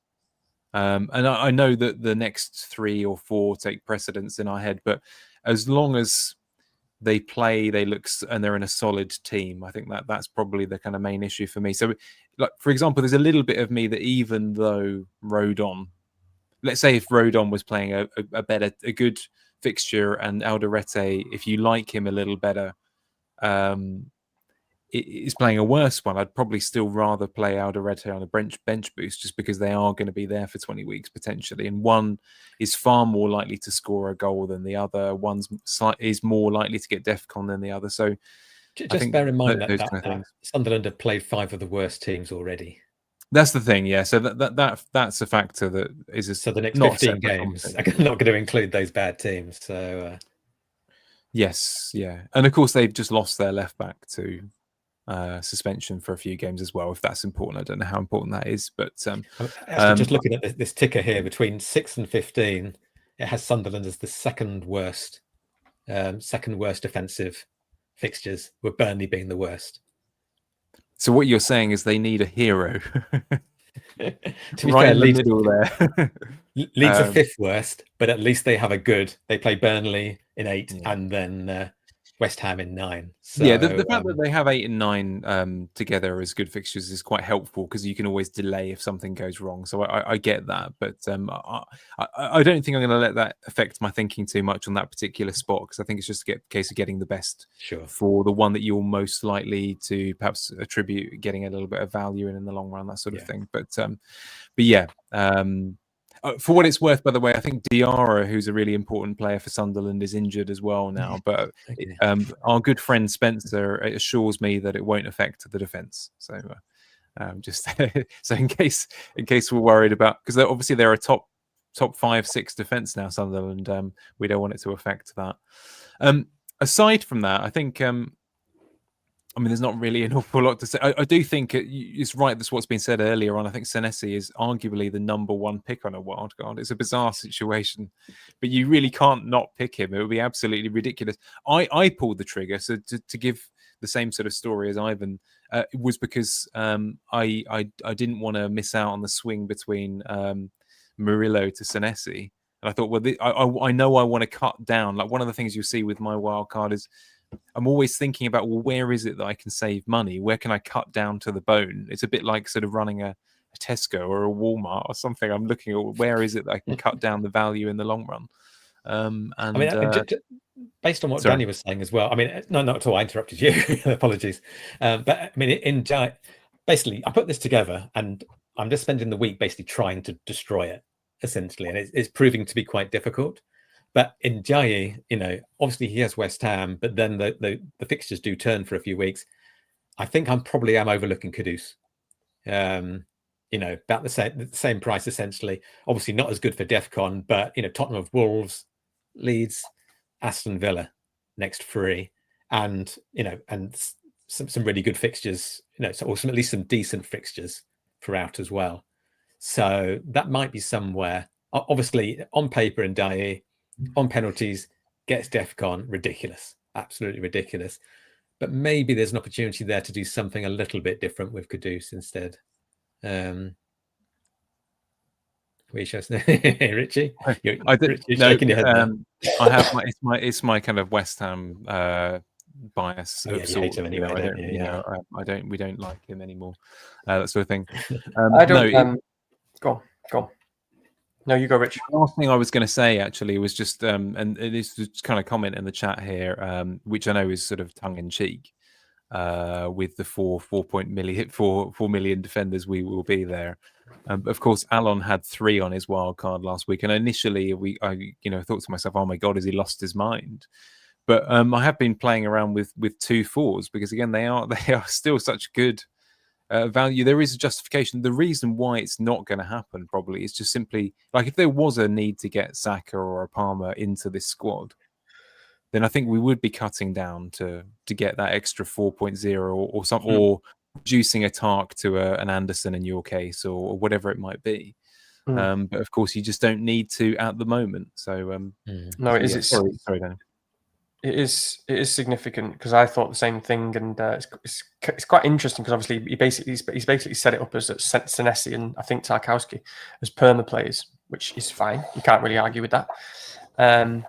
And I know that the next 3 or 4 take precedence in our head, but as long as they play, and they're in a solid team, I think that's probably the kind of main issue for me. So, like, for example, there's a little bit of me that even though Rodon, let's say if Rodon was playing a good fixture, and Alderete, if you like him a little better, is playing a worse one, I'd probably still rather play Alderete on a bench boost, just because they are going to be there for 20 weeks potentially, and one is far more likely to score a goal than the other. One is more likely to get DEFCON than the other. So just bear in mind that Sunderland have played 5 of the worst teams already. That's the thing, yeah. So that's a factor that is. So the next 15 games are not going to include those bad teams. So yes, yeah, and of course they've just lost their left back to suspension for a few games as well. If that's important, I don't know how important that is, but just looking at this ticker here, between 6 and 15, it has Sunderland as the second worst defensive fixtures, with Burnley being the worst. So what you're saying is they need a hero. To be fair, Leeds are 5th worst, but at least they have a good. They play Burnley in 8, and then West Ham in 9. So, yeah, the fact that they have 8 and 9 together as good fixtures is quite helpful because you can always delay if something goes wrong. So I get that, but I don't think I'm going to let that affect my thinking too much on that particular spot because I think it's just a case of getting the best for the one that you're most likely to perhaps attribute getting a little bit of value in the long run, that sort of thing. But yeah. For what it's worth, by the way, I think Diarra, who's a really important player for Sunderland, is injured as well now. But our good friend Spencer assures me that it won't affect the defence. So just so in case we're worried about, because obviously they're a top 5-6 defence now, Sunderland. We don't want it to affect that. Aside from that, I think. I mean, there's not really an awful lot to say. I do think it's right. That's what's been said earlier on. I think Senesi is arguably the number 1 pick on a wildcard. It's a bizarre situation, but you really can't not pick him. It would be absolutely ridiculous. I pulled the trigger. So to give the same sort of story as Ivan, it was because I didn't want to miss out on the swing between Murillo to Senesi. And I thought, well, I know I want to cut down. Like one of the things you'll see with my wildcard is I'm always thinking about, well, where is it that I can save money? Where can I cut down to the bone? It's a bit like sort of running a Tesco or a Walmart or something. I'm looking at where is it that I can cut down the value in the long run. And I mean, based on what Danny was saying as well. I mean, no, not at all. I interrupted you. Apologies. But I mean, basically, I put this together and I'm just spending the week basically trying to destroy it, essentially, and it's proving to be quite difficult. But in Jai, obviously he has West Ham, but then the fixtures do turn for a few weeks. I think I'm overlooking Kudus. About the same price essentially. Obviously not as good for DEFCON, but Tottenham of Wolves, Leeds, Aston Villa next 3, and some really good fixtures. Or at least some decent fixtures throughout as well. So that might be somewhere. Obviously on paper in Dai. On penalties, gets DEFCON, ridiculous, absolutely ridiculous. But maybe there's an opportunity there to do something a little bit different with Kudus instead. Richie, you're shaking your head there. I have it's my kind of West Ham bias. You hate him anyway, we don't like him anymore. That sort of thing. I don't. Go on. No, you go, Rich. The last thing I was going to say actually was just, and this was kind of comment in the chat here, which I know is sort of tongue in cheek, with the 4 million defenders we will be there. Of course, Alon had 3 on his wild card last week, and initially I thought to myself, oh my god, has he lost his mind? But I have been playing around with 2 4s because again they are still such good. Value. There is a justification. The reason why it's not going to happen probably is just simply like if there was a need to get Saka or a Palmer into this squad, then I think we would be cutting down to get that extra 4.0 or something, or reducing a Tark to an Anderson in your case, or whatever it might be. But of course, you just don't need to at the moment. So no, it is. Yeah, sorry, Danny. It is significant because I thought the same thing, and it's quite interesting because obviously he's basically set it up as Senesi and I think Tarkowski as perma players, which is fine. You can't really argue with that. And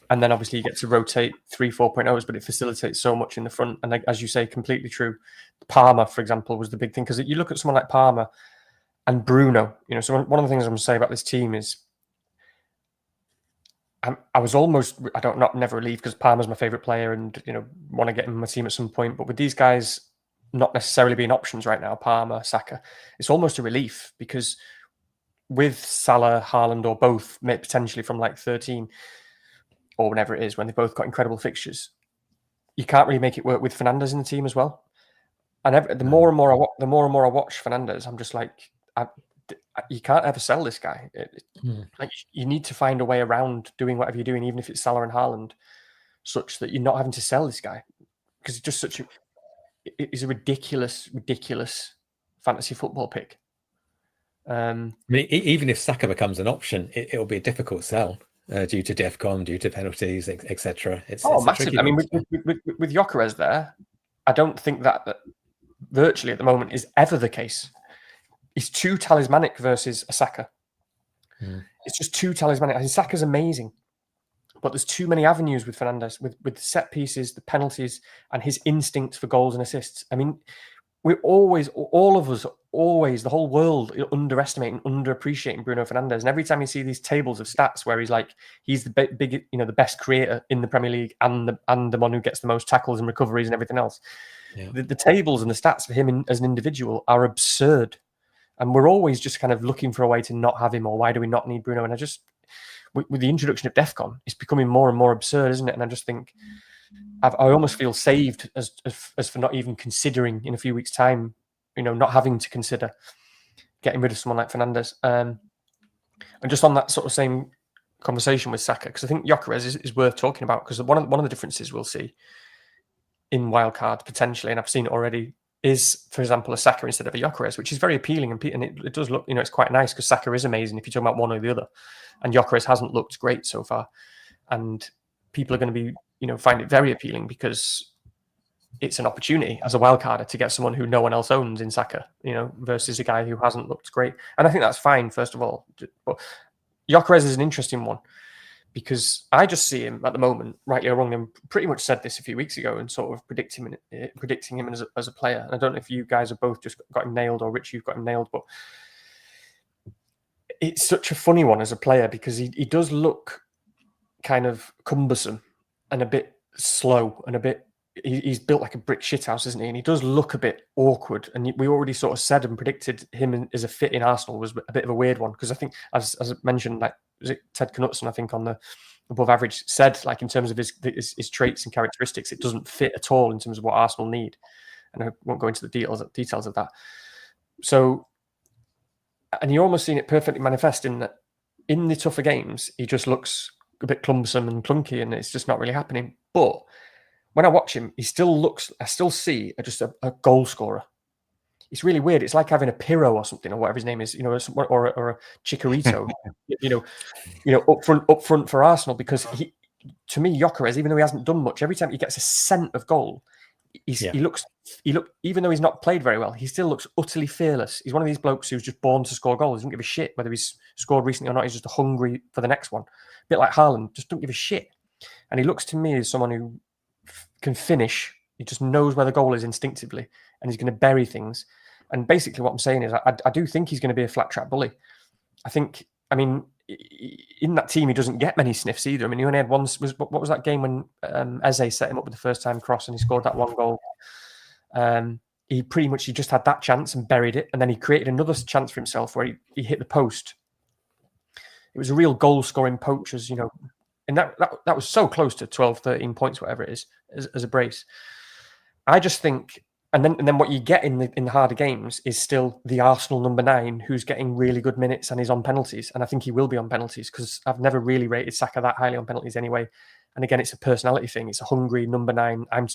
then obviously you get to rotate 3 4.0s, but it facilitates so much in the front. And as you say, completely true. Palmer, for example, was the big thing because you look at someone like Palmer and Bruno. So one of the things I'm going to say about this team is. I was almost, never leave because Palmer's my favourite player and, want to get him in my team at some point. But with these guys not necessarily being options right now, Palmer, Saka, it's almost a relief because with Salah, Haaland or both, potentially from like 13 or whenever it is, when they've both got incredible fixtures, you can't really make it work with Fernandes in the team as well. And the more and more I watch Fernandes, I'm just like, you can't ever sell this guy. Like you need to find a way around doing whatever you're doing, even if it's Salah and Haaland, such that you're not having to sell this guy because it's just it's a ridiculous fantasy football pick. I mean, even if Saka becomes an option, it'll be a difficult sell due to DEFCON, due to penalties, etc. It's massive. I mean, with Gyökeres there, I don't think that virtually at the moment is ever the case. It's too talismanic versus a Saka. It's just too talismanic. I mean, Saka's amazing, but there's too many avenues with Fernandes, with the set pieces, the penalties, and his instinct for goals and assists. I mean, all of us, the whole world, underestimating, underappreciating Bruno Fernandes. And every time you see these tables of stats where he's the big, the best creator in the Premier League and the one who gets the most tackles and recoveries and everything else, the tables and the stats for him as an individual are absurd. And we're always just kind of looking for a way to not have him, or why do we not need Bruno? And I just, with the introduction of DEFCON, it's becoming more and more absurd, isn't it? And I just think I almost feel saved as for not even considering in a few weeks' time, not having to consider getting rid of someone like Fernandes. And just on that sort of same conversation with Saka, because I think Gyökeres is worth talking about, because one of the differences we'll see in wildcard potentially, and I've seen it already, is, for example, a Saka instead of a Gyökeres, which is very appealing, and it does look, it's quite nice, because Saka is amazing if you're talking about one or the other, and Gyökeres hasn't looked great so far, and people are going to be, find it very appealing because it's an opportunity as a wildcarder to get someone who no one else owns in Saka, versus a guy who hasn't looked great, and I think that's fine, first of all. But Gyökeres is an interesting one, because I just see him at the moment, rightly or wrongly, and pretty much said this a few weeks ago, and sort of predicting him as a player. And I don't know if you guys have both just got him nailed, or Richie, you've got him nailed, but it's such a funny one as a player, because he does look kind of cumbersome and a bit slow and a bit. He's built like a brick shithouse, isn't he? And he does look a bit awkward. And we already sort of said and predicted him as a fit in Arsenal was a bit of a weird one, because I think, as I mentioned, like, was it Ted Knutson, I think, on the Above Average, said, like, in terms of his traits and characteristics, it doesn't fit at all in terms of what Arsenal need. And I won't go into the details of that. So, and you're almost seeing it perfectly manifest in that in the tougher games, he just looks a bit clumsome and clunky, and it's just not really happening. But when I watch him, he still looks, I still see just a goal scorer. It's really weird. It's like having a Pirro or something, or whatever his name is, or a Chicharito, up front for Arsenal, because to me, Gyökeres, even though he hasn't done much, every time he gets a scent of goal, he looks, even though he's not played very well, he still looks utterly fearless. He's one of these blokes who's just born to score goals. He doesn't give a shit whether he's scored recently or not. He's just hungry for the next one. A bit like Haaland, just don't give a shit. And he looks to me as someone who can finish. He just knows where the goal is instinctively, and he's going to bury things. And basically what I'm saying is I do think he's going to be a flat track bully. I mean, in that team, he doesn't get many sniffs either. I mean, he only had one. What was that game when Eze set him up with the first time cross and he scored that one goal? He just had that chance and buried it. And then he created another chance for himself where he hit the post. It was a real goal scoring poachers, and that was so close to 12, 13 points, whatever it is, as a brace. I just think, and then what you get in the harder games is still the Arsenal number 9 who's getting really good minutes and is on penalties. And I think he will be on penalties, because I've never really rated Saka that highly on penalties anyway. And again, it's a personality thing. It's a hungry number 9. I know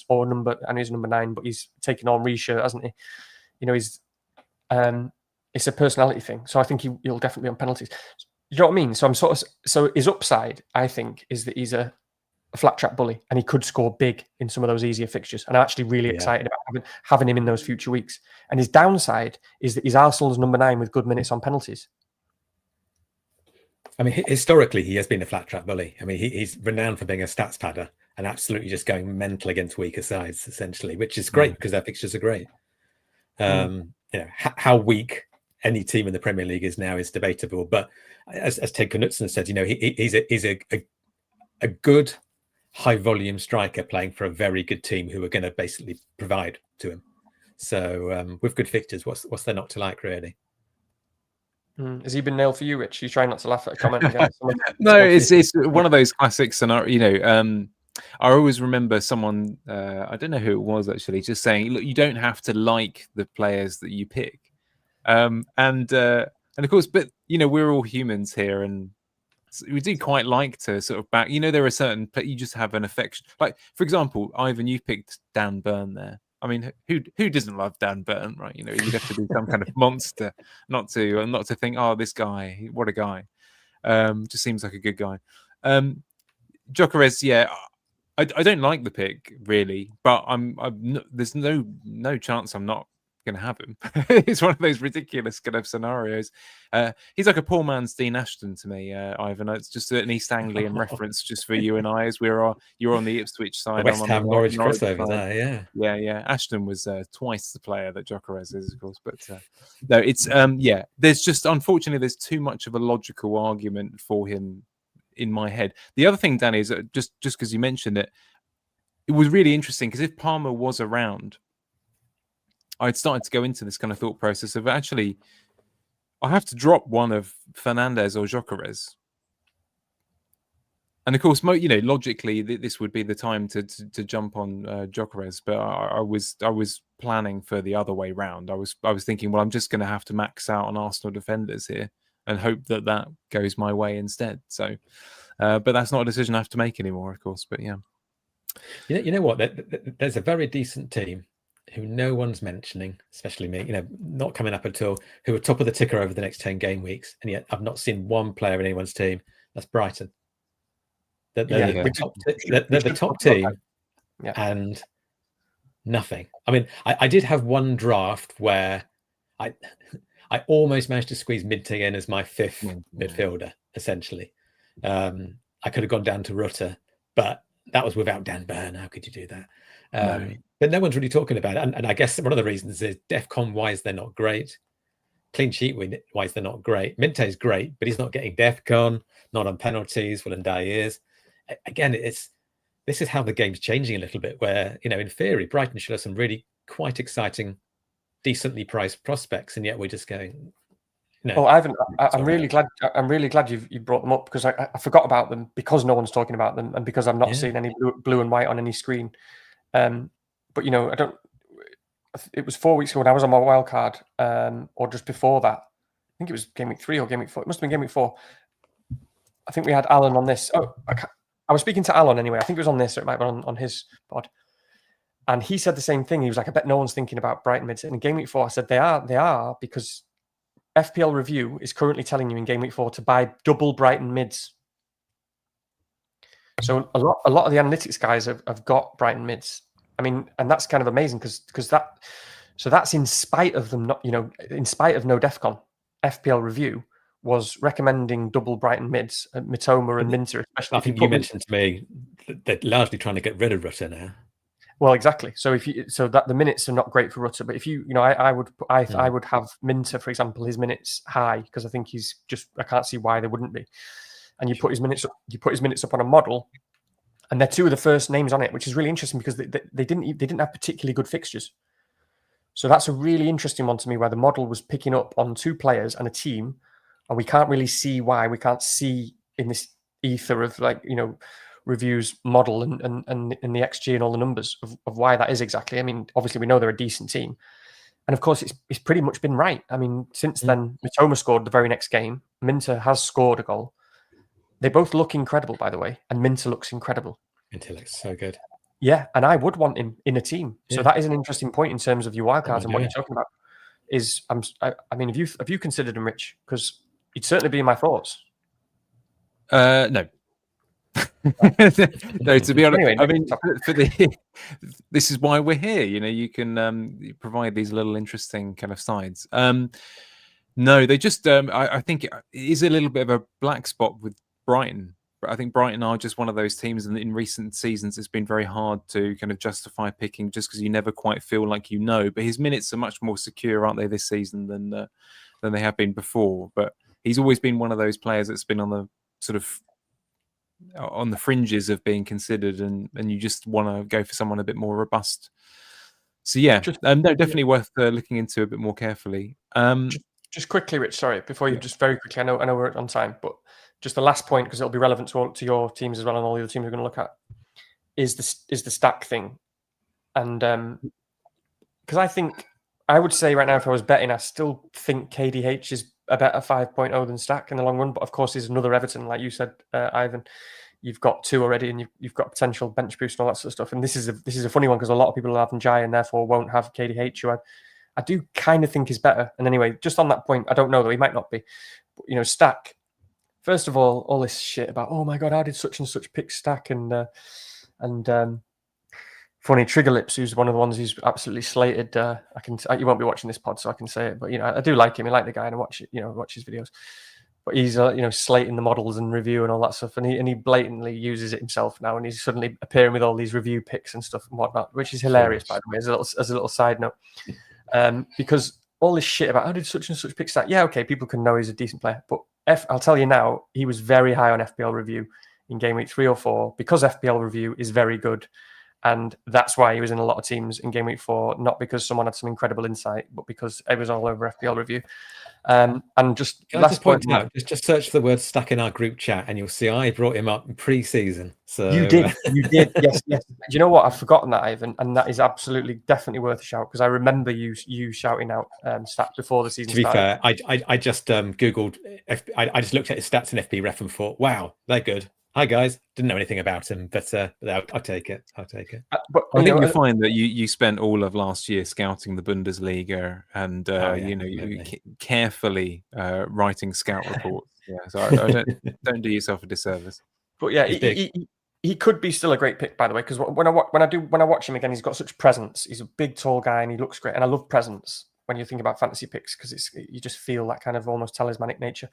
he's number 9, but he's taken on Richie, hasn't he? It's a personality thing. So I think he'll definitely be on penalties. You know what I mean? So so his upside, I think, is that he's a flat track bully, and he could score big in some of those easier fixtures. And I'm actually really excited about having him in those future weeks. And his downside is that he's Arsenal's number 9 with good minutes on penalties. I mean, historically, he has been a flat track bully. I mean, he's renowned for being a stats padder and absolutely just going mental against weaker sides, essentially, which is great because their fixtures are great. How weak any team in the Premier League is now is debatable. But as Ted Knutson said, he's a good high volume striker playing for a very good team who are going to basically provide to him. So with good fixtures, what's there not to like, really? Has he been nailed for you, Rich? You trying not to laugh at a comment again? No, it's one of those classic scenarios. I always remember someone, I don't know who it was actually, just saying, look, you don't have to like the players that you pick. And of course, but we're all humans here, and we do quite like to sort of back. There are certain, you just have an affection. Like, for example, Ivan, you picked Dan Burn there. I mean, who doesn't love Dan Burn, right? You'd have to be some kind of monster not to think, oh, this guy, what a guy. Just seems like a good guy. Gyökeres, yeah, I don't like the pick really, but there's no chance I'm not going to have him. It's one of those ridiculous kind of scenarios. He's like a poor man's Dean Ashton to me, Ivan. It's just an East Anglian reference just for you and I, as you're on the Ipswich side. The West Ham Norwich crossover side. there, yeah. Yeah. Ashton was twice the player that Gyökeres is, of course. But no, it's there's just, unfortunately, there's too much of a logical argument for him in my head. The other thing, Danny, is just because you mentioned it, it was really interesting because if Palmer was around, I'd started to go into this kind of thought process of actually, I have to drop one of Fernandes or Gyökeres. And of course, logically, this would be the time to jump on Gyökeres, but I was planning for the other way round. I was thinking, well, I'm just going to have to max out on Arsenal defenders here and hope that goes my way instead. So, but that's not a decision I have to make anymore, of course. But yeah, you know what? There's a very decent team who no one's mentioning, especially me, not coming up at all, who are top of the ticker over the next 10 game weeks. And yet I've not seen one player in anyone's team. That's Brighton. They're the top team and nothing. I mean, I did have one draft where I almost managed to squeeze Minty in as my fifth midfielder, essentially. I could have gone down to Rutter, but that was without Dan Burn. How could you do that? No. But no one's really talking about it. And I guess one of the reasons is DEFCON-wise, they're not great. Clean sheet-wise, they're not great. Minte's great, but he's not getting DEFCON, not on penalties, well, and is. Again, this is how the game's changing a little bit, where, in theory, Brighton should have some really quite exciting, decently priced prospects, and yet we're just going... No. Oh, Ivan, I'm really glad you brought them up, because I forgot about them because no one's talking about them and because I'm not seeing any blue and white on any screen. But I don't. It was 4 weeks ago when I was on my wildcard, or just before that. I think it was game week 3 or game week 4. It must have been game week 4. I think we had Alan on this. Oh, I was speaking to Alan anyway. I think it was on this, or it might be on his pod. And he said the same thing. He was like, "I bet no one's thinking about Brighton mids." And in game week 4, I said they are because FPL Review is currently telling you in game week 4 to buy double Brighton mids. So a lot of the analytics guys have got Brighton mids. I mean, and that's kind of amazing because that's in spite of them not, in spite of no DEFCON. FPL Review was recommending double Brighton mids, Mitoma and Minter, especially. I think you mentioned to me that they're largely trying to get rid of Rutter now. Well, exactly. So that the minutes are not great for Rutter, but if I would have Minter, for example, his minutes high, because I think I can't see why they wouldn't be. And you put his minutes up on a model, and they're two of the first names on it, which is really interesting because they didn't have particularly good fixtures. So that's a really interesting one to me, where the model was picking up on two players and a team, and we can't really see why. We can't see in this ether of Review's model and the XG and all the numbers of why that is exactly. I mean, obviously we know they're a decent team, and of course it's pretty much been right. I mean, since then, Mitoma scored the very next game. Minter has scored a goal. They both look incredible, by the way, and Minter looks incredible. Minter looks so good. Yeah, and I would want him in a team. So that is an interesting point in terms of your wildcards and what you're talking about. I mean, have you considered him, Rich? Because he'd certainly be in my thoughts. No. No, to be honest, I mean, this is why we're here. You can provide these little interesting kind of sides. No, they just. I think it is a little bit of a black spot with Brighton. I think Brighton are just one of those teams, and in recent seasons, it's been very hard to kind of justify picking just because you never quite feel like But his minutes are much more secure, aren't they, this season than they have been before? But he's always been one of those players that's been on the sort of on the fringes of being considered, and you just want to go for someone a bit more robust. So no, definitely worth looking into a bit more carefully. Just quickly, Rich, sorry, before you just very quickly, I know we're on time, but just the last point, because it'll be relevant to your teams as well, and all the other teams we're going to look at, is the stack thing. And because I would say right now, if I was betting, I still think KDH is a better 5.0 than stack in the long run. But of course, there's another Everton, like you said, Ivan. You've got two already, and you've got potential bench boost and all that sort of stuff. And this is a funny one because a lot of people will have Njai and therefore won't have KDH, who I do kind of think is better. And anyway, just on that point, I don't know though, he might not be. But, stack. First of all this shit about, oh my god, how did such and such pick stack, and funny. Trigger Lips, who's one of the ones who's absolutely slated. You won't be watching this pod, so I can say it. But I do like him. I like the guy, and I watch his videos. But he's slating the models and review and all that stuff, and he blatantly uses it himself now, and he's suddenly appearing with all these review picks and stuff and whatnot, which is hilarious, by the way, as a little side note. Because all this shit about how did such and such pick that? Yeah, okay, people can know he's a decent player, but I'll tell you now, he was very high on FPL Review in game week 3 or 4 because FPL Review is very good. And that's why he was in a lot of teams in game week 4, not because someone had some incredible insight, but because it was all over FPL Review. And just Can I just point out, just search the word Stack in our group chat, and you'll see I brought him up in pre-season. So you did, yes. Do you know what? I've forgotten that, Ivan, and that is absolutely definitely worth a shout because I remember you shouting out stats before the season. To be started. fair, I just googled. I just looked at his stats in FP Ref and thought, wow, they're good. Hi guys, didn't know anything about him, but I'll take it. But I think you'll find that you spent all of last year scouting the Bundesliga and carefully writing scout reports. Yeah, so I don't do yourself a disservice. But yeah, he could be still a great pick, by the way, because when I watch him again, he's got such presence. He's a big, tall guy, and he looks great. And I love presence when you think about fantasy picks because you just feel that kind of almost talismanic nature.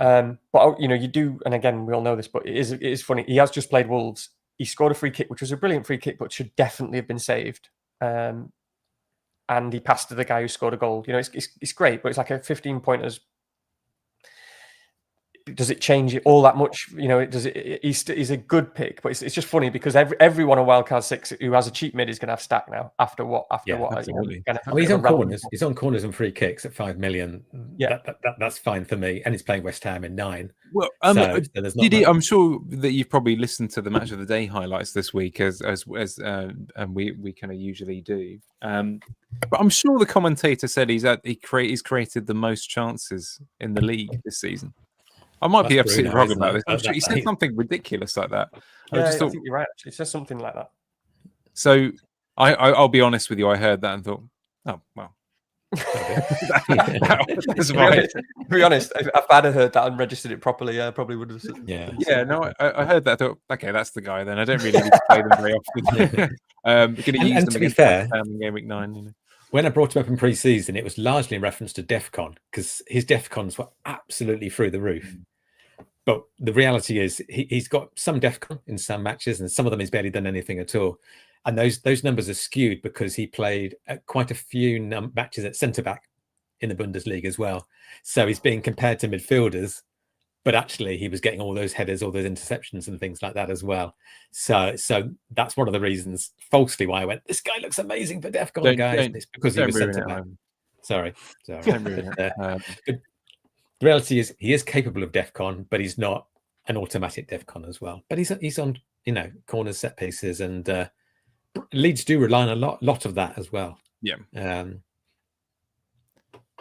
But you do, and again, we all know this, but it is funny. He has just played Wolves. He scored a free kick, which was a brilliant free kick, but should definitely have been saved. And he passed to the guy who scored a goal. It's great, but it's like a 15-pointers. Does it change it all that much? He's a good pick, but it's just funny because everyone on Wildcard 6 who has a cheap mid is going to have Stack now after what? Absolutely. He's on corners. He's on corners and free kicks at 5 million. Yeah, that's fine for me. And he's playing West Ham in 9. Well, so there's not I'm sure that you've probably listened to the Match of the Day highlights this week, as and we kind of usually do. But I'm sure the commentator said he's created the most chances in the league this season. I might be absolutely wrong about this. I'm sure he said something ridiculous like that. Yeah, I think you're right. Actually, it says something like that. So I'll be honest with you. I heard that and thought, oh well. That's right. To be honest, if I'd have heard that and registered it properly, I probably would have. Yeah. No, I heard that. I thought, okay, that's the guy. Then I don't really need to play them very often. Going to use them to be fair, in game week 9. When I brought him up in pre-season, it was largely in reference to DEFCON because his DEFCONs were absolutely through the roof. But the reality is he's got some DEFCON in some matches, and some of them he's barely done anything at all. And those numbers are skewed because he played quite a few matches at centre-back in the Bundesliga as well. So he's being compared to midfielders, but actually he was getting all those headers, all those interceptions and things like that as well. So that's one of the reasons, falsely, why I went, this guy looks amazing for DEFCON, guys. It's because he was centre-back. Sorry. The reality is he is capable of DEFCON, but he's not an automatic DEFCON as well. But he's on corners, set pieces, and Leeds do rely on a lot of that as well. Yeah.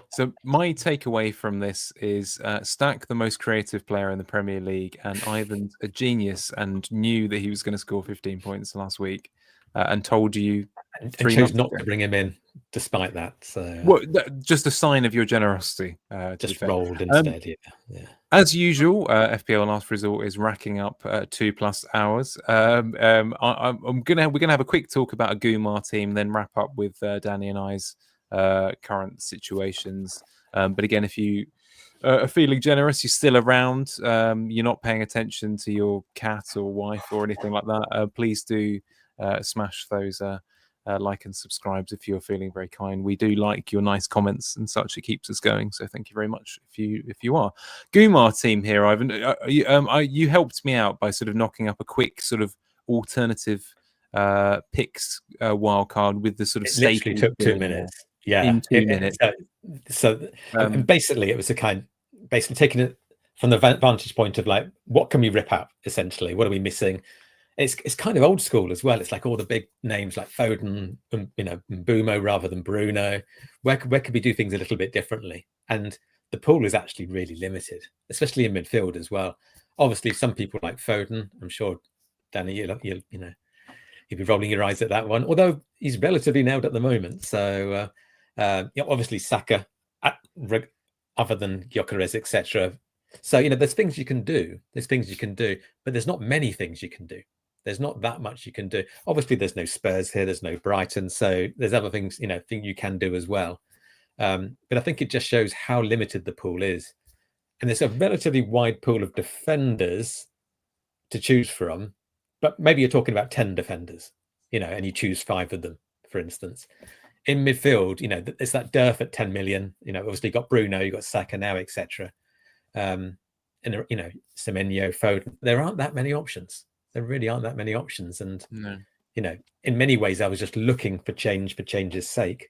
So my takeaway from this is Stack, the most creative player in the Premier League, and Ivan's a genius and knew that he was going to score 15 points last week and told you and chose not to bring him in despite that. So just a sign of your generosity. Just rolled instead. Yeah. As usual, FPL Last Resort is racking up 2+ hours. We're gonna have a quick talk about a goomar team, then wrap up with Danny and I's current situations. But again, if you are feeling generous, you're still around, you're not paying attention to your cat or wife or anything like that, please do smash those like and subscribes if you're feeling very kind. We do like your nice comments and such. It keeps us going, so thank you very much if you are. goomar team here, Ivan, you helped me out by sort of knocking up a quick sort of alternative picks wildcard with the sort of literally took 2 minutes. Yeah, in 2 minutes. Basically, it was basically taking it from the vantage point of like, what can we rip out? Essentially, what are we missing? It's kind of old school as well. It's like all the big names like Foden, Mbumo rather than Bruno. Where could we do things a little bit differently? And the pool is actually really limited, especially in midfield as well. Obviously, some people like Foden. I'm sure, Danny, you'll be rolling your eyes at that one. Although he's relatively nailed at the moment. So obviously Saka, other than Gyökeres, etc. So there's things you can do. But there's not many things you can do. There's not that much you can do. Obviously, there's no Spurs here, there's no Brighton, so there's other things, thing you can do as well. But I think it just shows how limited the pool is. And there's a relatively wide pool of defenders to choose from, but maybe you're talking about 10 defenders, and you choose 5 of them, for instance. In midfield, it's that dearth at 10 million. Obviously, you've got Bruno, you've got Saka now, etc. And Semenyo, Foden. There aren't that many options. There really aren't that many options. And No. In many ways, I was just looking for change for change's sake.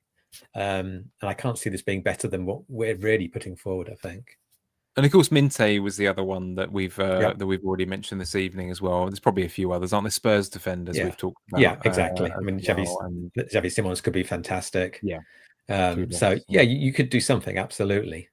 And I can't see this being better than what we're really putting forward, I think. And of course, Minte was the other one that we've already mentioned this evening as well. There's probably a few others, aren't there? Spurs defenders we've talked about. Yeah, exactly. I mean, Xavi Simons could be fantastic. Yeah. So yeah, you could do something, absolutely.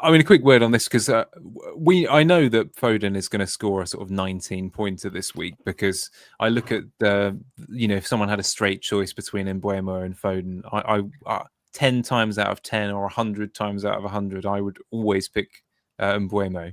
I mean, a quick word on this, because I know that Foden is going to score a sort of 19 pointer this week, because I look at if someone had a straight choice between Mbeumo and Foden, I 10 times out of 10 or 100 times out of 100, I would always pick Mbeumo.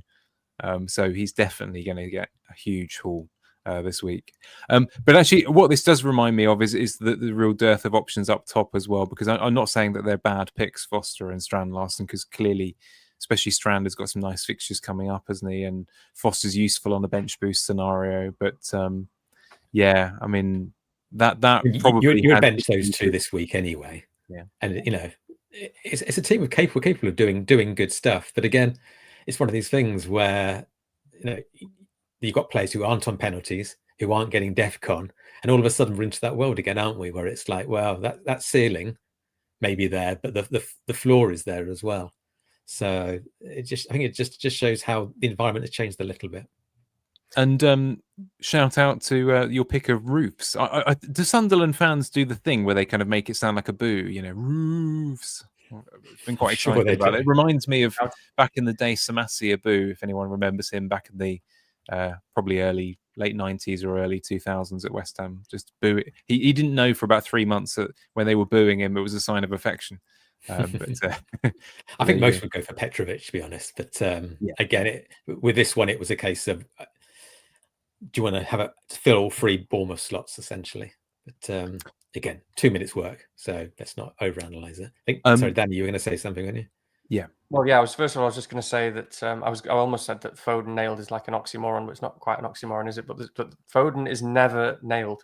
So he's definitely going to get a huge haul this week. But actually, what this does remind me of is the real dearth of options up top as well, because I'm not saying that they're bad picks, Foster and Strand Larsen, because clearly, especially Strand has got some nice fixtures coming up, hasn't he? And Foster's useful on the bench boost scenario. But yeah, I mean, that probably you would bench those 2 this week anyway. Yeah, and it's a team capable of doing good stuff. But again, it's one of these things where you've got players who aren't on penalties, who aren't getting DEFCON, and all of a sudden we're into that world again, aren't we? Where it's like, well, that ceiling may be there, but the floor is there as well. So I think it just shows how the environment has changed a little bit. And shout out to your pick of roofs. Do Sunderland fans do the thing where they kind of make it sound like a boo? Roofs. I've been quite excited about it. It reminds me of back in the day, Samasi Abu, if anyone remembers him back in the probably late 90s or early 2000s at West Ham. Just boo it. He didn't know for about 3 months that when they were booing him, it was a sign of affection. But I think most would go for Petrovic, to be honest. But again, with this one, it was a case of, do you want to fill all 3 Bournemouth slots essentially? But again, 2 minutes work, so let's not overanalyze it. I think, sorry, Danny, you were going to say something, weren't you? Yeah. Well, yeah. I was just going to say that I almost said that Foden nailed is like an oxymoron, but it's not quite an oxymoron, is it? But Foden is never nailed.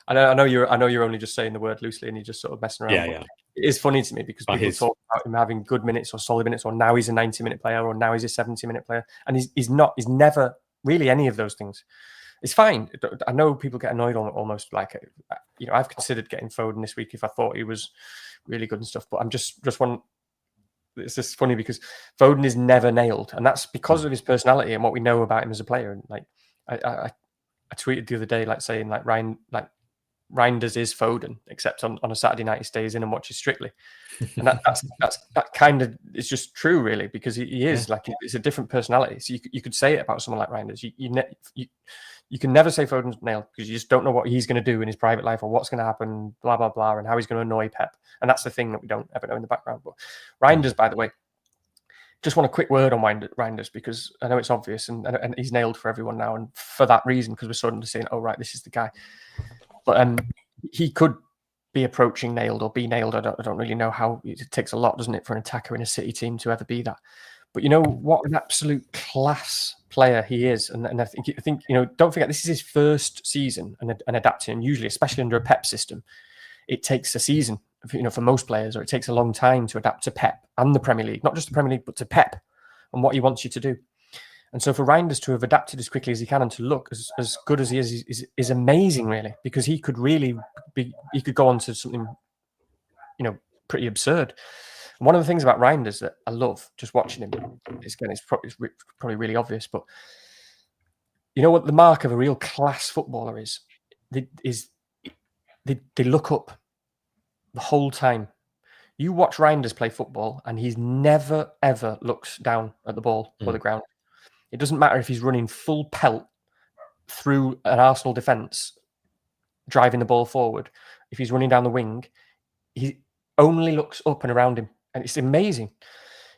I know you're only just saying the word loosely and you're just sort of messing around. Yeah. It is funny to me because people talk about him having good minutes or solid minutes, or now he's a 90-minute player, or now he's a 70-minute player, and he's not. He's never really any of those things. It's fine. I know people get annoyed on it almost like, I've considered getting Foden this week if I thought he was really good and stuff, but I'm just one. It's just funny because Foden is never nailed, and that's because of his personality and what we know about him as a player. And like I tweeted the other day, like saying like Reinders is Foden, except on a Saturday night he stays in and watches Strictly, and that kind of is just true, really, because he is like, it's a different personality. So you could say it about someone like Reinders. You can never say Foden's nailed because you just don't know what he's going to do in his private life or what's going to happen, blah blah blah, and how he's going to annoy Pep. And that's the thing that we don't ever know in the background. But Reinders, by the way, just want a quick word on Reinders, because I know it's obvious and he's nailed for everyone now, and for that reason, because we're sort of saying, oh right, this is the guy. But he could be approaching nailed or be nailed. I don't really know how. It takes a lot, doesn't it, for an attacker in a City team to ever be that. But you know what an absolute class player he is, and I think don't forget, this is his first season and adapting. And usually, especially under a Pep system, it takes a season. For most players, or it takes a long time to adapt to Pep and the Premier League, not just the Premier League, but to Pep and what he wants you to do. And so for Reinders to have adapted as quickly as he can and to look as good as he is amazing, really, because he could really he could go on to something, pretty absurd. And one of the things about Reinders that I love just watching him is, again, it's probably really obvious, but you know what the mark of a real class footballer is? They look up the whole time. You watch Reinders play football and he's never ever looks down at the ball or the ground. It doesn't matter if he's running full pelt through an Arsenal defence, driving the ball forward. If he's running down the wing, he only looks up and around him, and it's amazing.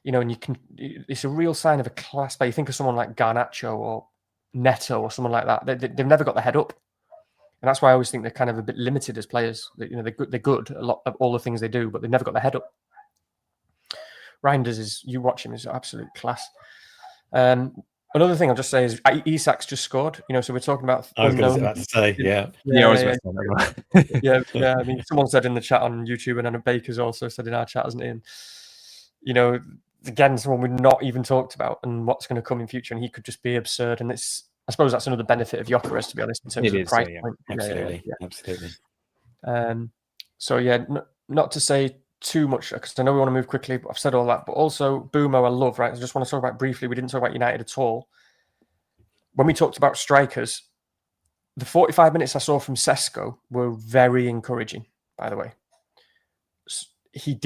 And it's a real sign of a class player. You think of someone like Garnacho or Neto or someone like that. They've never got the head up. And that's why I always think they're kind of a bit limited as players. You know, they're good a lot of all the things they do, but they've never got the head up. Reinders you watch him, is absolute class. Another thing I'll just say is Isak's just scored. You know, so we're talking about. I was about to say, I was about to say that. yeah. I mean, someone said in the chat on YouTube, and then Baker's also said in our chat, hasn't he? And you know, again, someone we've not even talked about and what's going to come in future, and he could just be absurd. And I suppose that's another benefit of Gyökeres, to be honest, in terms of price point. Absolutely. So yeah, not to say too much because I know we want to move quickly, but I've said all that. But also, Boomo, I love, right? I just want to talk about briefly. We didn't talk about United at all. When we talked about strikers, the 45 minutes I saw from Sesko were very encouraging, by the way. He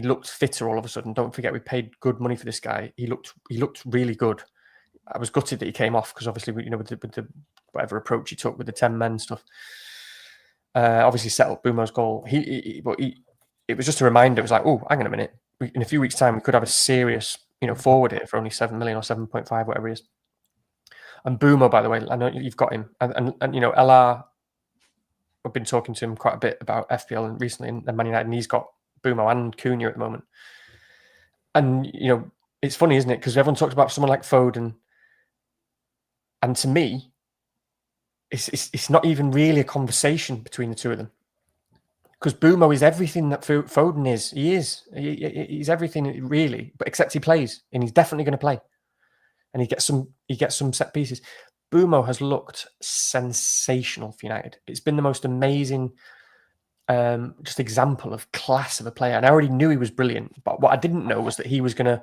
looked fitter all of a sudden. Don't forget, we paid good money for this guy. He looked really good. I was gutted that he came off because obviously, with the whatever approach he took with the 10 men stuff, obviously set up Boomo's goal. It was just a reminder. It was like, oh, hang on a minute. In a few weeks' time, we could have a serious, forward here for only 7 million or 7.5, whatever it is. And Boomo, by the way, I know you've got him, and LR. I've been talking to him quite a bit about FPL recently and Man United, and he's got Boomo and Cunha at the moment. And it's funny, isn't it? Because everyone talks about someone like Foden, and to me, it's not even really a conversation between the two of them. Because Boomo is everything that Foden is. He's everything really, but except he plays, and he's definitely going to play. And he gets some set pieces. Boomo has looked sensational for United. It's been the most amazing just example of class of a player. And I already knew he was brilliant, but what I didn't know was that he was going to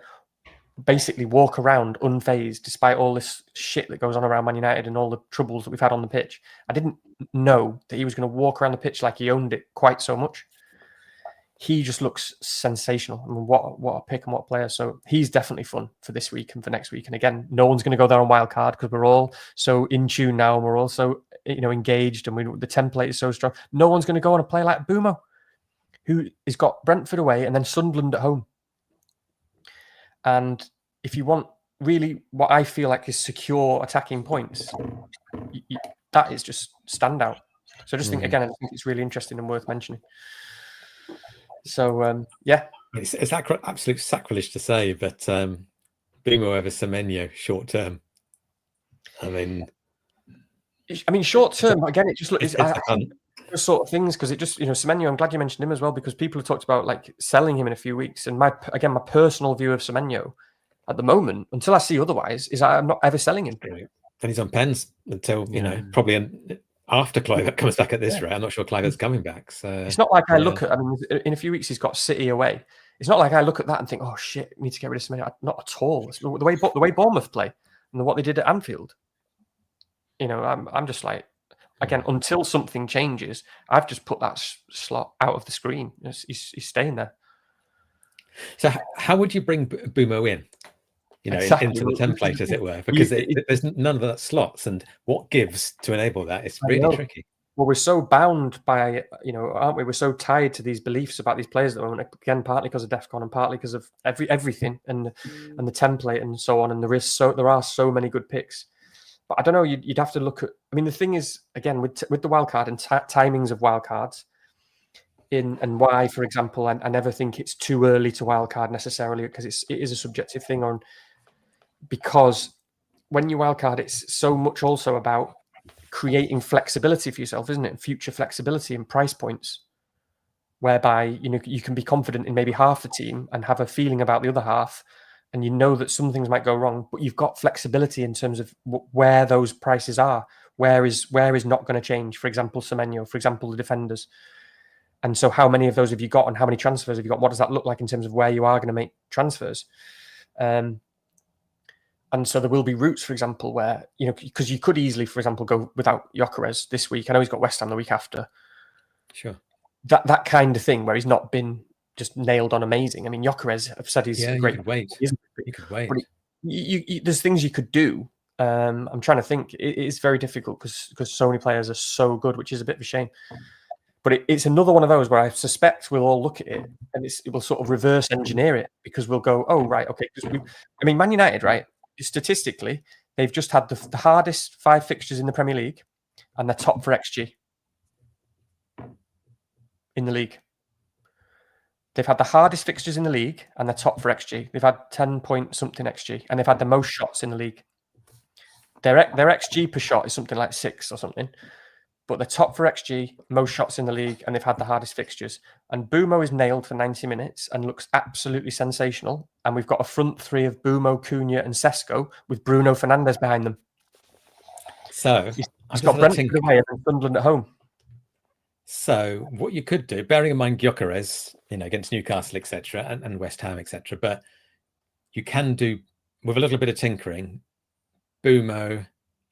basically walk around unfazed despite all this shit that goes on around Man United and all the troubles that we've had on the pitch. I didn't know that he was going to walk around the pitch like he owned it quite so much. He just looks sensational. I mean, what a pick and what a player. So he's definitely fun for this week and for next week. And again, no one's going to go there on wildcard because we're all so in tune now and we're all so engaged and the template is so strong. No one's going to go on a play like Boomo, who has got Brentford away and then Sunderland at home. And if you want really what I feel like is secure attacking points, that is just standout. So I just think, again, I think it's really interesting and worth mentioning. So, It's absolute sacrilege to say, but Boomo over Semenyo short term. I mean, short term, again, it just looks those sort of things because it just, Semenyo, I'm glad you mentioned him as well because people have talked about like selling him in a few weeks. And my personal view of Semenyo at the moment, until I see otherwise, is I'm not ever selling him. And he's on pens until, probably after Kluivert comes back at this rate. I'm not sure Kluivert's coming back. So it's not like I look at, in a few weeks he's got City away. It's not like I look at that and think, oh shit, we need to get rid of Semenyo. Not at all. It's the way Bournemouth play and what they did at Anfield. I'm just like, again, until something changes, I've just put that slot out of the screen. He's staying there. So how would you bring Boomo in? Exactly. Into the template, as it were, because there's none of that slots, and what gives to enable that? It's really tricky. Well, we're so bound by, aren't we? We're so tied to these beliefs about these players at the moment. Again, partly because of DEFCON and partly because of everything and the template and so on. And there are so many good picks. But I don't know. You'd have to look at. The thing is, again, with the wildcard and timings of wildcards, and why, for example, I never think it's too early to wildcard necessarily because it is a subjective thing because when you wildcard, it's so much also about creating flexibility for yourself, isn't it? And future flexibility and price points, whereby you can be confident in maybe half the team and have a feeling about the other half, and that some things might go wrong, but you've got flexibility in terms of where those prices are, where is not going to change. For example, Semenyo, for example, the defenders. And so how many of those have you got and how many transfers have you got? What does that look like in terms of where you are going to make transfers? And so there will be routes, for example, where, because you could easily, for example, go without Gyökeres this week. I know he's got West Ham the week after. Sure. That kind of thing where he's not been just nailed on amazing. Gyökeres, I've said he's great. You could wait. You could wait. But there's things you could do. I'm trying to think. It is very difficult because so many players are so good, which is a bit of a shame. But it's another one of those where I suspect we'll all look at it and it will sort of reverse engineer it because we'll go, oh, right, okay. Man United, right? Statistically, they've just had the hardest 5 fixtures in the Premier League, and they're top for XG in the league. They've had the hardest fixtures in the league, and they're top for XG. They've had 10 point something XG, and they've had the most shots in the league. Their XG per shot is something like 6 or something, but they're top for XG, most shots in the league, and they've had the hardest fixtures. And Bumo is nailed for 90 minutes and looks absolutely sensational. And we've got a front three of Bumo, Cunha, and Sesko with Bruno Fernandes behind them. So he's got Brentford away and Sunderland at home. So what you could do, bearing in mind Gyökeres, against Newcastle, etc., and West Ham, etc., but you can do, with a little bit of tinkering, Bumo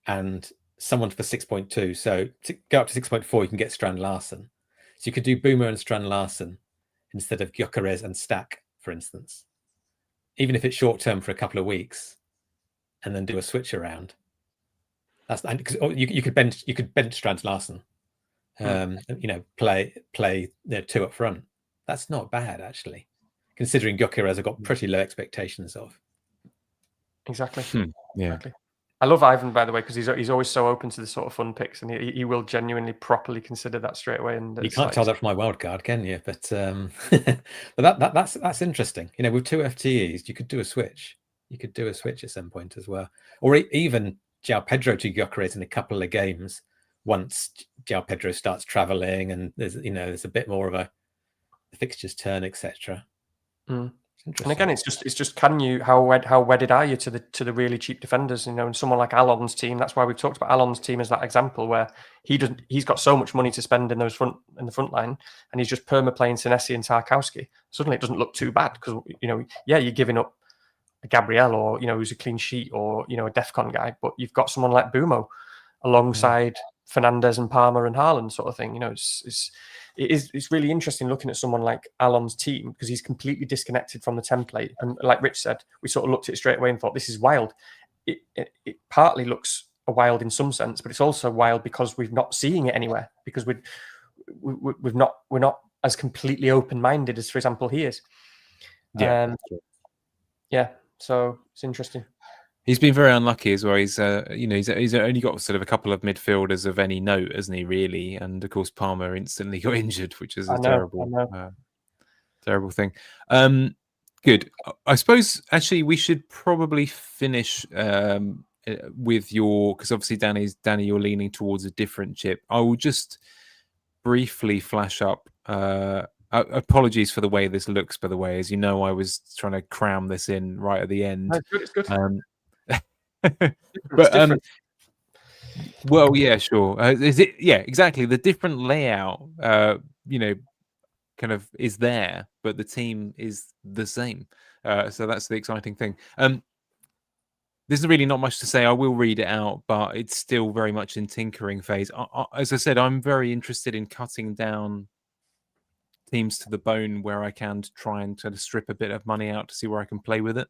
and someone for 6.2. So to go up to 6.4, you can get Strand Larsen. So you could do Bumo and Strand Larsen instead of Gyökeres and Stack, for instance, even if it's short term for a couple of weeks, and then do a switch around. That's because you could bench Strand Larsen. Play 2 up front. That's not bad, actually, considering Gyökeres have got pretty low expectations of. Exactly. Yeah. Exactly. I love Ivan, by the way, because he's always so open to the sort of fun picks, and he will genuinely properly consider that straight away. And you can't tell that from my wild card, can you? But but that's interesting. With 2 FTEs, you could do a switch. You could do a switch at some point as well, or even João Pedro to Gyökeres in a couple of games. Once João Pedro starts travelling and there's a bit more of a fixtures turn, etc. And again, it's just how wedded are you to the really cheap defenders? And someone like Alon's team. That's why we've talked about Alon's team as that example where he's got so much money to spend in the front line, and he's just perma playing Senesi and Tarkowski. Suddenly, it doesn't look too bad because you're giving up a Gabriel or who's a clean sheet or a Defcon guy, but you've got someone like Bumo alongside Fernandes and Palmer and Haaland, sort of thing. It's really interesting looking at someone like Alon's team because he's completely disconnected from the template. And like Rich said, we sort of looked at it straight away and thought, this is wild. It partly looks wild in some sense, but it's also wild because we're not seeing it anywhere, because we're not as completely open-minded as, for example, he is. So it's interesting. He's been very unlucky as well. He's he's only got sort of a couple of midfielders of any note, hasn't he? Really, and of course Palmer instantly got injured, which is a terrible thing. Good. I suppose actually we should probably finish with because obviously Danny, you're leaning towards a different chip. I will just briefly flash up. Apologies for the way this looks, by the way. As you know, I was trying to cram this in right at the end. No, it's good. But well, yeah, sure. Is it? Yeah, exactly. The different layout, kind of is there, but the team is the same. So that's the exciting thing. There's really not much to say. I will read it out, but it's still very much in tinkering phase. As I said, I'm very interested in cutting down teams to the bone where I can to try and sort of strip a bit of money out to see where I can play with it.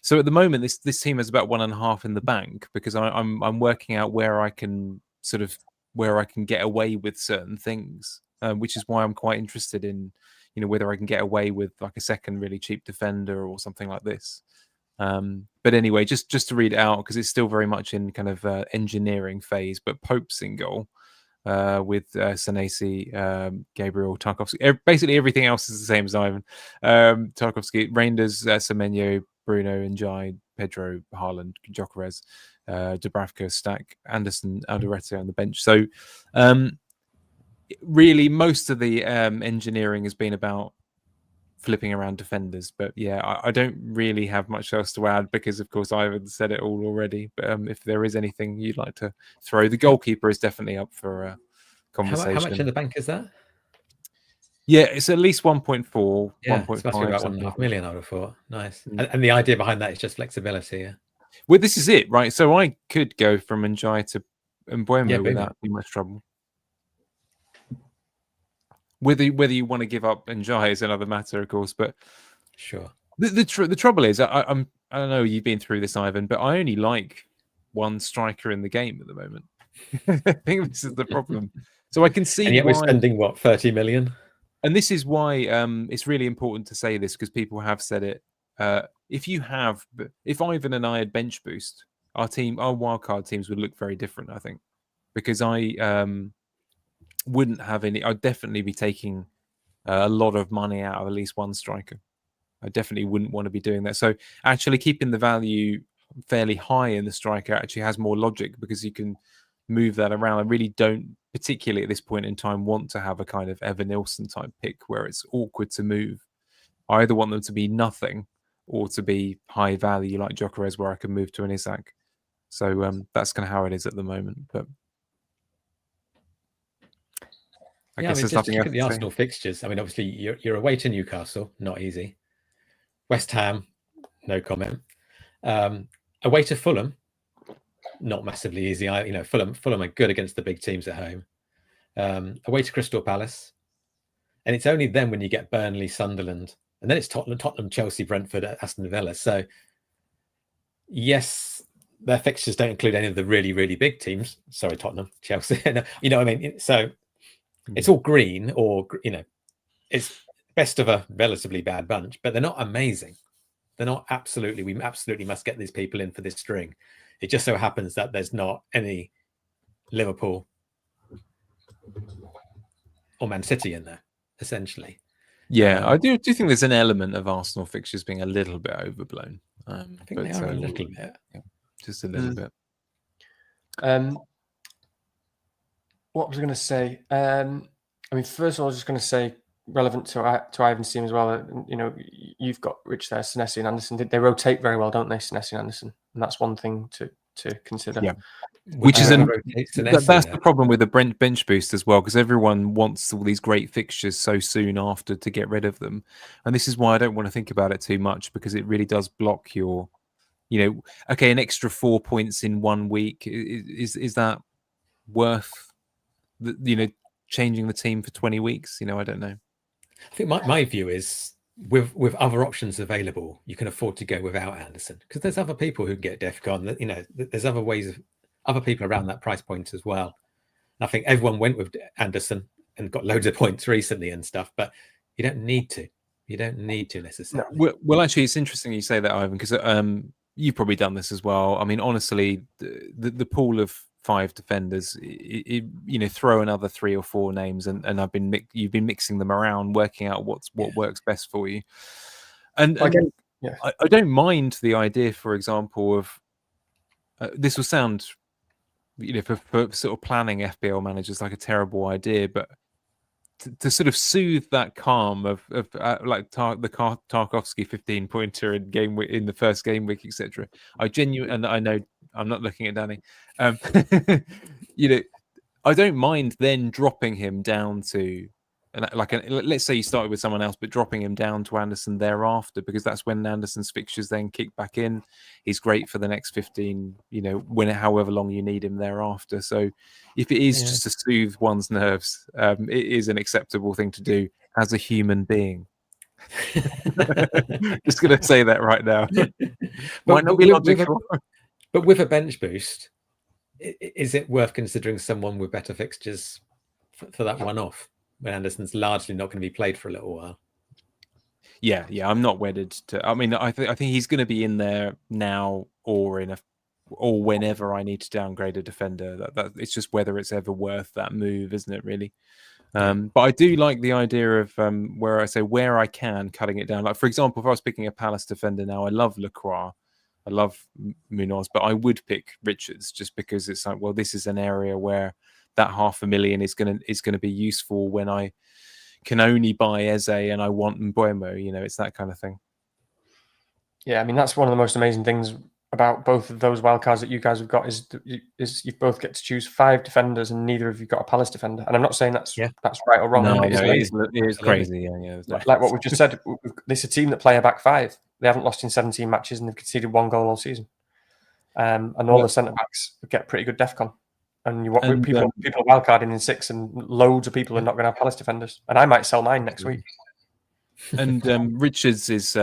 So at the moment, this team has about 1.5 in the bank because I'm working out where I can get away with certain things, which is why I'm quite interested in whether I can get away with like a second really cheap defender or something like this. But anyway, just to read it out because it's still very much in kind of engineering phase. But Pope's in goal. With Senesi, Gabriel, Tarkowski. Basically, everything else is the same as Ivan. Tarkowski, Reinders, Semenyo, Bruno, Njai, Pedro, Haaland, Gyökeres, Dubravka, Stack, Anderson, Alderete on the bench. So, really, most of the engineering has been about flipping around defenders. But yeah, I don't really have much else to add because, of course, Ivan said it all already. But if there is anything you'd like to throw, the goalkeeper is definitely up for a conversation. How much in the bank is that? Yeah, it's at least 1.4, yeah, 1.5. It must be about 1.5 million, I would have thought. Nice. And the idea behind that is just flexibility. Yeah. Well, this is it, right? So I could go from Njai to Mbuemo without too much trouble. Whether you want to give up Njai is another matter, of course. But sure. The trouble is, I don't know you've been through this, Ivan, but I only like one striker in the game at the moment. I think this is the problem. So I can see. And yet we're spending 30 million. And this is why it's really important to say this because people have said it. If Ivan and I had bench boost, our wildcard teams would look very different, I think, because I wouldn't have any. I'd definitely be taking a lot of money out of at least one striker. I definitely wouldn't want to be doing that. So actually keeping the value fairly high in the striker actually has more logic because you can move that around. I really don't, particularly at this point in time, want to have a kind of Evan Nilsson type pick where it's awkward to move. I either want them to be nothing or to be high value like Gyökeres where I can move to an Isak. So that's kind of how it is at the moment. But I guess there's nothing else to say. The Arsenal fixtures. I mean, obviously you're away to Newcastle, not easy. West Ham, no comment. Away to Fulham, not massively easy. Fulham are good against the big teams at home. Away to Crystal Palace, and it's only then when you get Burnley, Sunderland, and then it's Tottenham, Chelsea, Brentford, Aston Villa. So yes, their fixtures don't include any of the really, really big teams. Sorry, Tottenham, Chelsea. You know what I mean? So it's all green, or it's best of a relatively bad bunch, but they're not amazing. They're not absolutely. We absolutely must get these people in for this string. It just so happens that there's not any Liverpool or Man City in there, essentially. Yeah, I do think there's an element of Arsenal fixtures being a little bit overblown. I think they are a little bit. Yeah, just a little bit. What was I going to say? I mean, first of all, I was just going to say, relevant to Ivan's team as well. You've got Rich there, Senesi and Anderson. They rotate very well, don't they, Senesi and Anderson? And that's one thing to consider. Yeah. Which is that's the problem with the bench boost as well, because everyone wants all these great fixtures so soon after to get rid of them, and this is why I don't want to think about it too much, because it really does block your, okay, an extra 4 points in 1 week is that worth changing the team for 20 weeks? I don't know. I think my view is with other options available, you can afford to go without Anderson, because there's other people who can get DEFCON. There's other ways of other people around that price point as well. And I think everyone went with Anderson and got loads of points recently and stuff, but you don't need to. You don't need to necessarily. Well, actually, it's interesting you say that, Ivan, because you've probably done this as well. I mean, honestly, the pool of 5 defenders, throw another 3 or 4 names, and you've been mixing them around, working out what works best for you. And again, I don't mind the idea, for example, of this will sound, for sort of planning FPL managers like a terrible idea, but to sort of soothe that calm of like the Tarkovsky 15-pointer in the first game week, etc. And I know I'm not looking at Danny. I don't mind then dropping him down to let's say you started with someone else, but dropping him down to Anderson thereafter, because that's when Anderson's fixtures then kick back in. He's great for the next 15, however long you need him thereafter. So if it is just to soothe one's nerves, it is an acceptable thing to do as a human being. Just going to say that right now. Might not be logical. But with a bench boost, is it worth considering someone with better fixtures for that one-off, when Anderson's largely not going to be played for a little while? Yeah, I'm not wedded to. I mean, I think he's going to be in there now or whenever I need to downgrade a defender. That it's just whether it's ever worth that move, isn't it? Really. But I do like the idea of where I can cutting it down. Like, for example, if I was picking a Palace defender now, I love Lacroix, I love Munoz, but I would pick Richards just because it's like, well, this is an area where that $500,000 is going to be useful when I can only buy Eze and I want Mbeumo. It's that kind of thing. Yeah, I mean, that's one of the most amazing things about both of those wildcards that you guys have got is you both get to choose 5 defenders and neither of you got a Palace defender. And I'm not saying that's right or wrong. No, it is crazy. Yeah. Like what we just said, this is a team that play a back 5. They haven't lost in 17 matches and they've conceded 1 goal all season. And all the centre backs get pretty good DEFCON. And people are wildcarding in 6, and loads of people are not going to have Palace defenders. And I might sell mine next week. And Richards is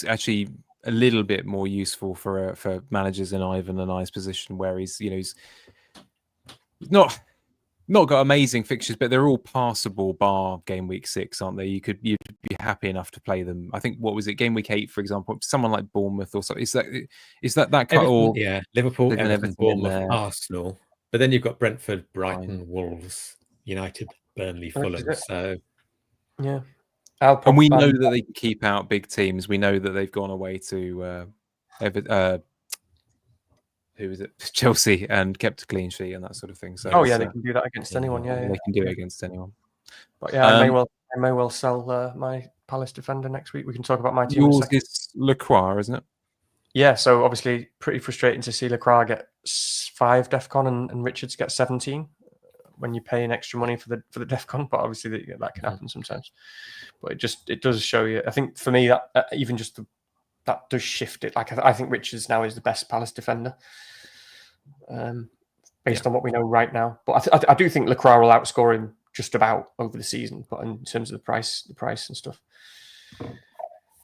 actually a little bit more useful for managers in Ivan and I's position, where he's not not got amazing fixtures, but they're all passable bar game week 6, aren't they? You'd be happy enough to play them. I think, what was it, game week 8, for example, someone like Bournemouth or so. Is that cut, Everton, or yeah, Liverpool, even Everton, in Bournemouth, there? Arsenal. But then you've got Brentford, Brighton, Fine. Wolves, United, Burnley, Which is Fulham. it. So Yeah. And we know that they can keep out big teams. We know that they've gone away to who is it? Chelsea, and kept a clean sheet and that sort of thing. So oh yeah, they can do that against anyone. Yeah, they can do it against anyone. But yeah, I may well sell my Palace defender next week. We can talk about my team. Yours is Lacroix, isn't it? Yeah. So obviously, pretty frustrating to see Lacroix get 5 DEFCON and Richards get 17 when you pay an extra money for the DEFCON. But obviously, that can happen sometimes. But it does show you. I think for me that even just that does shift it. Like I think Richards now is the best Palace defender, based on what we know right now. But I do think Lacroix will outscore him just about over the season. But in terms of the price and stuff.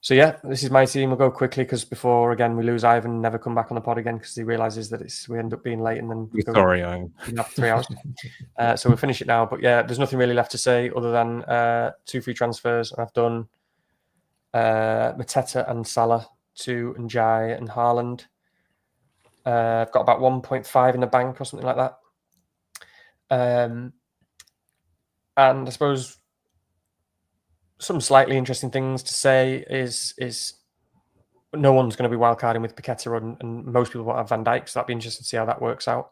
So yeah, this is my team. We'll go quickly because before again we lose Ivan and never come back on the pod again because he realizes that we end up being late and then we sorry, Ivan. After 3 hours. So we'll finish it now. But yeah, there's nothing really left to say other than 2 free transfers. And I've done Mateta and Salah, 2 and Jai and Haaland. I've got about 1.5 in the bank or something like that. And I suppose some slightly interesting things to say is no one's going to be wildcarding with Paqueta, and most people won't have Van Dijk, so that'd be interesting to see how that works out.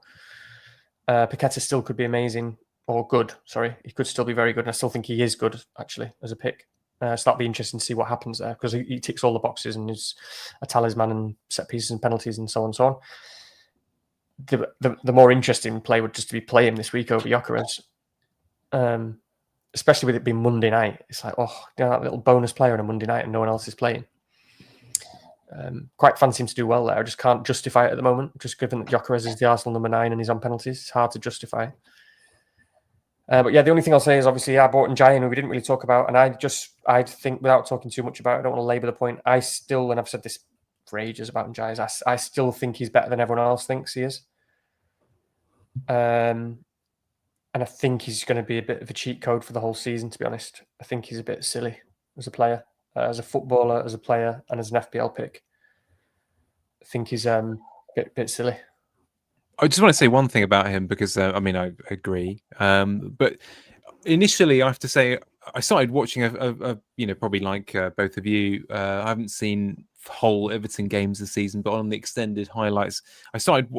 Paqueta still could be amazing, or good, sorry. He could still be very good, and I still think he is good, actually, as a pick. So that'd be interesting to see what happens there, because he ticks all the boxes and is a talisman and set pieces and penalties and so on and so on. The more interesting play would just be play him this week over Gyökeres. Especially with it being Monday night. It's like, that little bonus player on a Monday night and no one else is playing. Quite fancy him to do well there. I just can't justify it at the moment, just given that Gyökeres is the Arsenal number 9 and he's on penalties. It's hard to justify. But yeah, the only thing I'll say is obviously I bought Njai, who we didn't really talk about, and I think without talking too much about it, I don't want to labour the point. I still, and I've said this for ages about Njai, I still think he's better than everyone else thinks he is. And I think he's going to be a bit of a cheat code for the whole season, to be honest. I think he's a bit silly as a player, as a footballer, as a player, and as an FPL pick. I think he's a bit silly. I just want to say one thing about him because, I agree. But initially, I have to say, I started watching probably like both of you. I haven't seen whole Everton games this season, but on the extended highlights, I started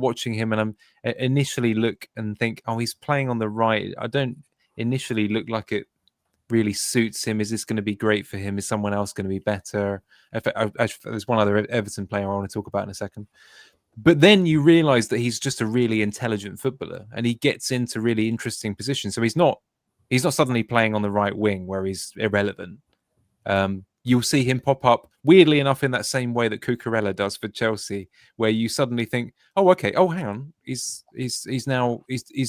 watching him, and I initially look and think, he's playing on the right. I don't initially look like it really suits him. Is this going to be great for him? Is someone else going to be better? There's one other Everton player I want to talk about in a second. But then you realise that he's just a really intelligent footballer, and he gets into really interesting positions. So he's not suddenly playing on the right wing where he's irrelevant. You'll see him pop up, weirdly enough, in that same way that Cucurella does for Chelsea, where you suddenly think, hang on, he's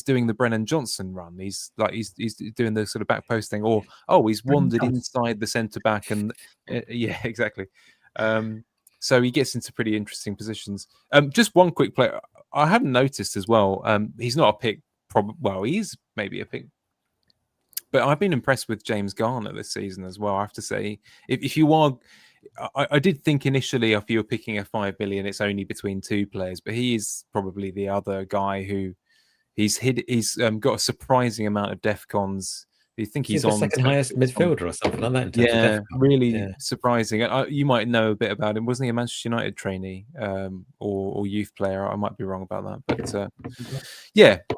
doing the Brennan Johnson run. He's doing the sort of back posting, or he's wandered inside the centre back, and yeah, exactly. So he gets into pretty interesting positions. Just one quick play I hadn't noticed as well. He's not a pick. He is maybe a pick. But I've been impressed with James Garner this season as well. I have to say, if you are, I did think initially if you were picking a 5 billion, it's only between 2 players, but he is probably the other guy who he's got a surprising amount of DEFCONs. You think he's the on second highest midfielder or something like that in terms of DEFCON. Really surprising. You might know a bit about him. Wasn't he a Manchester United trainee or youth player? I might be wrong about that, but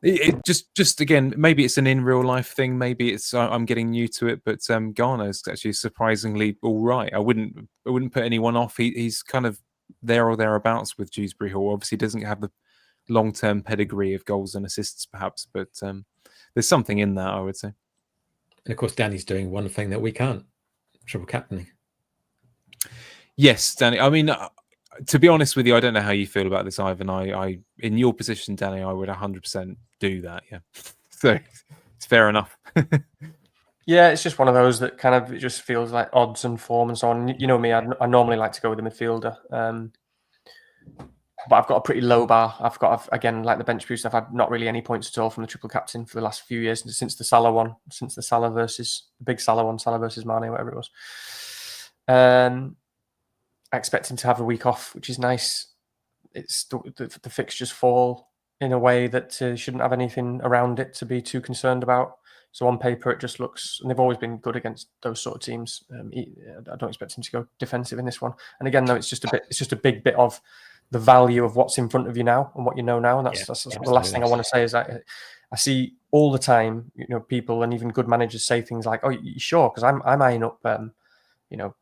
it just again, maybe it's an in real life thing. Maybe it's I'm getting new to it, but Garner is actually surprisingly all right. I wouldn't put anyone off. He's kind of there or thereabouts with Dewsbury Hall. Obviously, doesn't have the long-term pedigree of goals and assists, perhaps, but there's something in that, I would say. And of course, Danny's doing one thing that we can't: triple captaining. Yes, Danny. I mean, to be honest with you, I don't know how you feel about this, Ivan. I in your position, Danny, I would 100% do that. Yeah, so it's fair enough. Yeah, it's just one of those that kind of it just feels like odds and form and so on. You know me, I normally like to go with the midfielder. but I've got a pretty low bar. I've again, like the bench boost, I've had not really any points at all from the triple captain for the last few years since the Salah one, since the Salah versus the big Salah one, Salah versus Mane, whatever it was. I expect him to have a week off, which is nice. It's the fixtures fall in a way that shouldn't have anything around it to be too concerned about. So on paper, it just looks, and they've always been good against those sort of teams. I don't expect him to go defensive in this one. And again, though, it's just a big bit of the value of what's in front of you now and what you know now. And that's the last thing I want to say is that I see all the time, people and even good managers say things like, "Oh, you sure?" Because I'm eyeing up, I don't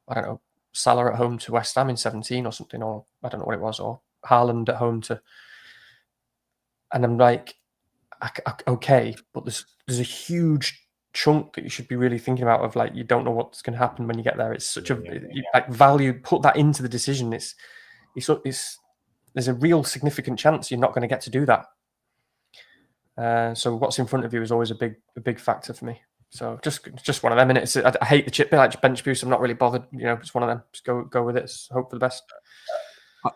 know, Salah at home to West Ham in 17 or something, or I don't know what it was, or Haaland at home to, and I'm like, okay, but there's a huge chunk that you should be really thinking about of, like, you don't know what's going to happen when you get there. It's such like value. Put that into the decision. It's there's a real significant chance you're not going to get to do that. So what's in front of you is always a big factor for me. So just one of them. And I hate the chip bit, like bench boost. I'm not really bothered. It's one of them. Just go with it. Hope for the best.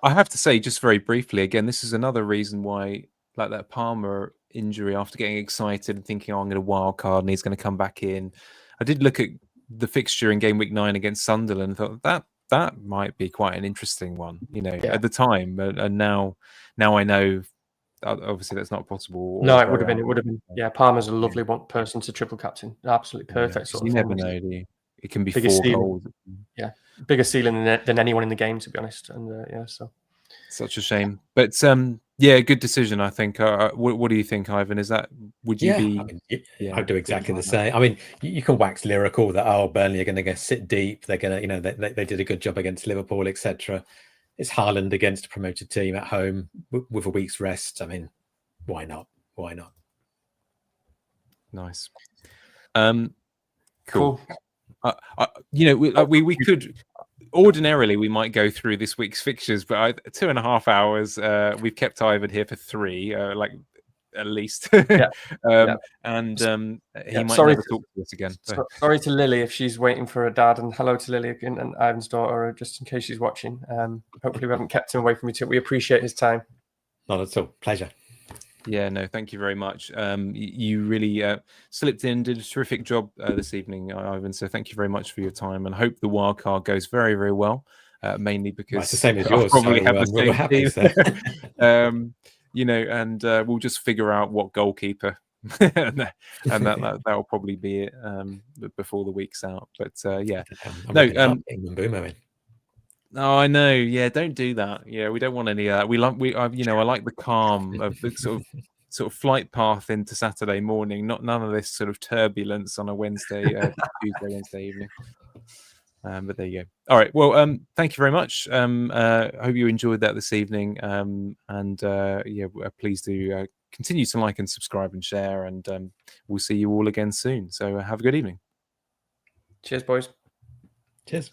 I have to say, just very briefly, again, this is another reason why, like that Palmer injury, after getting excited and thinking, I'm going to wild card and he's going to come back in. I did look at the fixture in game week 9 against Sunderland and thought that might be quite an interesting one, at the time. And now I know, obviously that's not possible. No, it would have been. Yeah, Palmer's a lovely person to triple captain. Absolutely perfect. You never know, do you? It can be biggest 4 goals. Yeah, bigger ceiling than anyone in the game, to be honest. And so such a shame, but good decision, I think. What do you think, Ivan? Would you be? I'd do exactly the same. I mean, you can wax lyrical that Burnley are going to sit deep. They're going to, they did a good job against Liverpool, etc. It's Haaland against a promoted team at home with a week's rest. I mean, why not? Why not? Nice. Cool. We could ordinarily we might go through this week's fixtures, but 2.5 hours. We've kept Ivan here for 3, at least. And he might never talk to us again. So. Sorry to Lily if she's waiting for her dad, and hello to Lily again, and Ivan's daughter, just in case she's watching. Hopefully we haven't kept him away from you too. We appreciate his time. Not at all. Pleasure. Yeah, no, thank you very much. You really slipped in, did a terrific job this evening, Ivan. So thank you very much for your time, and hope the wild card goes very, very well. Mainly because it's the same as yours. I probably have the same happy, team. So. We'll just figure out what goalkeeper, and that will probably be it before the week's out. But England boom, I mean. Oh, I know. Yeah, don't do that. Yeah, we don't want any of that. I like the calm of the sort of flight path into Saturday morning. None of this sort of turbulence on a Wednesday, Wednesday evening. But there you go. All right. Well, thank you very much. I hope you enjoyed that this evening. Please do continue to like and subscribe and share. And we'll see you all again soon. So have a good evening. Cheers, boys. Cheers.